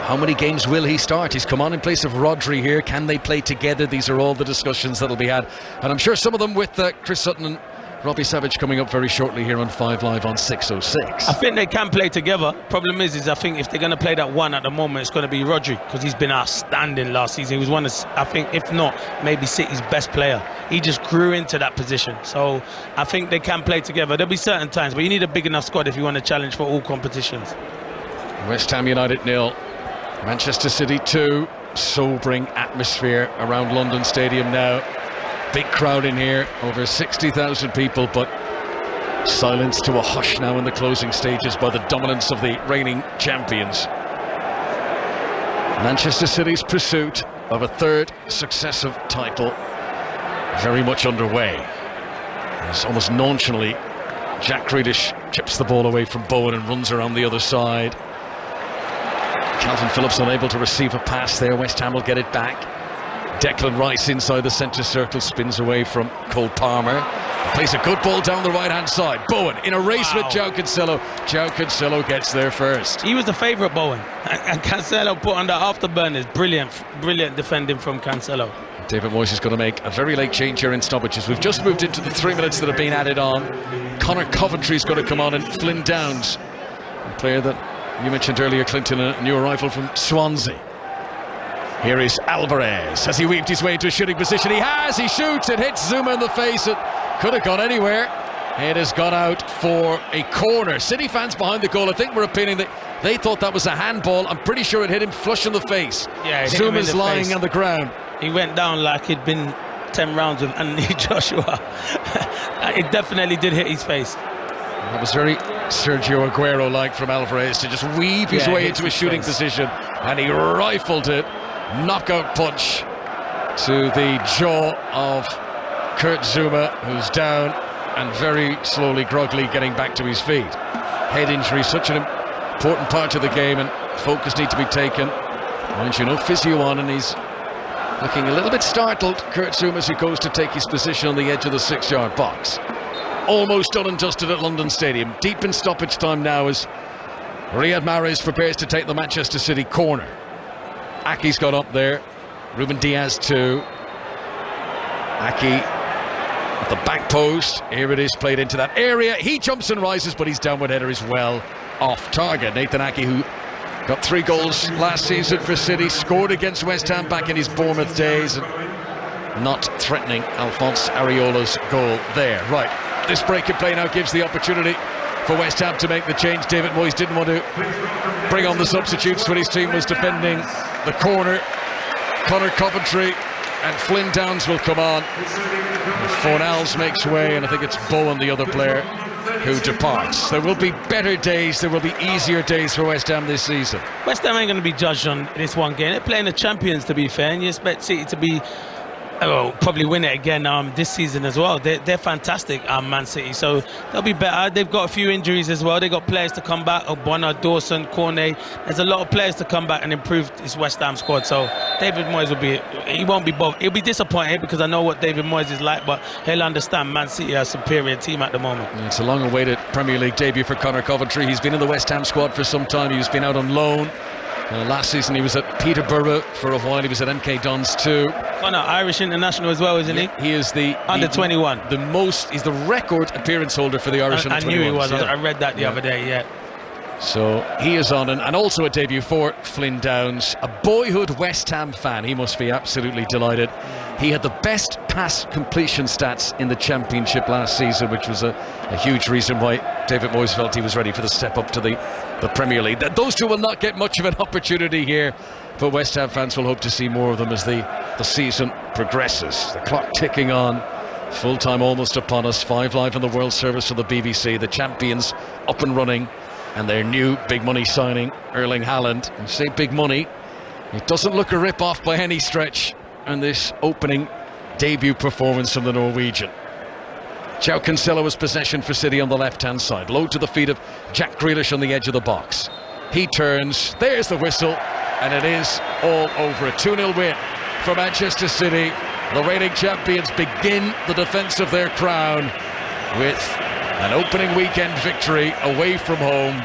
S1: How many games will he start? He's come on in place of Rodri here. Can they play together? These are all the discussions that'll be had, and I'm sure some of them with Chris Sutton and Robbie Savage coming up very shortly here on 5 Live on 606.
S2: I think they can play together. Problem is I think if they're going to play that one at the moment, it's going to be Rodri, because he's been outstanding last season. He was one of, I think, if not, maybe City's best player. He just grew into that position. So I think they can play together. There'll be certain times, but you need a big enough squad if you want to challenge for all competitions.
S1: West Ham United 0, Manchester City 2. Sobering atmosphere around London Stadium now. Big crowd in here, over 60,000 people, but silence to a hush now in the closing stages by the dominance of the reigning champions. Manchester City's pursuit of a 3rd successive title very much underway. It's almost nonchalantly, Jack Grealish chips the ball away from Bowen and runs around the other side. Calvin Phillips unable to receive a pass there. West Ham will get it back. Declan Rice inside the centre circle, spins away from Cole Palmer, plays a good ball down the right hand side. Bowen in a race with João Cancelo. João Cancelo gets there first.
S2: He was the favourite, Bowen, and Cancelo put on the afterburners. Brilliant defending from Cancelo.
S1: David Moyes is going to make a very late change here in stoppages. We've just moved into the 3 minutes that have been added on. Connor Coventry's going to come on, and Flynn Downs, a player that you mentioned earlier, Clinton, a new arrival from Swansea. Here is Alvarez. Has he weaved his way into a shooting position? He has. He shoots. It hits Zuma in the face. It could have gone anywhere. It has gone out for a corner. City fans behind the goal, I think, were opinion that they thought that was a handball. I'm pretty sure it hit him flush in the face.
S2: Yeah,
S1: Zuma's lying on the ground.
S2: He went down like he'd been 10 rounds with Anthony Joshua. It definitely did hit his face.
S1: That was very Sergio Aguero-like from Alvarez to just weave his way into a shooting position, and he rifled it. Knockout punch to the jaw of Kurt Zouma, who's down and very slowly, groggily getting back to his feet. Head injury, such an important part of the game, and focus need to be taken. Mind you, no physio on, and he's looking a little bit startled, Kurt Zouma, as he goes to take his position on the edge of the 6-yard box. Almost done and dusted at London Stadium. Deep in stoppage time now as Riyad Mahrez prepares to take the Manchester City corner. Aki's got up there. Ruben Diaz too. Aki at the back post. Here it is, played into that area. He jumps and rises, but his downward header is well off target. Nathan Aki, who got 3 goals last season for City, scored against West Ham back in his Bournemouth days, and not threatening Alphonse Areola's goal there. Right, this break in play now gives the opportunity for West Ham to make the change. David Moyes didn't want to bring on the substitutes when his team was defending the corner. Conor Coventry and Flynn Downs will come on. Fornals makes way, and I think it's Bowen, the other player, who departs. There will be better days, there will be easier days for West Ham this season.
S2: West Ham ain't going to be judged on this one game. They're playing the champions, to be fair, and you expect City to be probably win it again this season as well. They're fantastic, Man City, so they'll be better. They've got a few injuries as well. They've got players to come back, Ogbonna, Dawson, Cornet. There's a lot of players to come back and improve this West Ham squad, so David Moyes he won't be bothered. He'll be disappointed because I know what David Moyes is like, but he'll understand Man City are a superior team at the moment.
S1: It's a long-awaited Premier League debut for Conor Coventry. He's been in the West Ham squad for some time. He's been out on loan. Last season he was at Peterborough for a while. He was at MK Dons too.
S2: Connor, Irish international as well, isn't he?
S1: He is the
S2: under 21.
S1: He's the record appearance holder for the Irish under 21s.
S2: I knew he was. I read that the other day. Yeah.
S1: So he is on, and also a debut for Flynn Downs, a boyhood West Ham fan. He must be absolutely delighted. He had the best pass completion stats in the Championship last season, which was a huge reason why David Moyes felt he was ready for the step up to the Premier League. Those two will not get much of an opportunity here, but West Ham fans will hope to see more of them as the season progresses. The clock ticking on, full time almost upon us. 5 Live on the World Service for the BBC. The champions up and running, and their new big money signing, Erling Haaland. And say big money, it doesn't look a rip-off by any stretch, and this opening debut performance from the Norwegian. João Cancelo was possession for City on the left-hand side. Low to the feet of Jack Grealish on the edge of the box. He turns, there's the whistle, and it is all over. A 2-0 win for Manchester City. The reigning champions begin the defence of their crown with an opening weekend victory away from home,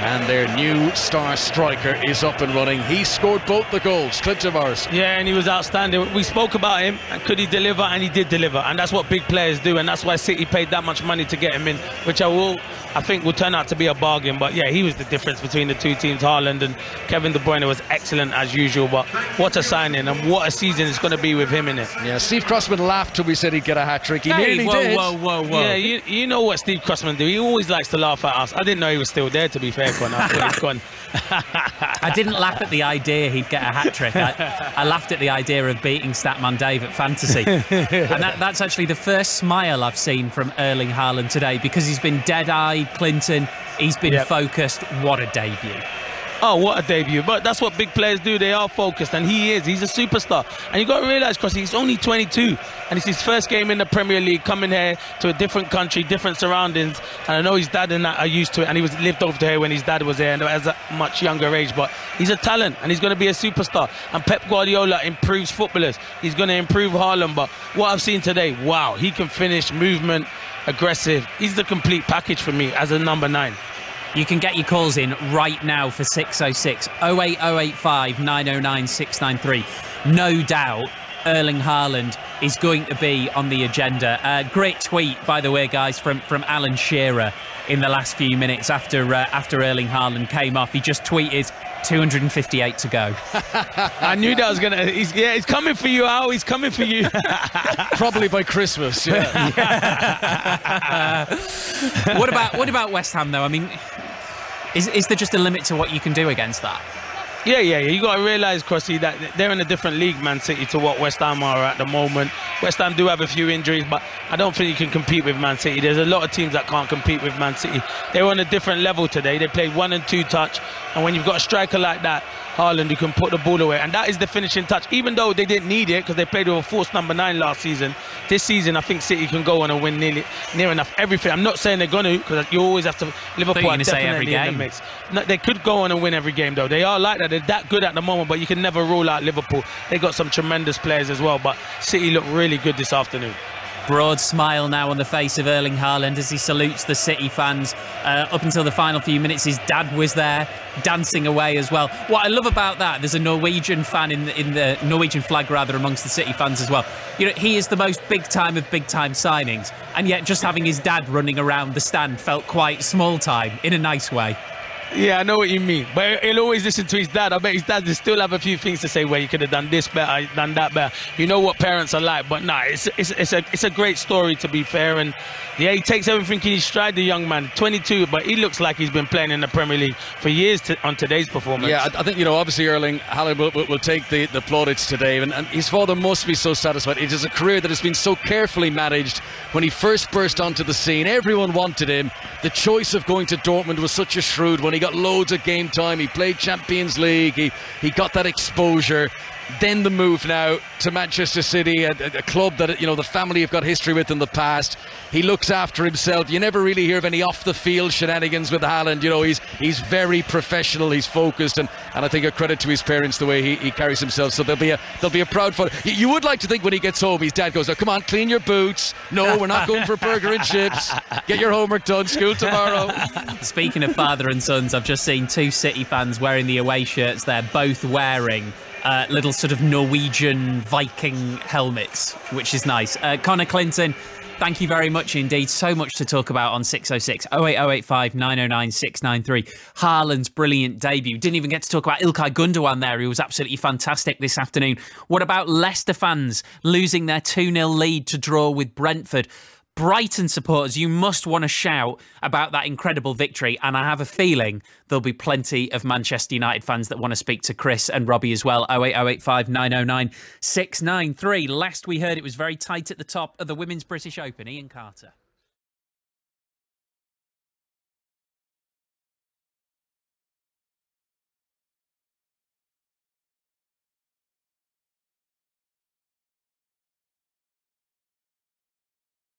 S1: and their new star striker is up and running. He scored both the goals, Clinton Morrison.
S2: Yeah, and he was outstanding. We spoke about him, and could he deliver? And he did deliver, and that's what big players do, and that's why City paid that much money to get him in, which I think will turn out to be a bargain. But yeah, he was the difference between the two teams. Haaland and Kevin De Bruyne was excellent as usual, but what a signing and what a season it's going to be with him in it.
S1: Yeah, Steve Crossman laughed when we said he'd get a hat-trick. He nearly did.
S2: Whoa. Yeah, you know what Steve Crossman do. He always likes to laugh at us. I didn't know he was still there, to be fair, after he's gone.
S6: I didn't laugh at the idea he'd get a hat-trick. I laughed at the idea of beating Statman Dave at Fantasy. And that's actually the first smile I've seen from Erling Haaland today, because he's been dead-eyed, Clinton. He's been focused. What a debut.
S2: Oh, what a debut. But that's what big players do. They are focused, and he is. He's a superstar. And you've got to realise, Crossy, he's only 22, and it's his first game in the Premier League, coming here to a different country, different surroundings. And I know his dad and that are used to it, and he lived over here when his dad was there, and at a much younger age. But he's a talent, and he's going to be a superstar. And Pep Guardiola improves footballers. He's going to improve Haaland. But what I've seen today, wow, he can finish, movement, aggressive. He's the complete package for me as a number 9.
S6: You can get your calls in right now for 606 08085 909 693. No doubt Erling Haaland is going to be on the agenda. Great tweet, by the way, guys, from Alan Shearer in the last few minutes after Erling Haaland came off. He just tweeted 258 to go.
S2: I knew that was gonna. He's coming for you, Al. He's coming for you.
S1: Probably by Christmas. Yeah.
S6: What about West Ham though? I mean, is there just a limit to what you can do against that?
S2: Yeah. You got to realise, Crossy, that they're in a different league, Man City, to what West Ham are at the moment. West Ham do have a few injuries, but I don't think you can compete with Man City. There's a lot of teams that can't compete with Man City. They're on a different level today. They play 1 and 2 touch, and when you've got a striker like that, Haaland, who can put the ball away, and that is the finishing touch. Even though they didn't need it because they played with a false number 9 last season, this season I think City can go on and win near enough everything. I'm not saying they're going to, because you always have to. Liverpool are definitely in the mix. No, they could go on and win every game though. They are like that. They're that good at the moment, but you can never rule out Liverpool. They got some tremendous players as well, but City look really good this afternoon.
S6: Broad smile now on the face of Erling Haaland as he salutes the City fans. Up until the final few minutes, his dad was there, dancing away as well. What I love about that, there's a Norwegian fan in the Norwegian flag rather amongst the City fans as well. You know, he is the most big time of big time signings, and yet just having his dad running around the stand felt quite small time in a nice way.
S2: Yeah, I know what you mean. But he'll always listen to his dad. I bet his dad will still have a few things to say where you could have done this better, done that better. You know what parents are like. But nah, it's a great story, to be fair. And yeah, he takes everything in his stride, the young man. 22, but he looks like he's been playing in the Premier League for years on today's performance.
S1: Yeah, I think, obviously Erling Haaland will take the plaudits today. And his father must be so satisfied. It is a career that has been so carefully managed. When he first burst onto the scene, everyone wanted him. The choice of going to Dortmund was such a shrewd one. He got loads of game time. He played Champions League. He got that exposure. Then the move now to Manchester City, a club that the family have got history with in the past. He looks after himself. You never really hear of any off-the-field shenanigans with Haaland. He's very professional. He's focused, and I think a credit to his parents the way he carries himself. So they'll be a proud father. You would like to think when he gets home, his dad goes, "Oh, come on, clean your boots. No, we're not going for burger and chips. Get your homework done. School tomorrow."
S6: Speaking of father and sons, I've just seen two City fans wearing the away shirts. They're both wearing little sort of Norwegian Viking helmets, which is nice. Connor Clinton, thank you very much indeed. So much to talk about on 606 08085 909 693. Haaland's brilliant debut. Didn't even get to talk about Ilkay Gundogan there, who was absolutely fantastic this afternoon. What about Leicester fans losing their 2-0 lead to draw with Brentford? Brighton supporters, you must want to shout about that incredible victory, and I have a feeling there'll be plenty of Manchester United fans that want to speak to Chris and Robbie as well. 08085 909 693. Last we heard, it was very tight at the top of the Women's British Open. Ian Carter.